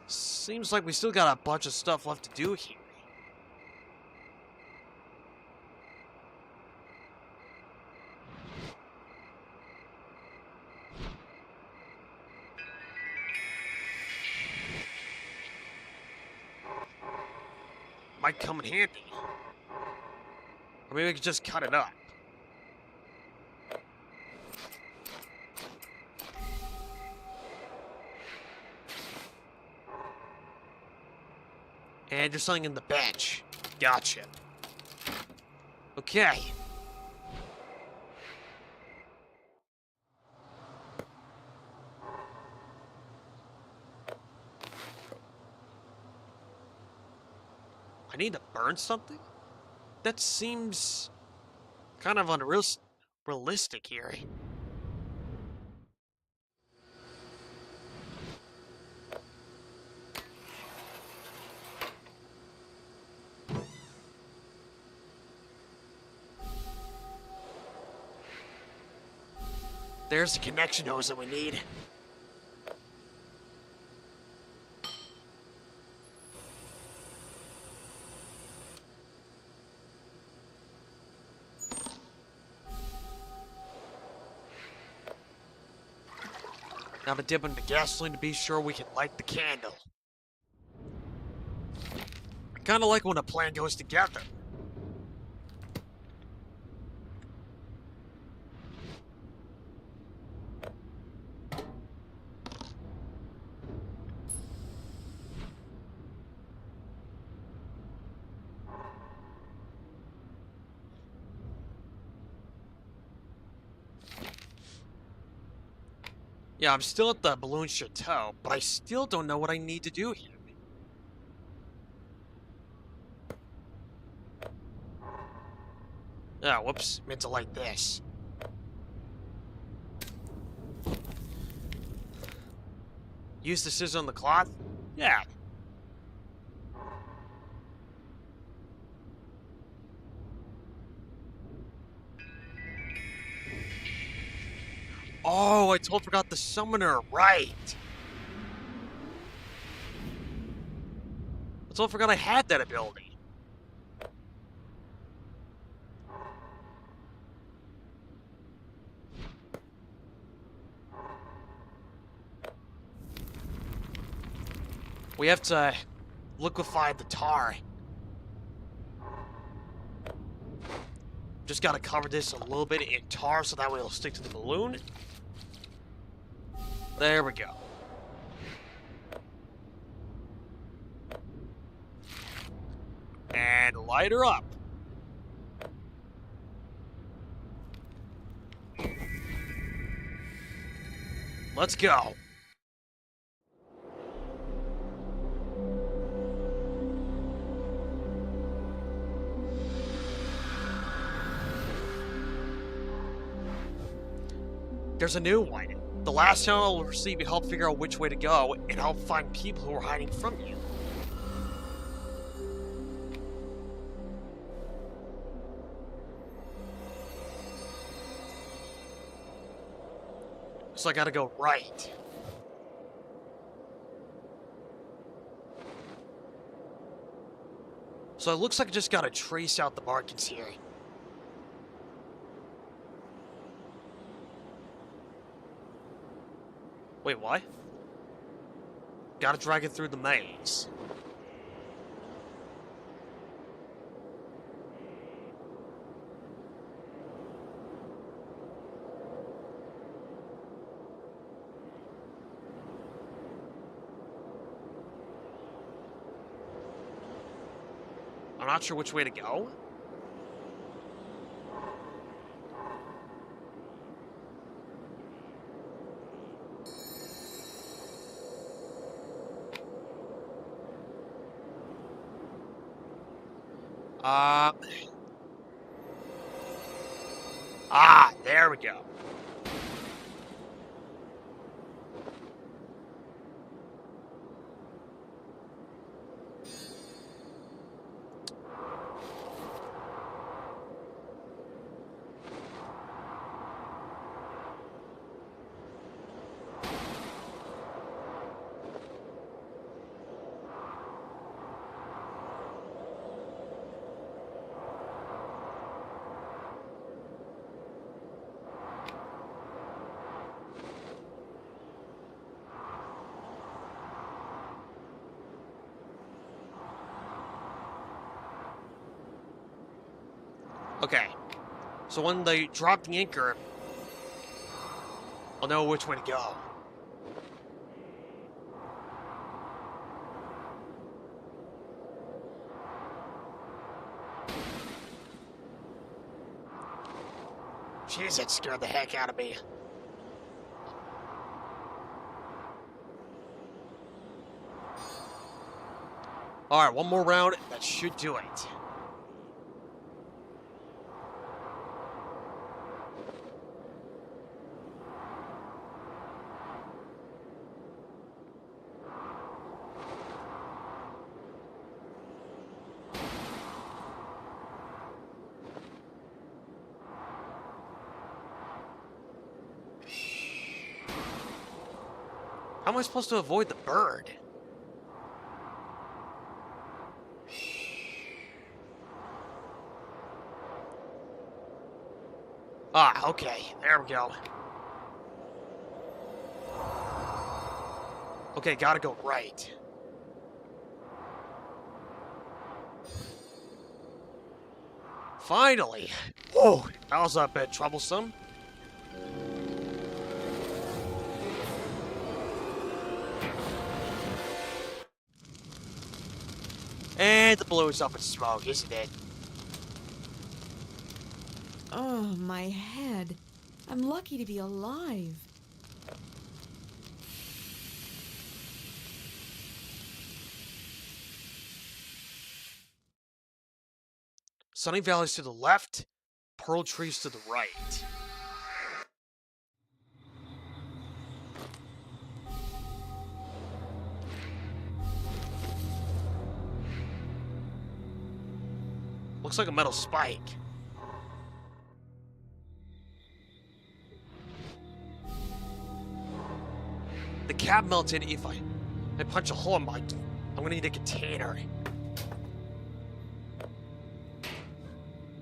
Speaker 4: Seems like we still got a bunch of stuff left to do here. Might come in handy. Or maybe we could just cut it up. And there's something in the bench. Gotcha. Okay. I need to burn something? That seems kind of unrealistic here. There's the connection hose that we need. Now to dip into gasoline to be sure we can light the candle. I kinda like when a plan goes together. Yeah, I'm still at the Balloon Chateau, but I still don't know what I need to do here. Ah, whoops, meant to light this. Use the scissors on the cloth? Yeah. Oh, I totally forgot the summoner, right. I totally forgot I had that ability. We have to liquefy the tar. Just gotta cover this a little bit in tar so that way it'll stick to the balloon. There we go. and light her up. Let's go. There's a new one. The last channel will receive your help figure out which way to go and help find people who are hiding from you. So I gotta go right. So it looks like I just gotta trace out the markings here. Wait, what? Gotta drag it through the maze. I'm not sure which way to go. There we go. Okay, so when they drop the anchor, I'll know which way to go. Jeez, that scared the heck out of me. Alright, one more round, that should do it. How am I supposed to avoid the bird? Ah, okay. There we go. Okay, gotta go right. Finally! Whoa, that was a bit troublesome. And the balloon's up in smoke, isn't it?
Speaker 5: Oh, my head. I'm lucky to be alive.
Speaker 4: Sunny Valley's to the left, Pearl Tree's to the right. Looks like a metal spike. The cap melted. If I punch a hole in my... I'm gonna need a container.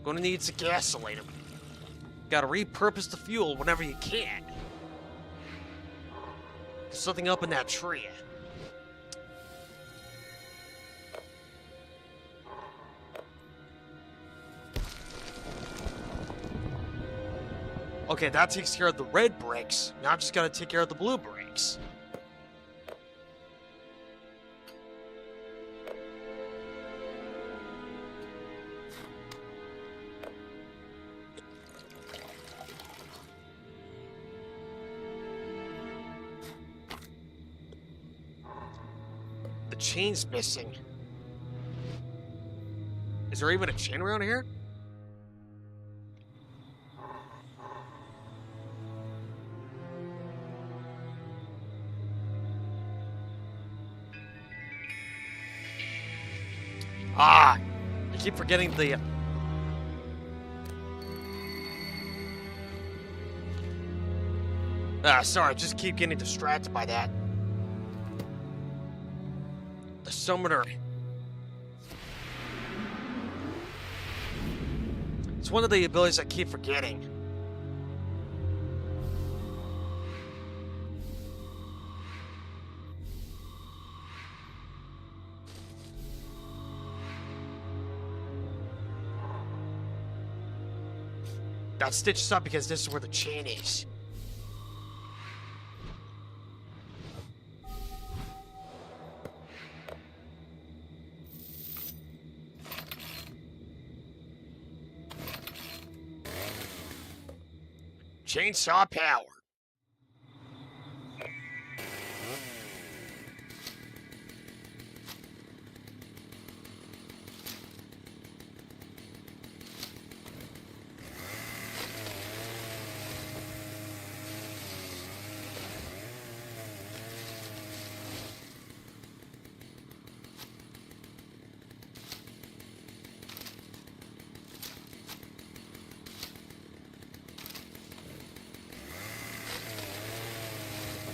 Speaker 4: Gonna need some gasoline. Gotta repurpose the fuel whenever you can. There's something up in that tree. Okay, that takes care of the red bricks. Now I just gotta take care of the blue bricks. The chain's missing. Is there even a chain around here? Ah! I keep forgetting the... sorry, I just keep getting distracted by that. The summoner. It's one of the abilities I keep forgetting. Got stitched up because this is where the chain is. Chainsaw power.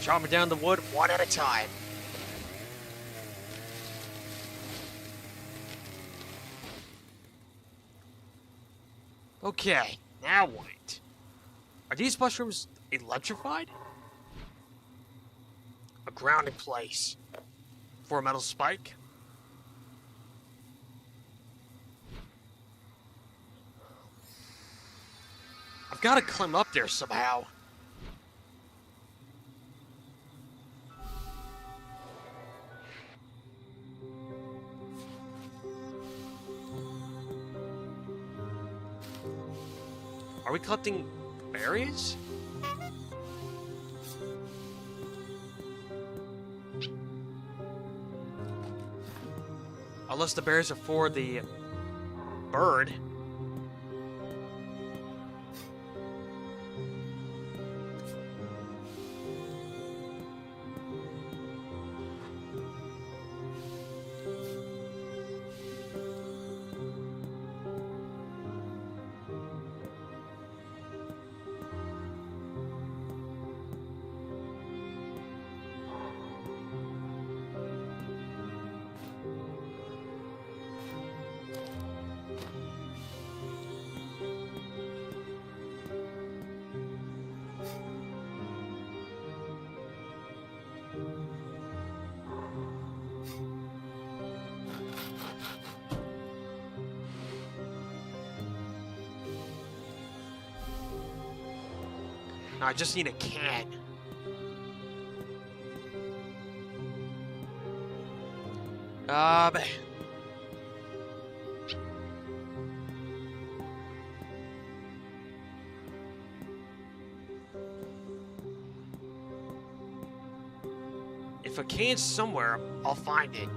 Speaker 4: Chopping down the wood one at a time. Okay, now what? Are these mushrooms electrified? A grounding place for a metal spike? I've got to climb up there somehow. Are we collecting berries? Unless the berries are for the bird. No, I just need a can. If a can's somewhere, I'll find it.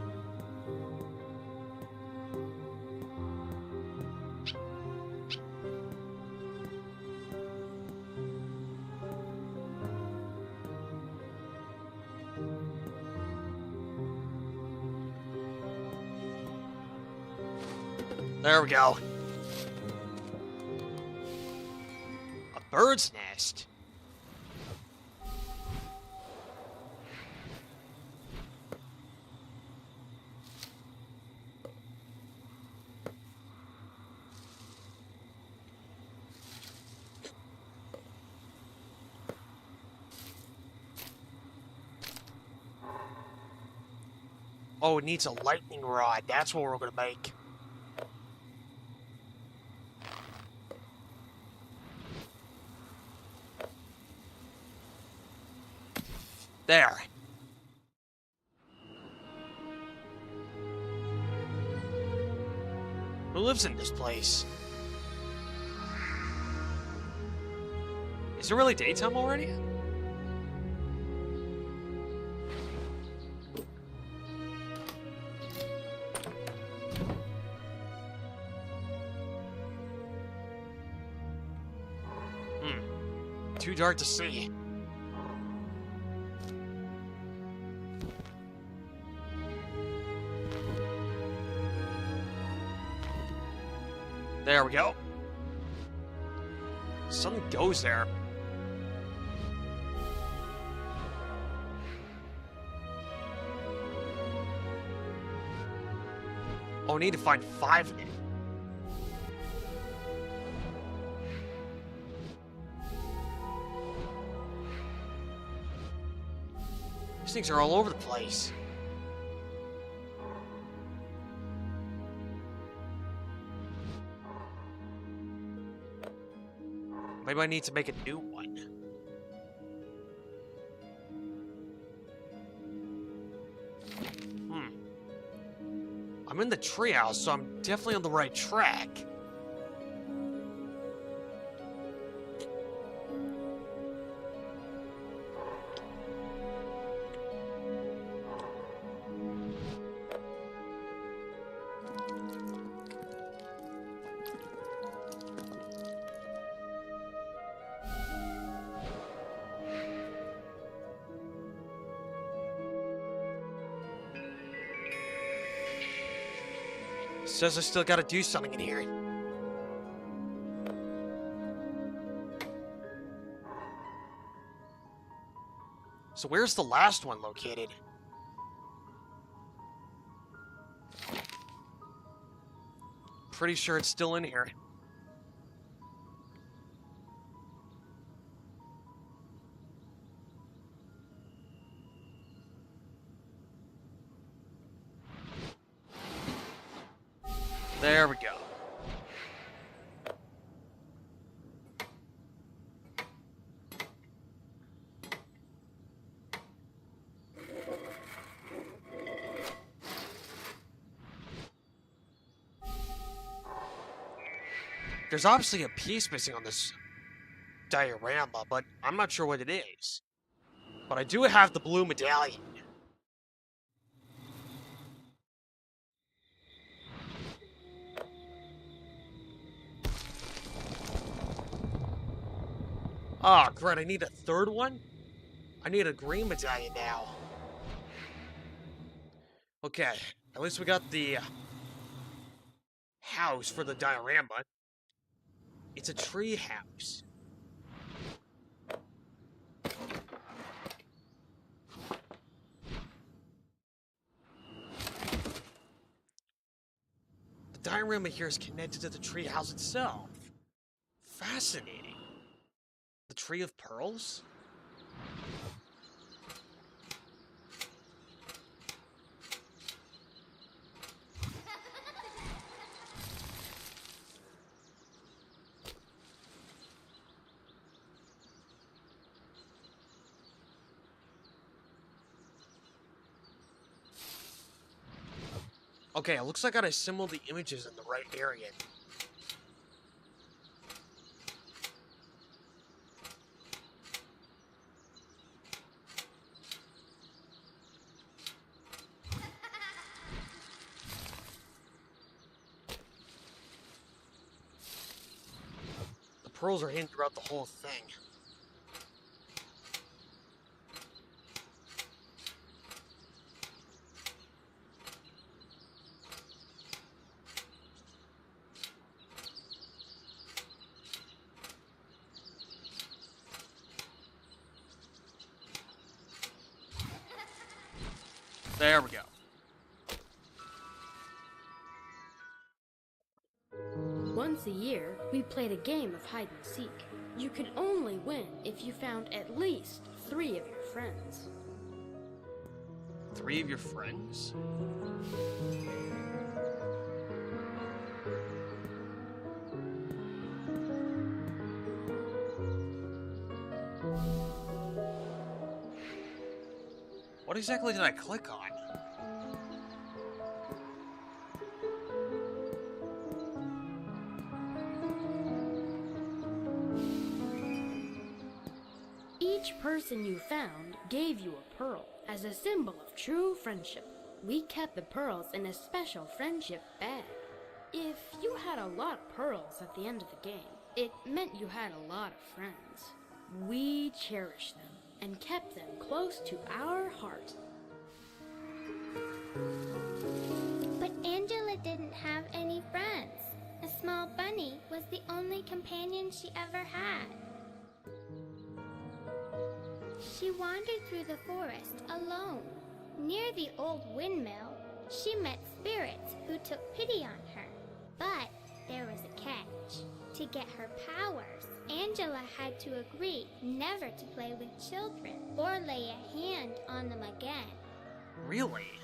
Speaker 4: There we go. A bird's nest. Oh, it needs a lightning rod. That's what we're gonna make. There. Who lives in this place? Is it really daytime already? too dark to see. There we go. Something goes there. Oh, I need to find 5 of it. These things are all over the place. Maybe I need to make a new one. I'm in the treehouse, so I'm definitely on the right track. Says I still gotta do something in here. So where's the last one located? Pretty sure it's still in here. There we go. There's obviously a piece missing on this diorama, but I'm not sure what it is. But I do have the blue medallion. Oh, great, I need a third one? I need a green medallion now. Okay, at least we got the house for the diorama. It's a tree house. The diorama here is connected to the tree house itself. Fascinating. The Tree of Pearls? Okay, it looks like I gotta assemble the images in the right area. The pearls are hidden throughout the whole thing. There we go.
Speaker 8: Once a year, we played a game of hide and seek. You could only win if you found at least 3 of your friends.
Speaker 4: 3 of your friends? What exactly did I click on?
Speaker 8: Each person you found gave you a pearl as a symbol of true friendship. We kept the pearls in a special friendship bag. If you had a lot of pearls at the end of the game, it meant you had a lot of friends. We cherished them and kept them close to our heart.
Speaker 3: But Angela didn't have any friends. A small bunny was the only companion she ever had. She wandered through the forest alone. Near the old windmill, she met spirits who took pity on her. But there was a catch. To get her powers, Angela had to agree never to play with children or lay a hand on them again.
Speaker 4: Really?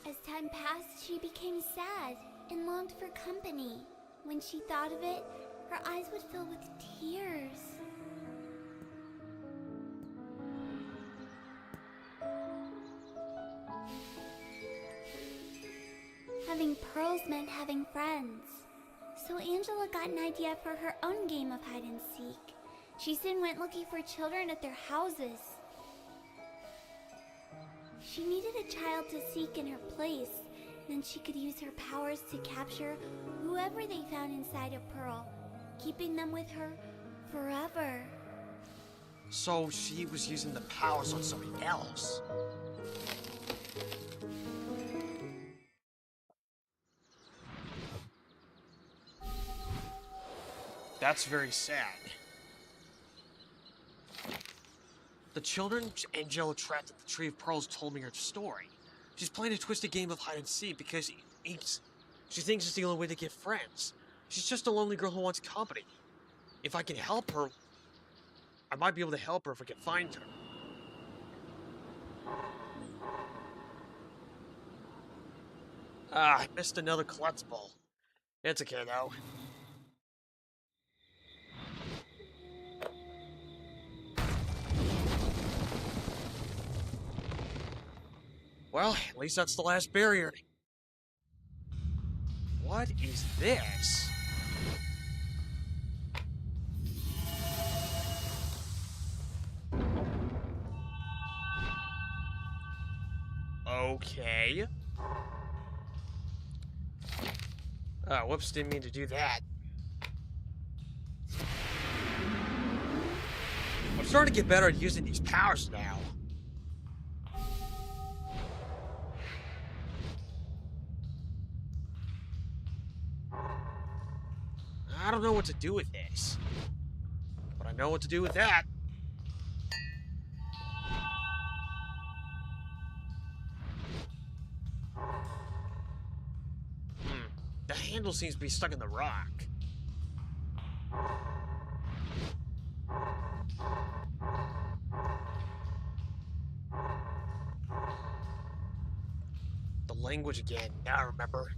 Speaker 2: As time passed, she became sad and longed for company. When she thought of it, her eyes would fill with tears. Having pearls meant having friends. So Angela got an idea for her own game of hide and seek. She soon went looking for children at their houses. She needed a child to seek in her place. Then she could use her powers to capture whoever they found inside a pearl, keeping them with her forever.
Speaker 4: So she was using the powers on somebody else. That's very sad. The children Angela trapped at the Tree of Pearls told me her story. She's playing a twisted game of hide and seek because she thinks it's the only way to get friends. She's just a lonely girl who wants company. If I can help her, I might be able to help her if I can find her. I missed another collectible. It's okay though. Well, at least that's the last barrier. What is this? Okay. Whoops, didn't mean to do that. I'm starting to get better at using these powers now. I don't know what to do with this, but I know what to do with that. The handle seems to be stuck in the rock. The language again, now I remember.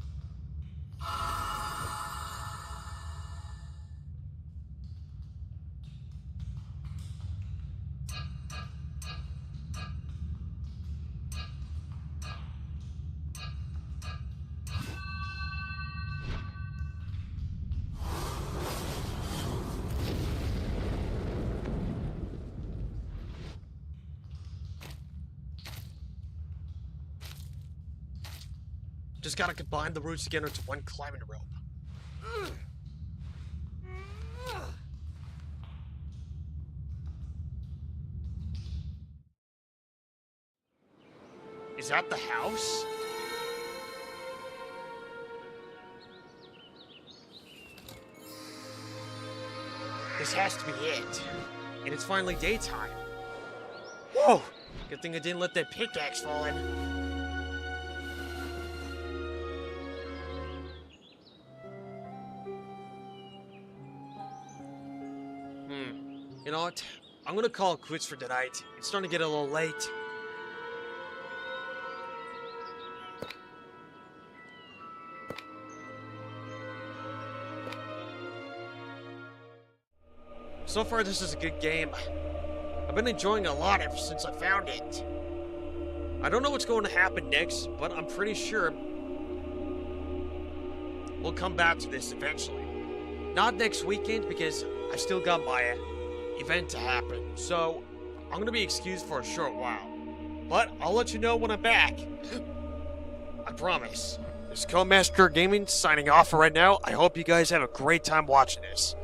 Speaker 4: Just gotta combine the roots together into one climbing rope. Is that the house? This has to be it. And it's finally daytime. Whoa! Good thing I didn't let that pickaxe fall in. You know what? I'm gonna call it quits for tonight. It's starting to get a little late. So far, this is a good game. I've been enjoying it a lot ever since I found it. I don't know what's going to happen next, but I'm pretty sure we'll come back to this eventually. Not next weekend, because I still got my event to happen, so I'm gonna be excused for a short while. But I'll let you know when I'm back. I promise. This is Co-Master Gaming signing off for right now. I hope you guys have a great time watching this.